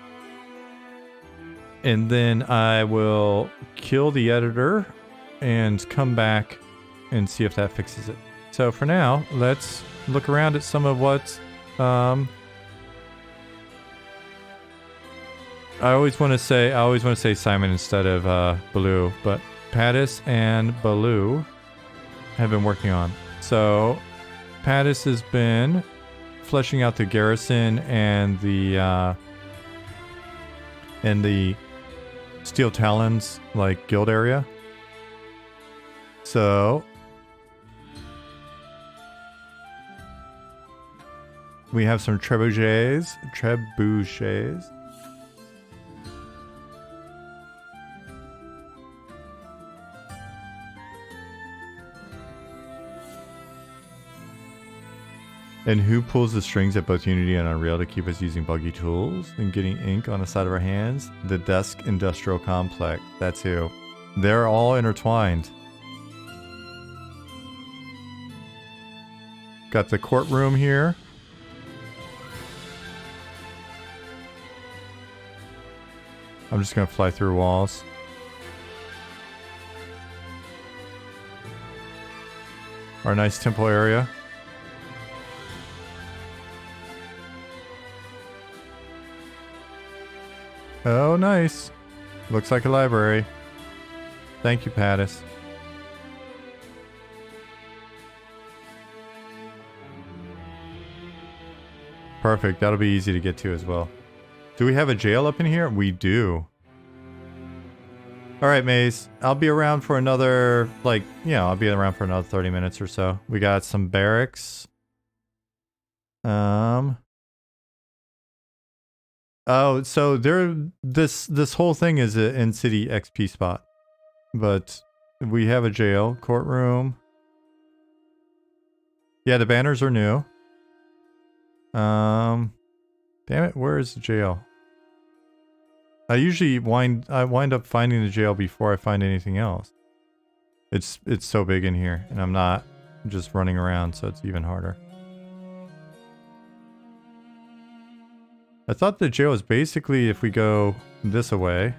And then I will kill the editor and come back and see if that fixes it. So for now, let's look around at some of what's... I always want to say Simon instead of Baloo, but Pattis and Baloo have been working on. So Pattis has been fleshing out the garrison and the Steel Talons like guild area. So we have some trebuchets. And who pulls the strings at both Unity and Unreal to keep us using buggy tools and getting ink on the side of our hands? The Desk Industrial Complex. That's who. They're all intertwined. Got the courtroom here. I'm just gonna fly through walls. Our nice temple area. Oh, nice. Looks like a library. Thank you, Pattis. Perfect. That'll be easy to get to as well. Do we have a jail up in here? We do. All right, Maze. I'll be around for another, I'll be around for another 30 minutes or so. We got some barracks. Oh, so this whole thing is an in-city XP spot. But we have a jail, courtroom. Yeah, the banners are new. Damn it, where is the jail? I usually wind up finding the jail before I find anything else. It's so big in here, and I'm not just running around, so it's even harder. I thought the jail was basically if we go this away.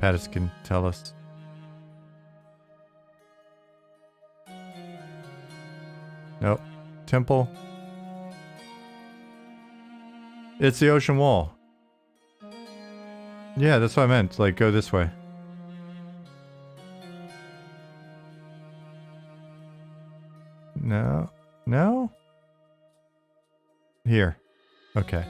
Pattis can tell us. Nope. Temple. It's the ocean wall. Yeah, that's what I meant. Like, go this way. No. No? Here. Okay.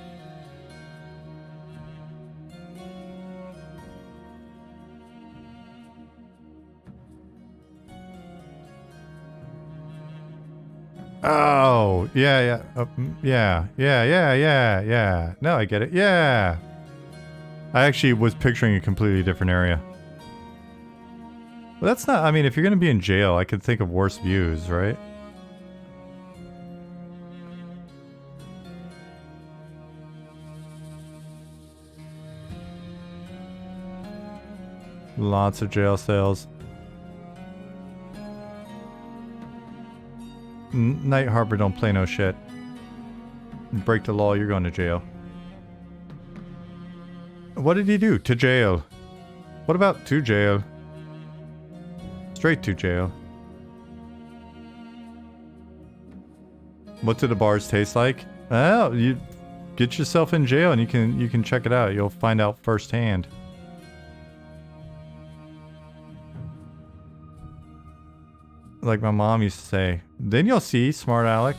Oh, yeah. Yeah. No, I get it. Yeah. I actually was picturing a completely different area. Well, that's not, I mean, if you're going to be in jail, I could think of worse views, right? Lots of jail cells. Night Harbor don't play no shit. Break the law, you're going to jail. What did he do? To jail. What about to jail? Straight to jail. What do the bars taste like? Well, you get yourself in jail and you can check it out. You'll find out firsthand. Like my mom used to say, then you'll see, smart Alec.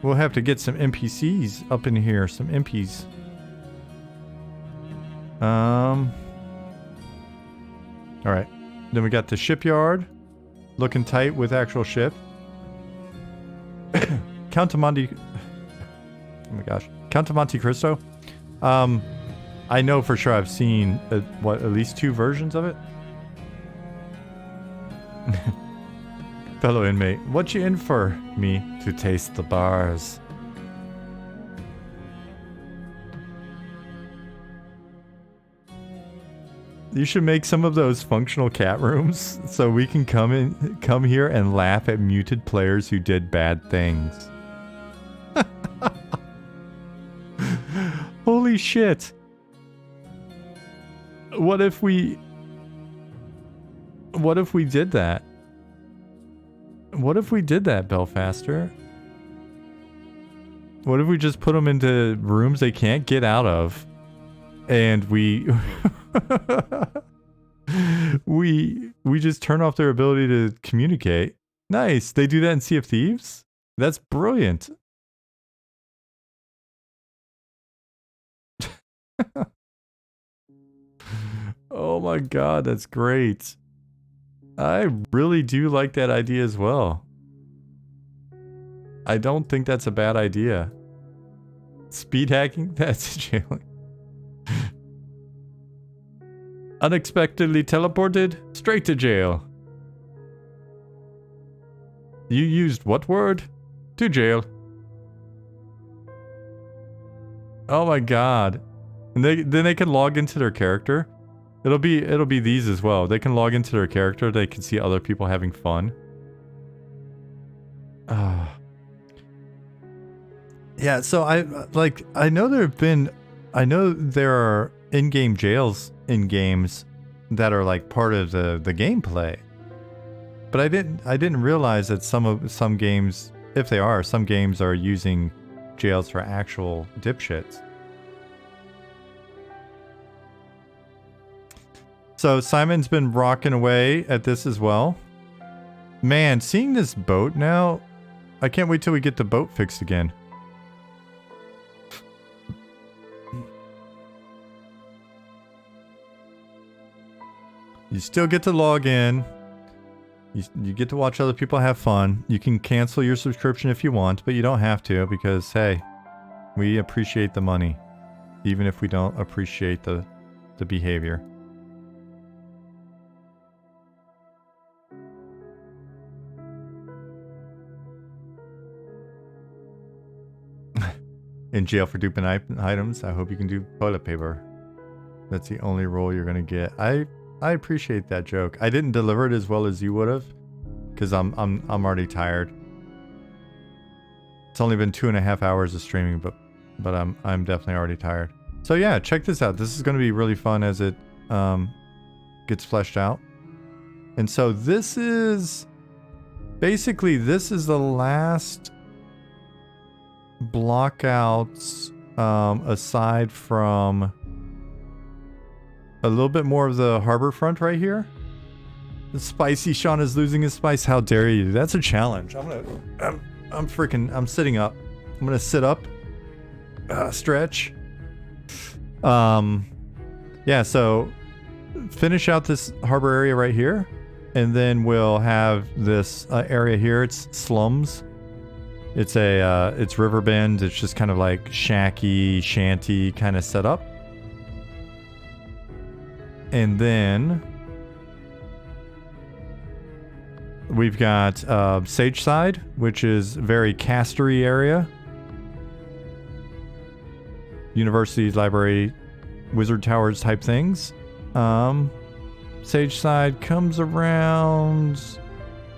We'll have to get some NPCs up in here, some MPs. Alright. Then we got the shipyard. Looking tight with actual ship. Count of Monte... Oh my gosh. Count of Monte Cristo. I know for sure I've seen, what, at least 2 versions of it? Fellow inmate, what you in for? Me to taste the bars. You should make some of those functional cat rooms so we can come here and laugh at muted players who did bad things. Holy shit. What if we did that? What if we did that, Belfaster? What if we just put them into rooms they can't get out of? And we we just turn off their ability to communicate. Nice. They do that in Sea of Thieves? That's brilliant. Oh my god, that's great. I really do like that idea as well. I don't think that's a bad idea. Speed hacking? That's jailing. Unexpectedly teleported? Straight to jail. You used what word? To jail. Oh my god. And then they can log into their character. It'll be these as well. They can log into their character. They can see other people having fun. Yeah, so I know there are in-game jails in games that are like part of the gameplay. But I didn't realize that some games, if they are, some games are using jails for actual dipshits. So Simon's been rocking away at this as well. Man, seeing this boat now, I can't wait till we get the boat fixed again. You still get to log in. You get to watch other people have fun. You can cancel your subscription if you want, but you don't have to because, hey, we appreciate the money. Even if we don't appreciate the behavior. In jail for duping items, I hope you can do toilet paper. That's the only role you're gonna get. I appreciate that joke. I didn't deliver it as well as you would have, because I'm already tired. It's only been 2.5 hours of streaming, but I'm definitely already tired. So yeah, check this out. This is gonna be really fun as it gets fleshed out. And so this is basically the last blockouts aside from a little bit more of the harbor front right here. The spicy Sean is losing his spice. How dare you? That's a challenge. I'm sitting up. I'm gonna sit up. Stretch. Yeah, so finish out this harbor area right here, and then we'll have this area here. It's slums. It's it's Riverbend. It's just kind of like shacky, shanty kind of setup. And then we've got Sage Side, which is very castery area. University, library, wizard towers type things. Sage Side comes around.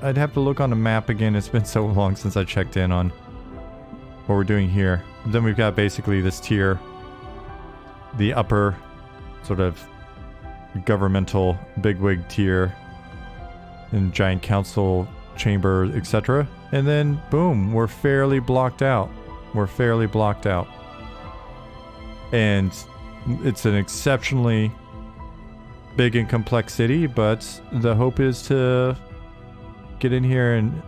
I'd have to look on the map again. It's been so long since I checked in on what we're doing here. Then we've got basically this tier, the upper sort of governmental bigwig tier and giant council chamber, etc. And then boom, we're fairly blocked out. We're fairly blocked out. And it's an exceptionally big and complex city, but the hope is to get in here and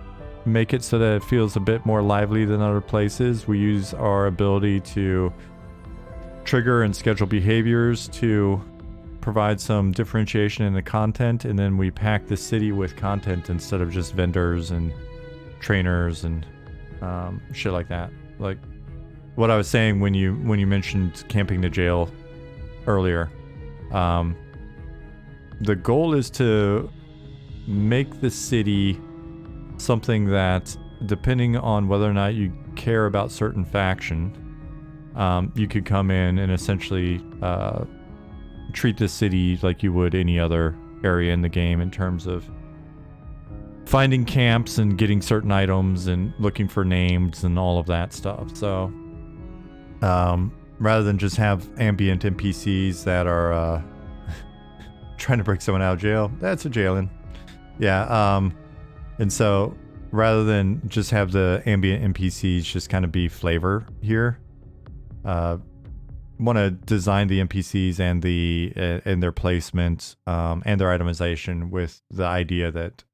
make it so that it feels a bit more lively than other places. We use our ability to trigger and schedule behaviors to provide some differentiation in the content, and then we pack the city with content instead of just vendors and trainers and shit like that. Like what I was saying when you mentioned camping the jail earlier. The goal is to make the city something that, depending on whether or not you care about certain faction, you could come in and essentially treat the city like you would any other area in the game in terms of finding camps and getting certain items and looking for names and all of that stuff. So rather than just have ambient NPCs that are trying to break someone out of jail, that's a jailin'. Yeah, and so rather than just have the ambient NPCs just kind of be flavor here, want to design the NPCs and their placement and their itemization with the idea that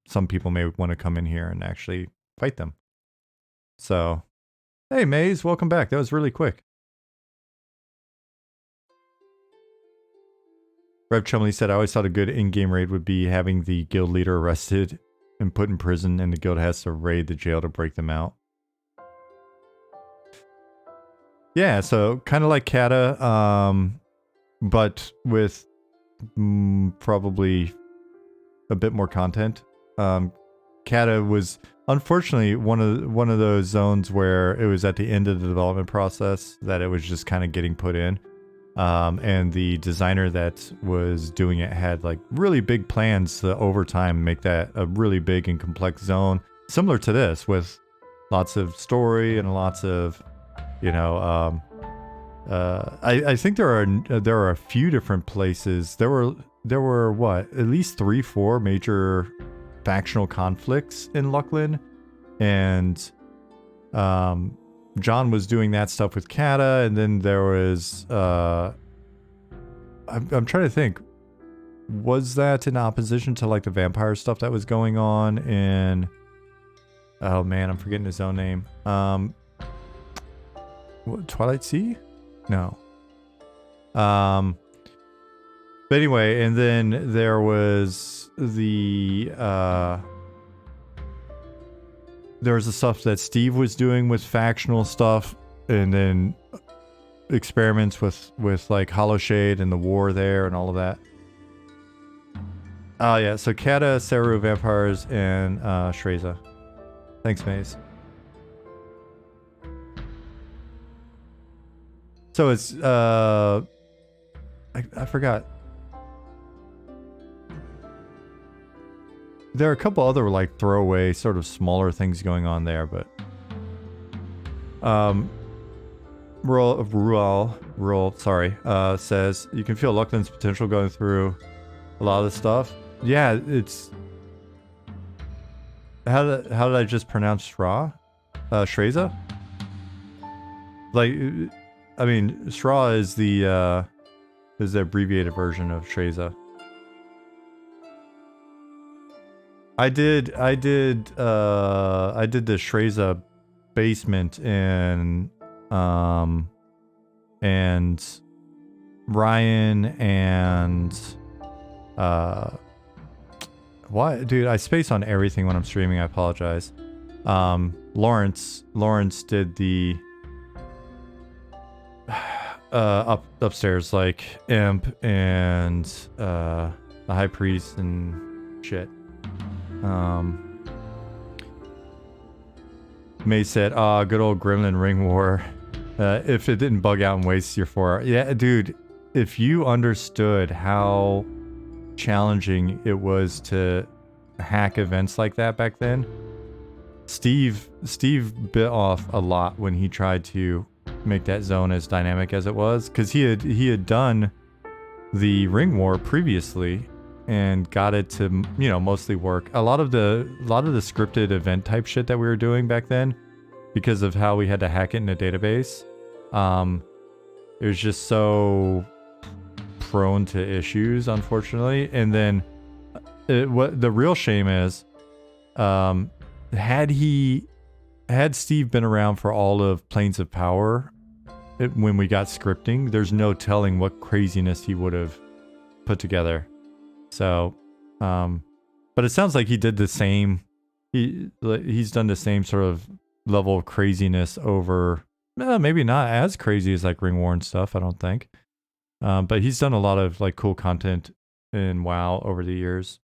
some people may want to come in here and actually fight them. So, hey Maze, welcome back. That was really quick. Rev Chumley said, I always thought a good in-game raid would be having the guild leader arrested and put in prison, and the guild has to raid the jail to break them out. Yeah, so kind of like Kata, but with probably a bit more content. Kata was unfortunately one of those zones where it was at the end of the development process that it was just kind of getting put in. And the designer that was doing it had like really big plans to over time make that a really big and complex zone, similar to this, with lots of story and lots of, you know, I think there are a few different places. There were what, at least 3-4 major factional conflicts in Lucklin, and John was doing that stuff with Kata, and then there was I'm trying to think, was that in opposition to like the vampire stuff that was going on in, oh man, I'm forgetting his own name. What, Twilight Sea? No. But anyway, and then there was the stuff that Steve was doing with factional stuff, and then experiments with like Hollow Shade and the war there and all of that. Oh yeah, so Kata, Seru, vampires, and Shreza. Thanks, Maze. So it's I forgot. There are a couple other like throwaway sort of smaller things going on there, but Rural, sorry, says you can feel Luckland's potential going through a lot of this stuff. Yeah, it's how did I just pronounce Shreza? Like, I mean, Shra is the abbreviated version of Shreza. I did the Shreza basement and Ryan and what, dude, I space on everything when I'm streaming, I apologize. Lawrence did the upstairs, like Imp and the High Priest and shit. May said, good old Gremlin Ring War. If it didn't bug out and waste your 4 hours. Yeah, dude, if you understood how challenging it was to hack events like that back then, Steve bit off a lot when he tried to make that zone as dynamic as it was, because he had done the Ring War previously and got it to, you know, mostly work. A lot of the scripted event type shit that we were doing back then, because of how we had to hack it in a database, it was just so prone to issues, unfortunately. And then what the real shame is, had Steve been around for all of Planes of Power when we got scripting, there's no telling what craziness he would have put together. So, but it sounds like he did the same. He's done the same sort of level of craziness over, maybe not as crazy as like Ring War and stuff, I don't think. But he's done a lot of like cool content in WoW over the years.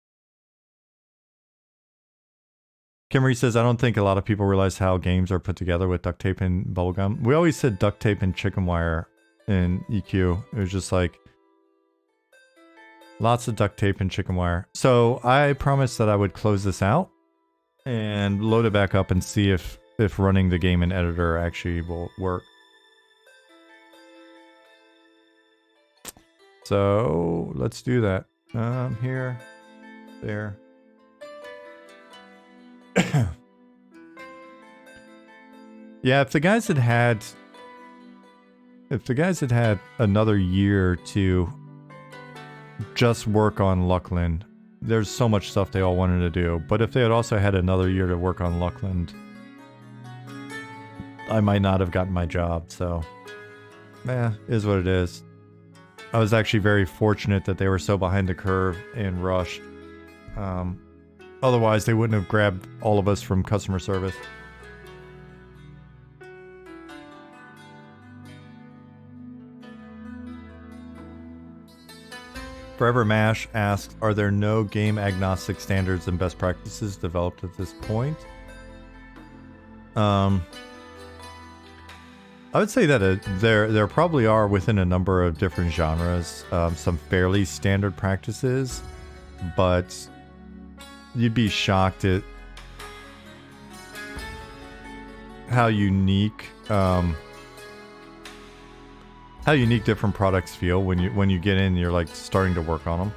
Kimmery says, I don't think a lot of people realize how games are put together with duct tape and bubblegum. We always said duct tape and chicken wire in EQ. It was just like lots of duct tape and chicken wire. So I promised that I would close this out and load it back up and see if running the game in editor actually will work. So let's do that. Here, there. Yeah, if the guys had had another year to just work on Luckland, there's so much stuff they all wanted to do. But if they had also had another year to work on Luckland, I might not have gotten my job. So, is what it is. I was actually very fortunate that they were so behind the curve and rushed. Otherwise, they wouldn't have grabbed all of us from customer service. Forever Mash asks, are there no game agnostic standards and best practices developed at this point? I would say that there probably are within a number of different genres, some fairly standard practices, but you'd be shocked at how unique different products feel when you get in and you're like starting to work on them.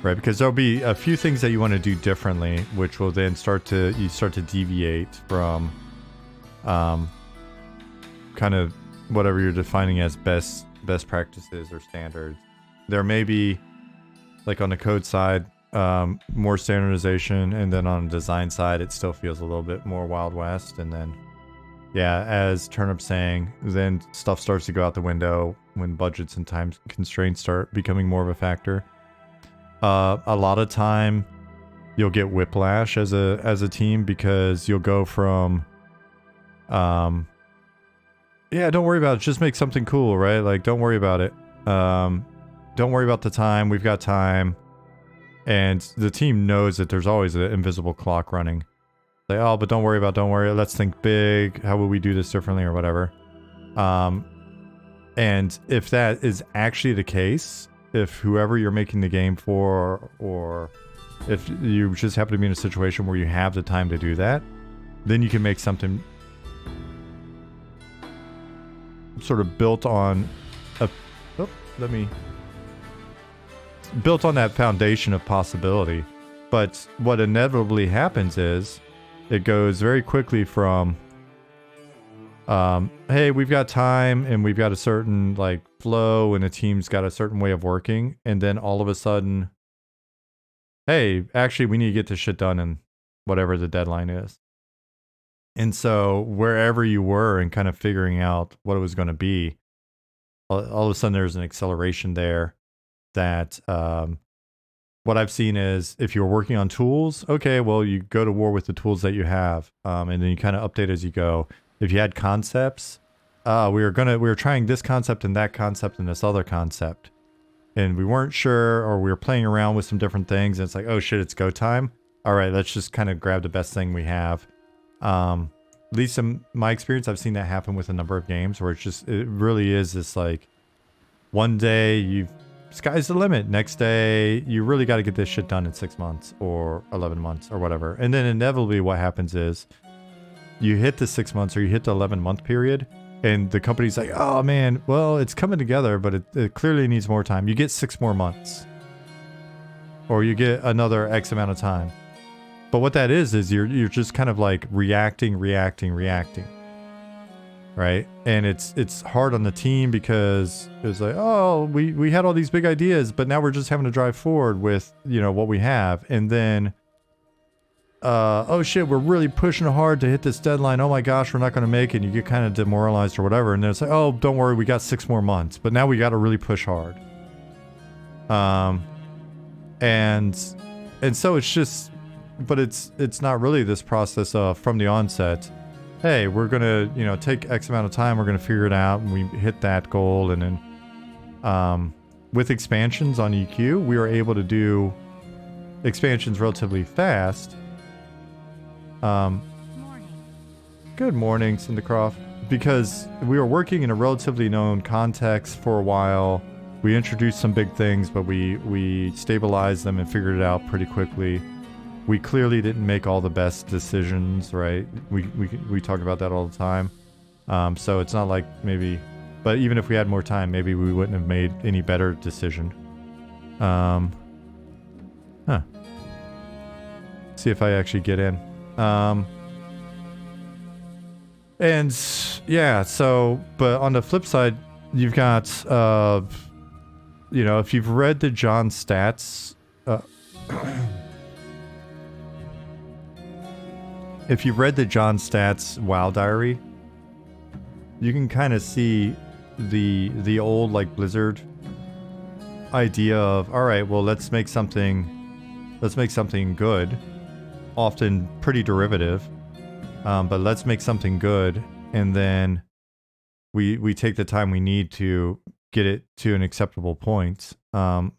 Right, because there'll be a few things that you want to do differently, which will then start to deviate from kind of whatever you're defining as best practices or standards. There may be, like on the code side, more standardization, and then on the design side, it still feels a little bit more Wild West. And then, yeah, as Turnip's saying, then stuff starts to go out the window when budgets and time constraints start becoming more of a factor. A lot of time, you'll get whiplash as a team, because you'll go from, yeah, don't worry about it, just make something cool, right? Like, don't worry about it. Don't worry about the time, we've got time. And the team knows that there's always an invisible clock running. Like, oh, but don't worry, let's think big, how would we do this differently or whatever. And if that is actually the case, if whoever you're making the game for, or if you just happen to be in a situation where you have the time to do that, then you can make something sort of built on built on that foundation of possibility. But what inevitably happens is it goes very quickly from hey, we've got time and we've got a certain like flow and the team's got a certain way of working, and then all of a sudden, hey, actually we need to get this shit done in whatever the deadline is. And so wherever you were and kind of figuring out what it was going to be, all of a sudden there's an acceleration there that what I've seen is, if you're working on tools, okay, well, you go to war with the tools that you have, and then you kind of update as you go. If you had concepts, we were trying this concept and that concept and this other concept. and we weren't sure, or we were playing around with some different things, and it's like, oh shit, it's go time. All right, let's just kind of grab the best thing we have. At least in my experience, I've seen that happen with a number of games where it really is this like, one day sky's the limit. Next day, you really got to get this shit done in 6 months or 11 months or whatever. And then inevitably what happens is you hit the 6 months or you hit the 11-month period, and the company's like, oh man, well, it's coming together, but it clearly needs more time. You get 6 more months, or you get another X amount of time. But what that is you're just kind of like reacting, right? And it's hard on the team because it's like, oh, we had all these big ideas, but now we're just having to drive forward with, you know, what we have. And then, oh shit, we're really pushing hard to hit this deadline. Oh my gosh, we're not going to make it. And you get kind of demoralized or whatever. And then it's like, oh, don't worry, we got 6 more months, but now we got to really push hard. And so it's just, but it's not really this process of from the onset, hey, we're gonna, you know, take X amount of time, we're gonna figure it out, and we hit that goal. And then with expansions on EQ, we were able to do expansions relatively fast. Good morning, Cindercroft. Because we were working in a relatively known context for a while. We introduced some big things, but we stabilized them and figured it out pretty quickly. We clearly didn't make all the best decisions, right? We talk about that all the time. So it's not like maybe, but even if we had more time, maybe we wouldn't have made any better decision. See if I actually get in. And yeah, so, but on the flip side, you've got, you know, if you've read the John Stats, if you've read the John Stats WoW Diary, you can kind of see the old like Blizzard idea of, all right, well, let's make something good, often pretty derivative, but let's make something good, and then we take the time we need to get it to an acceptable point. You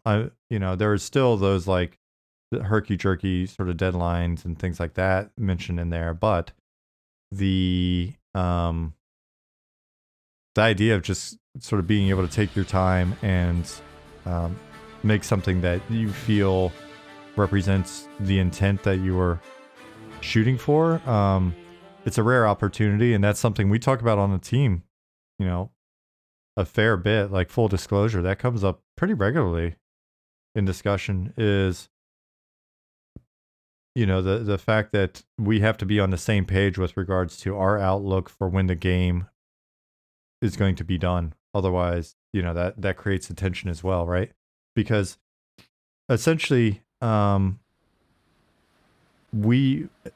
know, there are still those like the herky-jerky sort of deadlines and things like that mentioned in there, but the idea of just sort of being able to take your time and make something that you feel represents the intent that you were shooting for, it's a rare opportunity, and that's something we talk about on the team, you know, a fair bit. Like, full disclosure, that comes up pretty regularly in discussion, is, you know, the fact that we have to be on the same page with regards to our outlook for when the game is going to be done. Otherwise, you know, that creates a tension as well, right? Because essentially,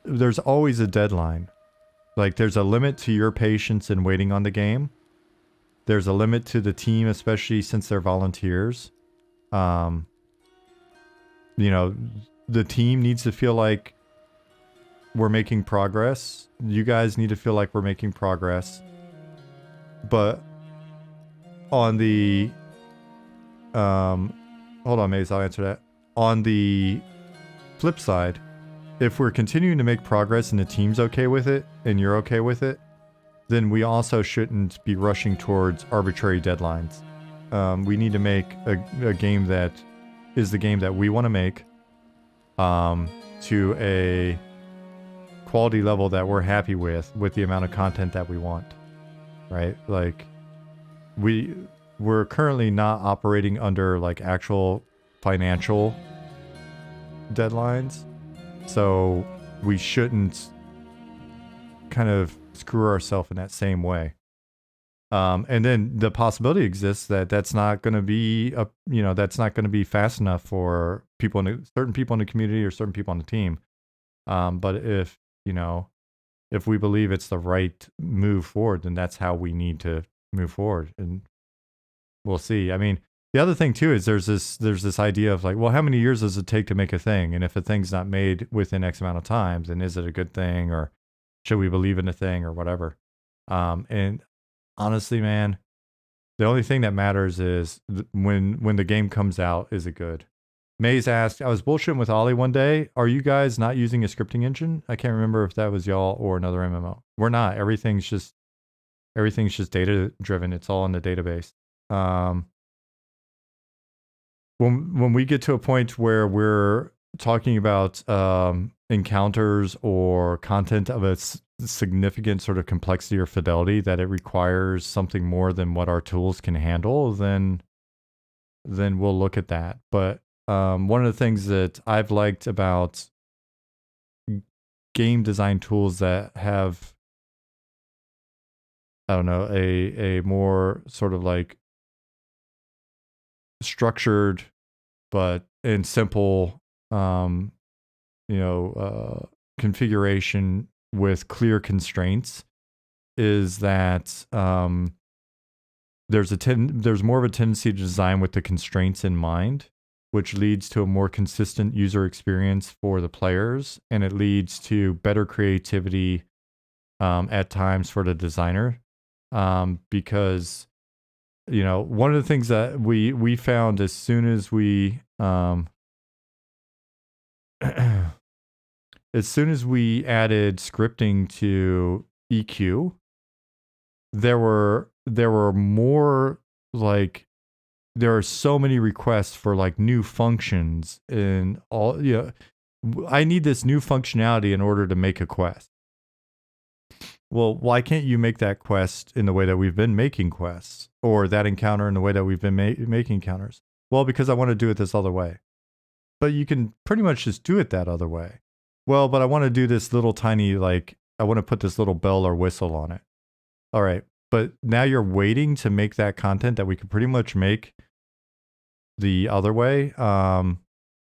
there's always a deadline. Like, there's a limit to your patience in waiting on the game. There's a limit to the team, especially since they're volunteers. You know, the team needs to feel like we're making progress. You guys need to feel like we're making progress. But on the hold on, Maze, I'll answer that. On the flip side, if we're continuing to make progress and the team's okay with it and you're okay with it, then we also shouldn't be rushing towards arbitrary deadlines. We need to make a game that is the game that we want to make, to a quality level that we're happy with the amount of content that we want, right? Like, we're currently not operating under like actual financial deadlines, so we shouldn't kind of screw ourselves in that same way. And then the possibility exists that that's not going to be that's not going to be fast enough for certain people in the community or certain people on the team. But if we believe it's the right move forward, then that's how we need to move forward, and we'll see. I mean, the other thing too is there's this idea of like, well, how many years does it take to make a thing? And if a thing's not made within X amount of time, then is it a good thing, or should we believe in a thing, or whatever? And honestly, man, The only thing that matters is when the game comes out, is it good? Maze asked, I was bullshitting with Ollie one day. Are you guys not using a scripting engine? I can't remember if that was y'all or another MMO. We're not. Everything's just data driven. It's all in the database. When we get to a point where we're talking about encounters or content of a significant sort of complexity or fidelity that it requires something more than what our tools can handle, then we'll look at that. But one of the things that I've liked about game design tools that have, I don't know, a more sort of like structured but in simple configuration with clear constraints is that there's more of a tendency to design with the constraints in mind, which leads to a more consistent user experience for the players, and it leads to better creativity at times for the designer, because one of the things that we found as soon as we as soon as we added scripting to EQ, there were more, like, there are so many requests for like new functions and all. I need this new functionality in order to make a quest. Well, why can't you make that quest in the way that we've been making quests, or that encounter in the way that we've been making encounters? Well, because I want to do it this other way. But you can pretty much just do it that other way. Well, but I want to do this little tiny, like, I want to put this little bell or whistle on it. All right. But now you're waiting to make that content that we could pretty much make the other way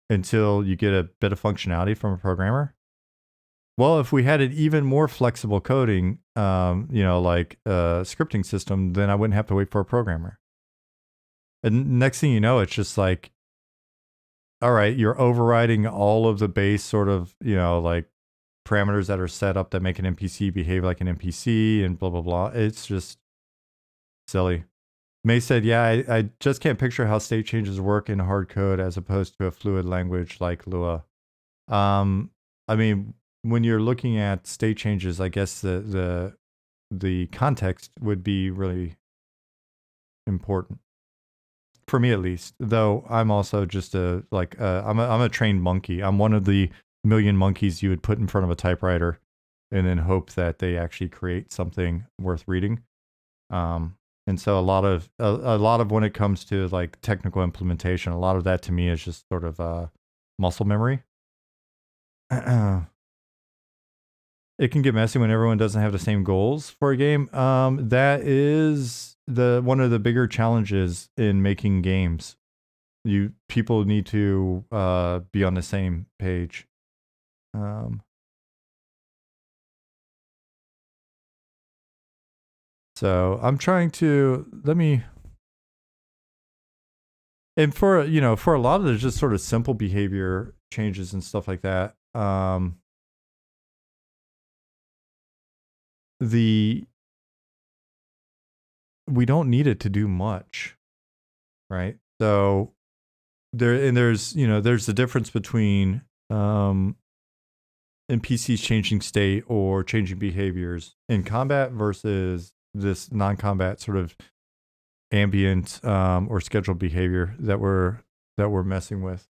until you get a bit of functionality from a programmer. Well, if we had an even more flexible coding, like a scripting system, then I wouldn't have to wait for a programmer. And next thing you know, it's just like, all right, you're overriding all of the base sort of, like parameters that are set up that make an NPC behave like an NPC and blah, blah, blah. It's just silly. May said, yeah, I just can't picture how state changes work in hard code as opposed to a fluid language like Lua. I mean, when you're looking at state changes, I guess the context would be really important. For me, at least, though, I'm also just I'm a trained monkey. I'm one of the million monkeys you would put in front of a typewriter and then hope that they actually create something worth reading. And so a lot of when it comes to like technical implementation, a lot of that to me is just sort of muscle memory. It can get messy when everyone doesn't have the same goals for a game. That is one of the bigger challenges in making games. People need to be on the same page. So I'm trying to and for a lot of the just sort of simple behavior changes and stuff like that. We don't need it to do much, right? So there's the difference between NPCs changing state or changing behaviors in combat versus this non-combat sort of ambient or scheduled behavior that we're messing with.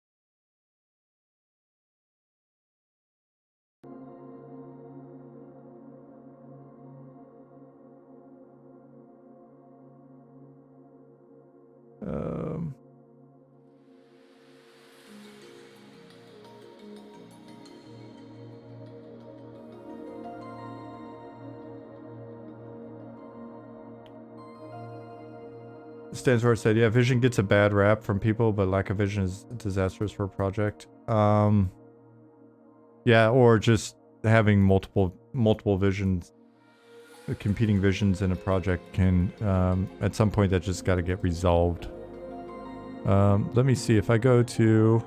Stansworth said, yeah, vision gets a bad rap from people, but lack of vision is disastrous for a project. Yeah, or just having multiple visions, competing visions in a project can, at some point, that just got to get resolved. Let me see if I go to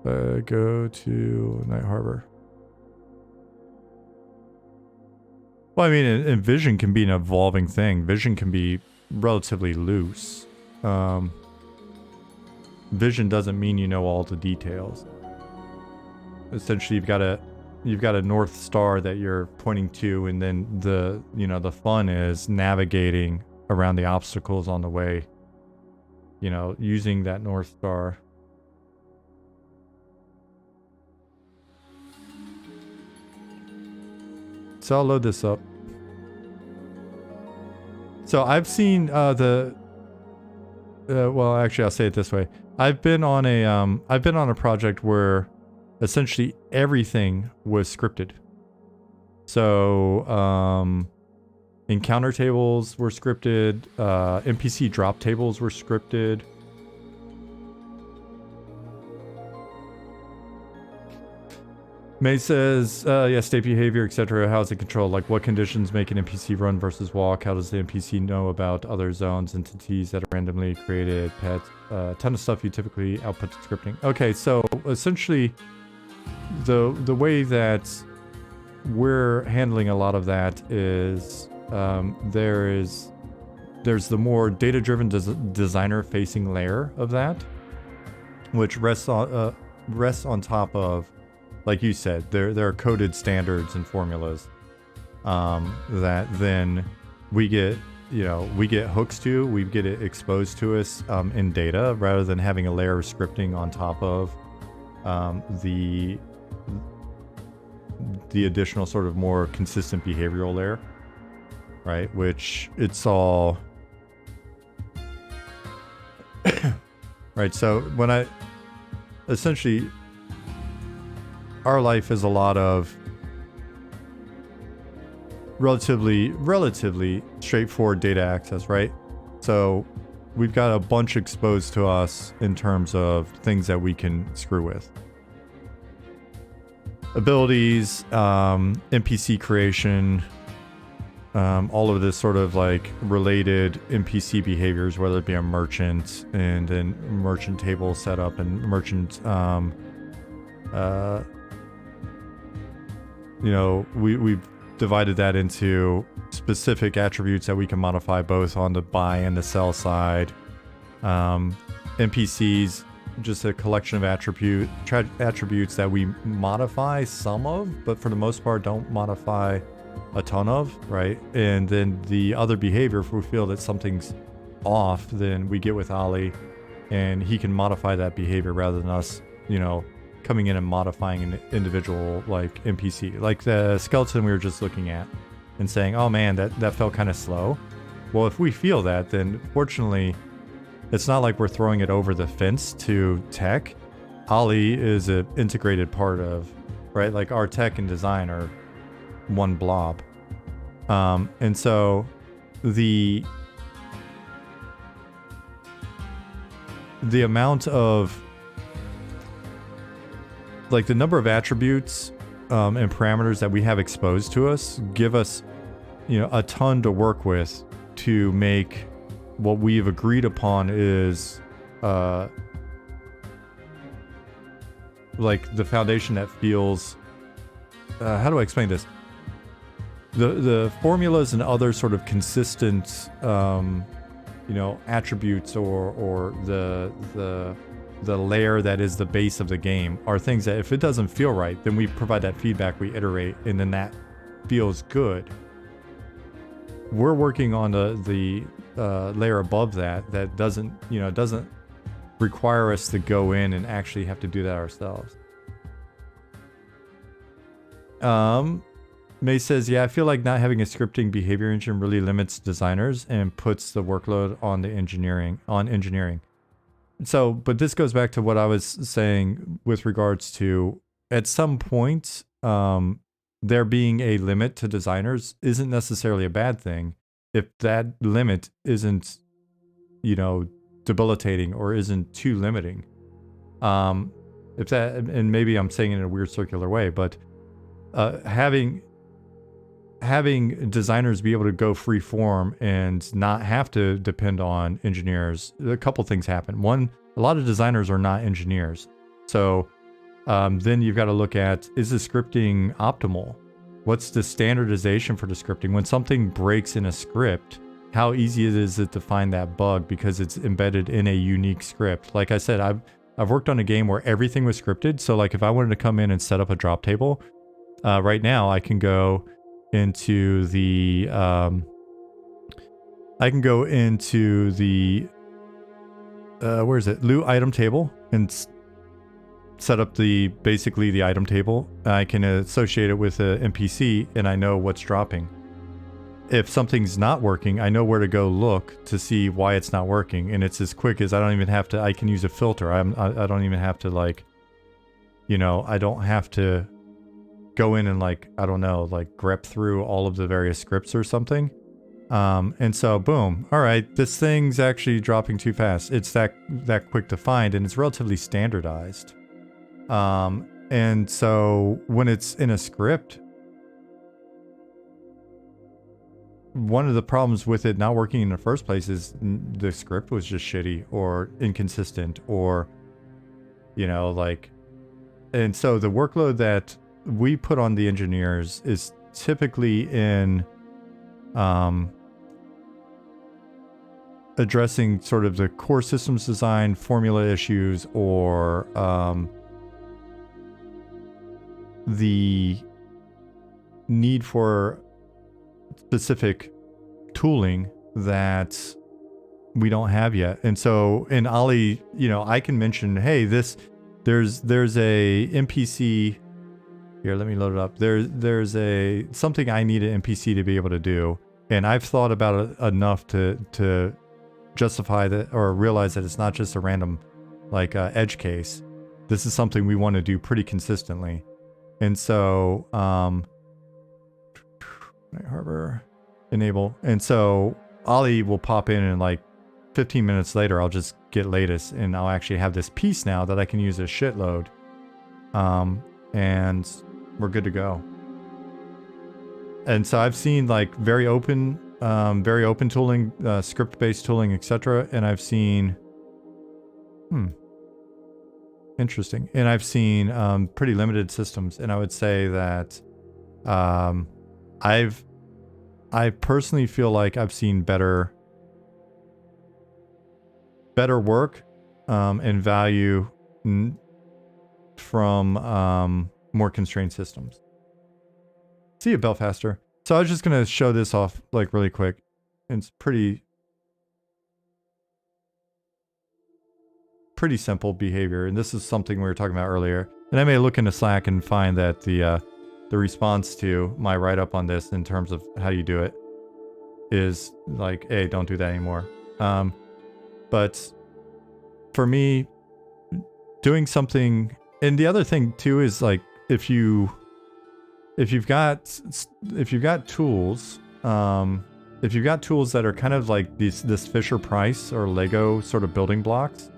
Night Harbor. Well, I mean, and vision can be an evolving thing. Vision can be relatively loose. Vision doesn't mean you know all the details. Essentially, you've got a north star that you're pointing to, and then the fun is navigating around the obstacles on the way. Using that north star. So I'll load this up. So I've seen well, actually, I'll say it this way. I've been on a project where essentially everything was scripted. So encounter tables were scripted, NPC drop tables were scripted. May says, yeah, state behavior, etc. How is it controlled? Like, what conditions make an NPC run versus walk? How does the NPC know about other zones, entities that are randomly created, pets? A ton of stuff you typically output to scripting. Okay, so essentially, the way that we're handling a lot of that is there's the more data-driven designer-facing layer of that, which rests on top of, like you said, there are coded standards and formulas that then we get hooks to, we get it exposed to us in data, rather than having a layer of scripting on top of the additional sort of more consistent behavioral layer, right? Which it's all right. So when I essentially, our life is a lot of relatively straightforward data access, right? So we've got a bunch exposed to us in terms of things that we can screw with. Abilities, NPC creation, all of this sort of like related NPC behaviors, whether it be a merchant and then merchant table setup and merchant, we've divided that into specific attributes that we can modify both on the buy and the sell side. NPCs, just a collection of attributes that we modify some of, but for the most part don't modify a ton of, right? And then the other behavior, if we feel that something's off, then we get with Ali and he can modify that behavior rather than us, coming in and modifying an individual like NPC. Like the skeleton we were just looking at and saying, oh man, that felt kind of slow. Well, if we feel that, then fortunately, it's not like we're throwing it over the fence to tech. Ali is an integrated part of, right? Like our tech and design are one blob. And so the amount of, like the number of attributes and parameters that we have exposed to us give us, a ton to work with to make what we've agreed upon is like the foundation that feels, how do I explain this? The formulas and other sort of consistent, attributes or the layer that is the base of the game are things that if it doesn't feel right, then we provide that feedback, we iterate, and then that feels good. We're working on the layer above that doesn't require us to go in and actually have to do that ourselves. May says, yeah, I feel like not having a scripting behavior engine really limits designers and puts the workload on engineering. So, but this goes back to what I was saying with regards to, at some point, there being a limit to designers isn't necessarily a bad thing if that limit isn't, debilitating or isn't too limiting. If that, and maybe I'm saying it in a weird circular way, but having designers be able to go free form and not have to depend on engineers, a couple things happen. One, a lot of designers are not engineers. So then you've got to look at, is the scripting optimal? What's the standardization for the scripting? When something breaks in a script, how easy is it to find that bug because it's embedded in a unique script? Like I said, I've worked on a game where everything was scripted. So like if I wanted to come in and set up a drop table, right now I can go into the where is it? Loot item table and set up basically the item table. I can associate it with an NPC and I know what's dropping. If something's not working, I know where to go look to see why it's not working, and it's as quick as I don't even have to. I can use a filter. I don't even have to like, you know, I don't have to go in and like, I don't know, like grep through all of the various scripts or something. And so boom, all right, this thing's actually dropping too fast. It's that quick to find, and it's relatively standardized. And so when it's in a script, one of the problems with it not working in the first place is the script was just shitty or inconsistent or, you know, like, and so the workload that we put on the engineers is typically in addressing sort of the core systems design, formula issues, or the need for specific tooling that we don't have yet. And so in Ollie, you know, I can mention, hey, there's a NPC here, let me load it up. There's something I need an NPC to be able to do, and I've thought about it enough to justify that or realize that it's not just a random like edge case. This is something we want to do pretty consistently. And so harbor enable, and so Ollie will pop in and like 15 minutes later I'll just get latest and I'll actually have this piece now that I can use as shitload, and we're good to go. And so I've seen like very open tooling, script-based tooling, etc. And I've seen interesting, and I've seen pretty limited systems. And I would say that I personally feel like I've seen better work and value from more constrained systems. See you, Belfaster. So I was just gonna show this off like really quick. It's pretty simple behavior, and this is something we were talking about earlier. And I may look into Slack and find that the response to my write-up on this in terms of how you do it is like, hey, don't do that anymore. But for me, doing something, and the other thing too is like, if you've got tools, if you've got tools that are kind of like this Fisher Price or Lego sort of building blocks,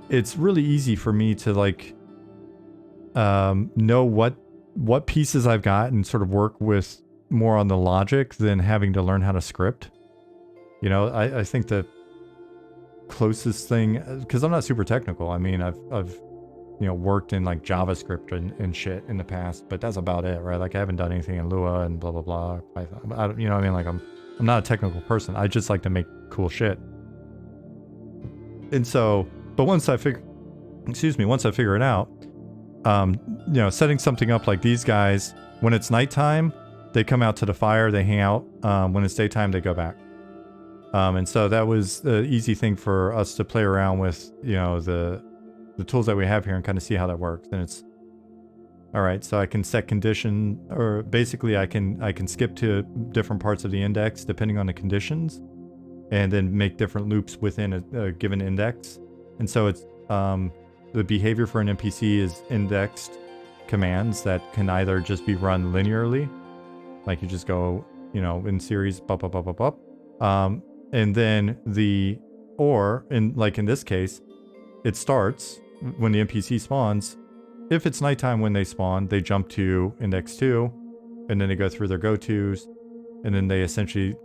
it's really easy for me to like know what pieces I've got and sort of work with more on the logic than having to learn how to script. You know, I think the closest thing, because I'm not super technical. I mean, I've you know, worked in like JavaScript and shit in the past, but that's about it, right? Like I haven't done anything in Lua and blah blah blah. Python. You know what I mean? Like I'm not a technical person. I just like to make cool shit. And so, but once I figure it out, you know, setting something up like these guys, when it's nighttime, they come out to the fire, they hang out. When it's daytime, they go back. And so that was the easy thing for us to play around with, you know, the tools that we have here and kind of see how that works. And it's all right. So I can set condition, or basically I can skip to different parts of the index depending on the conditions, and then make different loops within a given index. And so it's the behavior for an NPC is indexed commands that can either just be run linearly, like you just go, you know, in series, and then in this case, it starts when the NPC spawns. If it's nighttime when they spawn, they jump to index 2, and then they go through their go-tos, and then they essentially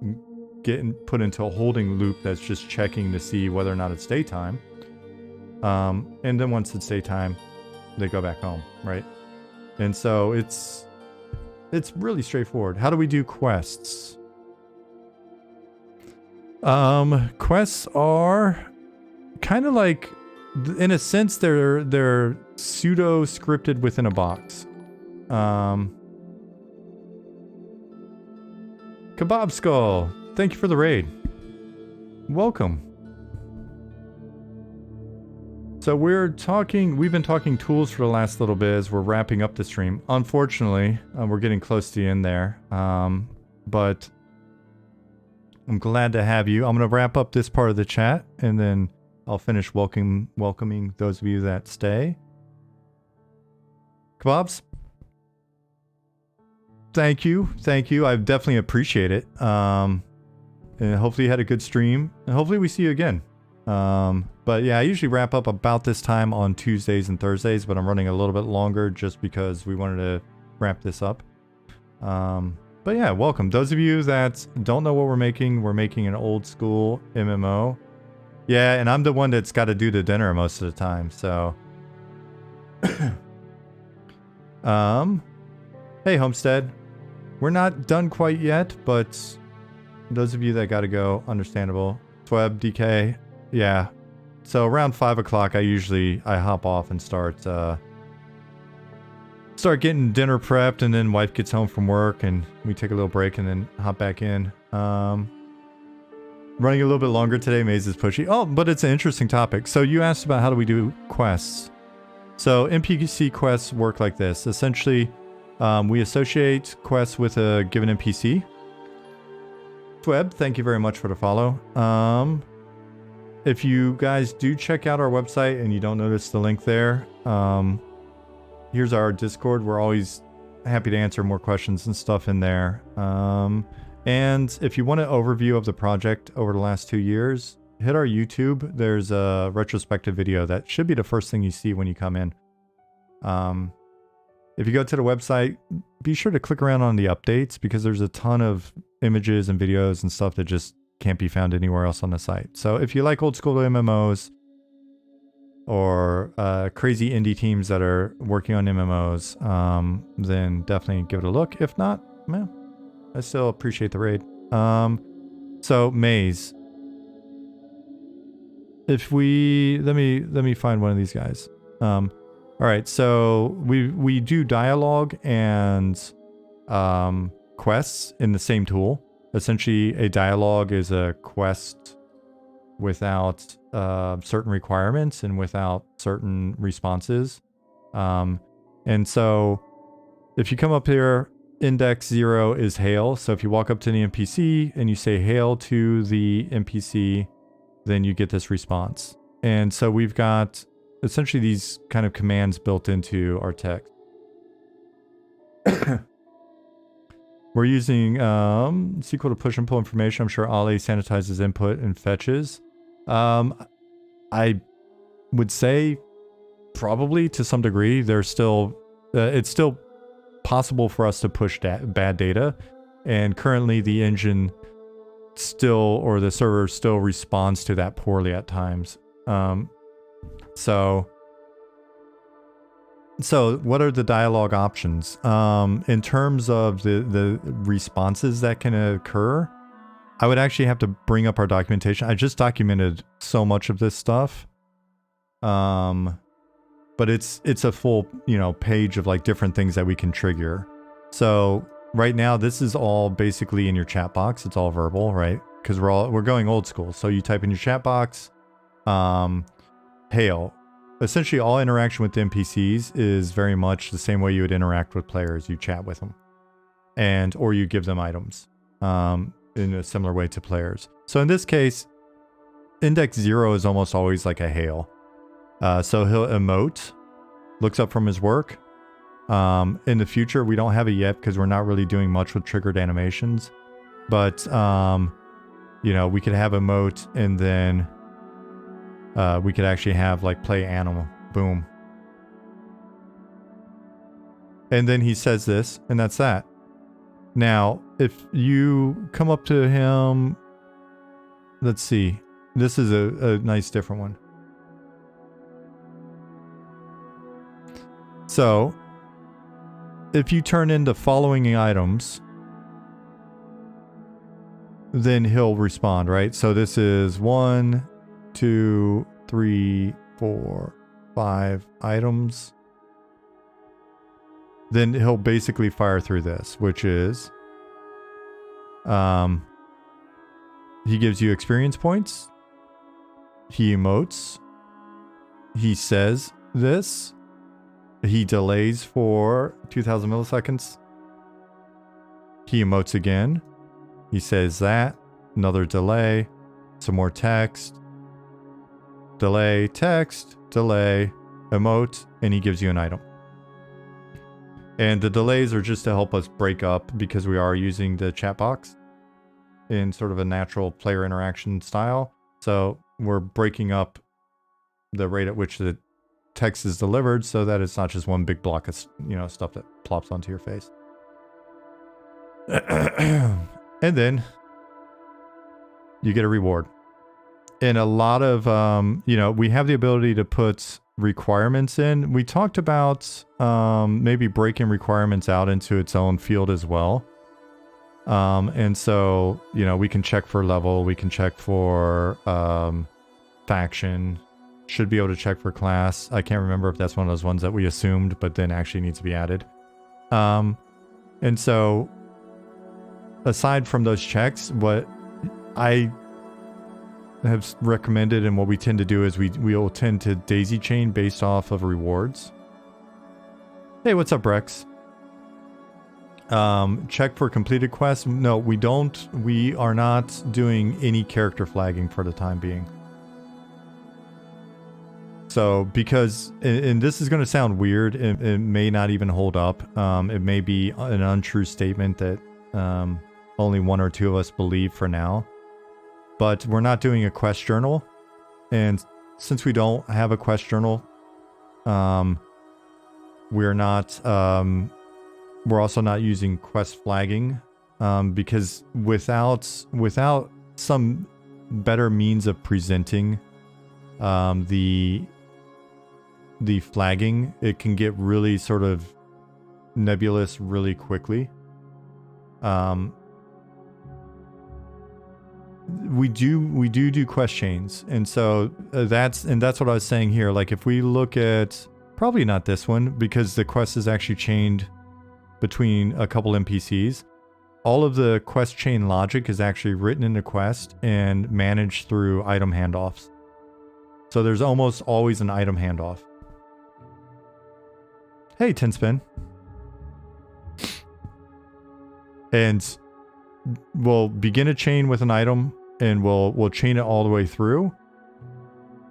get put into a holding loop that's just checking to see whether or not it's daytime. And then once it's daytime, they go back home, right? And so It's really straightforward. How do we do quests? Quests are kind of like, in a sense, they're pseudo scripted within a box. Kebab Skull, thank you for the raid. Welcome. So we've been talking tools for the last little bit as we're wrapping up the stream. Unfortunately, we're getting close to the end there. But I'm glad to have you. I'm going to wrap up this part of the chat and then I'll finish welcoming those of you that stay. Kebabs? Thank you. I definitely appreciate it. And hopefully you had a good stream and hopefully we see you again. But yeah, I usually wrap up about this time on Tuesdays and Thursdays, but I'm running a little bit longer just because we wanted to wrap this up. But yeah, welcome. Those of you that don't know what we're making an old school MMO. Yeah, and I'm the one that's got to do the dinner most of the time, so. Hey Homestead. We're not done quite yet, but those of you that got to go, understandable. Tweb, DK, yeah. So around 5 o'clock, I hop off and start getting dinner prepped, and then wife gets home from work, and we take a little break, and then hop back in. Running a little bit longer today. Maze is pushy. Oh, but it's an interesting topic. So you asked about how do we do quests. So NPC quests work like this. Essentially, we associate quests with a given NPC. Tweb, thank you very much for the follow. If you guys do check out our website and you don't notice the link there, here's our Discord. We're always happy to answer more questions and stuff in there. And if you want an overview of the project over the last 2 years, hit our YouTube. There's a retrospective video that should be the first thing you see when you come in. If you go to the website, be sure to click around on the updates because there's a ton of images and videos and stuff that just can't be found anywhere else on the site. So if you like old school MMOs or crazy indie teams that are working on MMOs, then definitely give it a look. If not, man, I still appreciate the raid. So Maze. If we let me find one of these guys. All right, so we do dialogue and quests in the same tool. Essentially, a dialogue is a quest without certain requirements and without certain responses. And so if you come up here, index 0 is hail. So if you walk up to the NPC and you say hail to the NPC, then you get this response. And so we've got essentially these kind of commands built into our text. We're using SQL to push and pull information. I'm sure Ali sanitizes input and fetches. I would say probably to some degree. There's still it's still possible for us to push bad data, and currently the engine still, or the server still, responds to that poorly at times. So what are the dialogue options? In terms of the responses that can occur, I would actually have to bring up our documentation. I just documented so much of this stuff. But it's a full, page of like different things that we can trigger. So right now, this is all basically in your chat box. It's all verbal, right? Because we're going old school. So you type in your chat box, hail. Essentially, all interaction with the NPCs is very much the same way you would interact with players. You chat with them, or you give them items in a similar way to players. So in this case, index 0 is almost always like a hail. So he'll emote, looks up from his work. In the future, we don't have it yet because we're not really doing much with triggered animations. But, we could have emote, and then we could actually have like play animal. Boom. And then he says this, and that's that. Now, if you come up to him, let's see. This is a nice different one. So, if you turn in the following items, then he'll respond, right? So this is 1, 2, 3, 4, 5 items. Then he'll basically fire through this, which is he gives you experience points. He emotes. He says this. He delays for 2,000 milliseconds. He emotes again. He says that. Another delay. Some more text. Delay, text, delay, emote, and he gives you an item. And the delays are just to help us break up because we are using the chat box in sort of a natural player interaction style. So we're breaking up the rate at which the text is delivered so that it's not just one big block of, you know, stuff that plops onto your face. And then you get a reward. And a lot of, you know, we have the ability to put requirements in. We talked about maybe breaking requirements out into its own field as well. And so, you know, we can check for level, we can check for faction, should be able to check for class. I can't remember if that's one of those ones that we assumed, but then actually needs to be added. And so, aside from those checks, what I have recommended and what we tend to do is we will tend to daisy chain based off of rewards. Hey, what's up, Rex? Check for completed quests. No, we don't. We are not doing any character flagging for the time being. So, because, and this is going to sound weird, it may not even hold up. It may be an untrue statement that only one or two of us believe for now. But we're not doing a quest journal. And since we don't have a quest journal, we're not, we're also not using quest flagging, because without some better means of presenting the flagging, it can get really sort of nebulous really quickly. We do quest chains, and so that's what I was saying here. Like, if we look at, probably not this one because the quest is actually chained between a couple NPCs. All of the quest chain logic is actually written in the quest and managed through item handoffs. So there's almost always an item handoff. Hey, Tinspin. And we'll begin a chain with an item, and we'll chain it all the way through,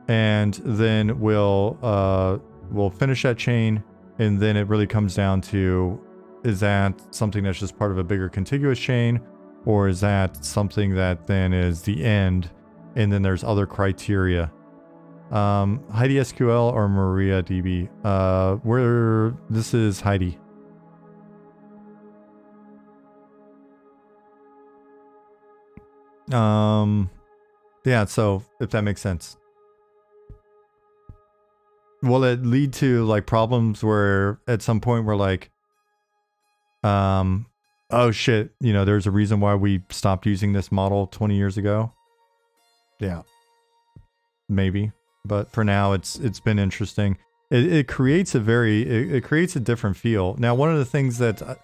and then we'll finish that chain, and then it really comes down to, is that something that's just part of a bigger contiguous chain, or is that something that then is the end, and then there's other criteria. Heidi SQL or Maria DB? This is Heidi. Yeah, so if that makes sense. Will it lead to like problems where at some point we're like, oh shit, you know, there's a reason why we stopped using this model 20 years ago? Yeah. Maybe. But for now it's been interesting. It creates it creates a different feel. Now, one of the things that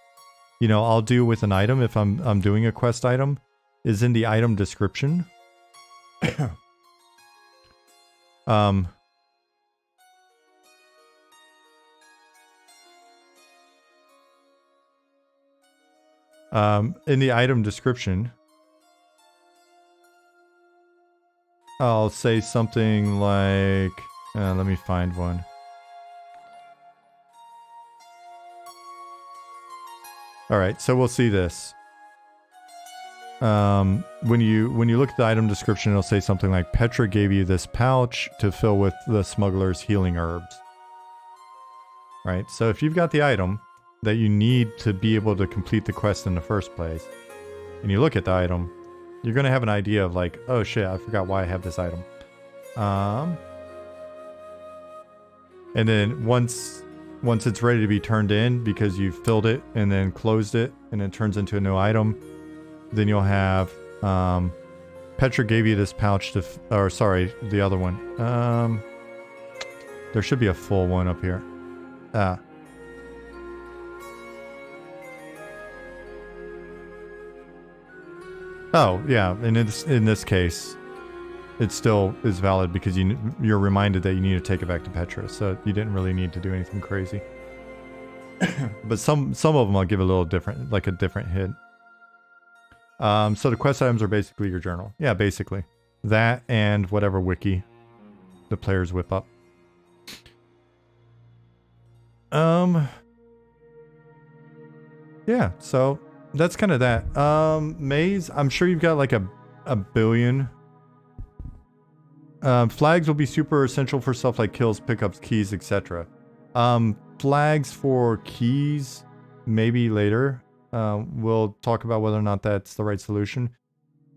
you know, I'll do with an item if I'm doing a quest item is in the item description. In the item description, I'll say something like, let me find one. All right, so we'll see this. When you look at the item description, it'll say something like, Petra gave you this pouch to fill with the smuggler's healing herbs. Right? So if you've got the item that you need to be able to complete the quest in the first place, and you look at the item, you're going to have an idea of like, oh shit, I forgot why I have this item. And then once once it's ready to be turned in because you've filled it and then closed it and it turns into a new item, then you'll have Petra gave you this pouch to or sorry, the other one. There should be a full one up here. Oh, yeah, and in this case, it still is valid because you're reminded that you need to take it back to Petra, so you didn't really need to do anything crazy. But some of them I'll give a little different, like a different hit. So the quest items are basically your journal. Yeah, basically. That and whatever wiki the players whip up. Yeah, so that's kind of that. Maze, I'm sure you've got like a billion. Flags will be super essential for stuff like kills, pickups, keys, etc. Flags for keys, maybe later. We'll talk about whether or not that's the right solution.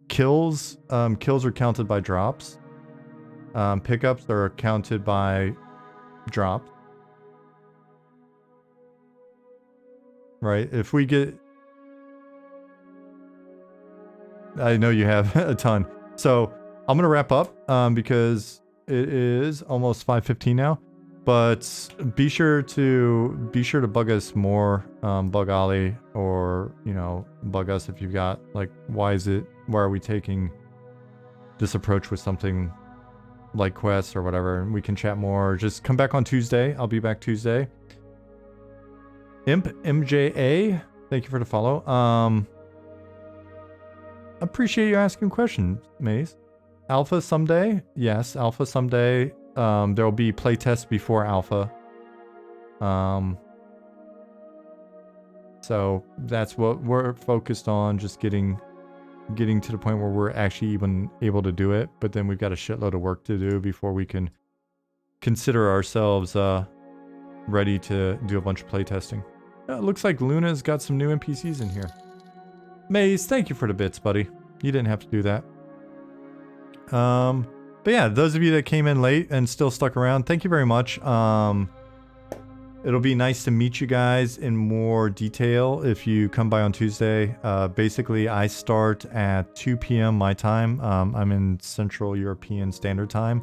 Kills are counted by drops. Pickups are counted by drops. Right? If we get... I know you have a ton. So I'm going to wrap up because it is almost 5:15 now. But be sure to bug us more, bug Ollie, or bug us if you've got like why are we taking this approach with something like quests or whatever, and we can chat more. Just come back on Tuesday. I'll be back Tuesday. Imp MJA, thank you for the follow. Appreciate you asking questions, Maze. Alpha someday? Yes, alpha someday. There will be playtests before alpha. So that's what we're focused on, just getting to the point where we're actually even able to do it. But then we've got a shitload of work to do before we can consider ourselves ready to do a bunch of playtesting. It looks like Luna's got some new NPCs in here. Maze, thank you for the bits, buddy. You didn't have to do that. But yeah, those of you that came in late and still stuck around, thank you very much. It'll be nice to meet you guys in more detail if you come by on Tuesday. Basically, I start at 2 p.m. my time. I'm in Central European Standard Time.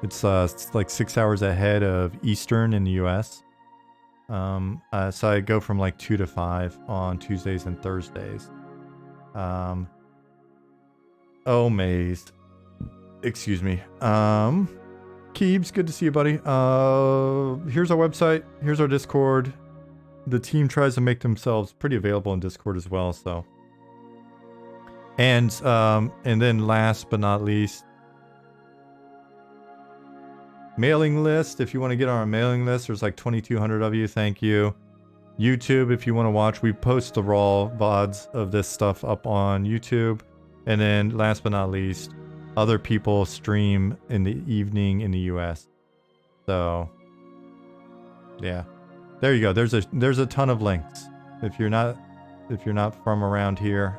It's like 6 hours ahead of Eastern in the US. So I go from like 2 to 5 on Tuesdays and Thursdays. Oh, Mazed. Excuse me. Keebs, good to see you, buddy. Here's our website. Here's our Discord. The team tries to make themselves pretty available in Discord as well, so. And then last but not least, mailing list. If you want to get on our mailing list, there's like 2,200 of you. Thank you. YouTube, if you want to watch, we post the raw VODs of this stuff up on YouTube. And then last but not least, other people stream in the evening in the US. So yeah, there you go. There's a ton of links. If you're not from around here,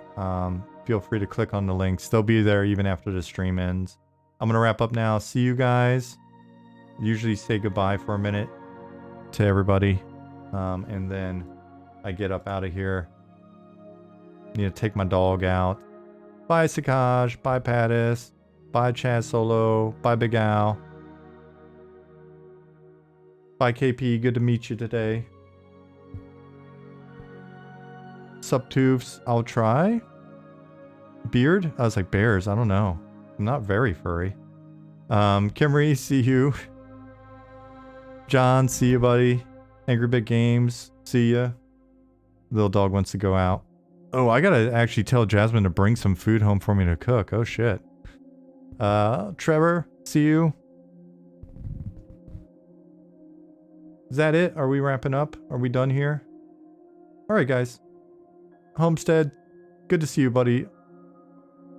feel free to click on the links. They'll be there even after the stream ends. I'm gonna wrap up now. See you guys. Usually say goodbye for a minute to everybody, and then I get up out of here. Need to take my dog out. Bye Sakaj. Bye Pattis. Bye Chad Solo. Bye Big Al. Bye KP. Good to meet you today. Sup Toofs. I'll try. Beard? I was like bears. I don't know. I'm not very furry. Kimry, see you. John, see you, buddy. Angry Big Games, see ya. Little dog wants to go out. Oh, I gotta actually tell Jasmine to bring some food home for me to cook. Oh shit. Trevor, see you. Is that it? Are we wrapping up? Are we done here? Alright guys. Homestead, good to see you, buddy.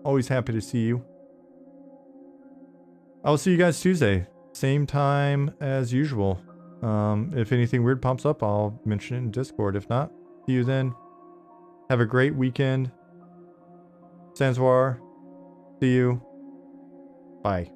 Always happy to see you. I'll see you guys Tuesday. Same time as usual. If anything weird pops up, I'll mention it in Discord. If not, see you then. Have a great weekend. Sanzwar, see you. Bye.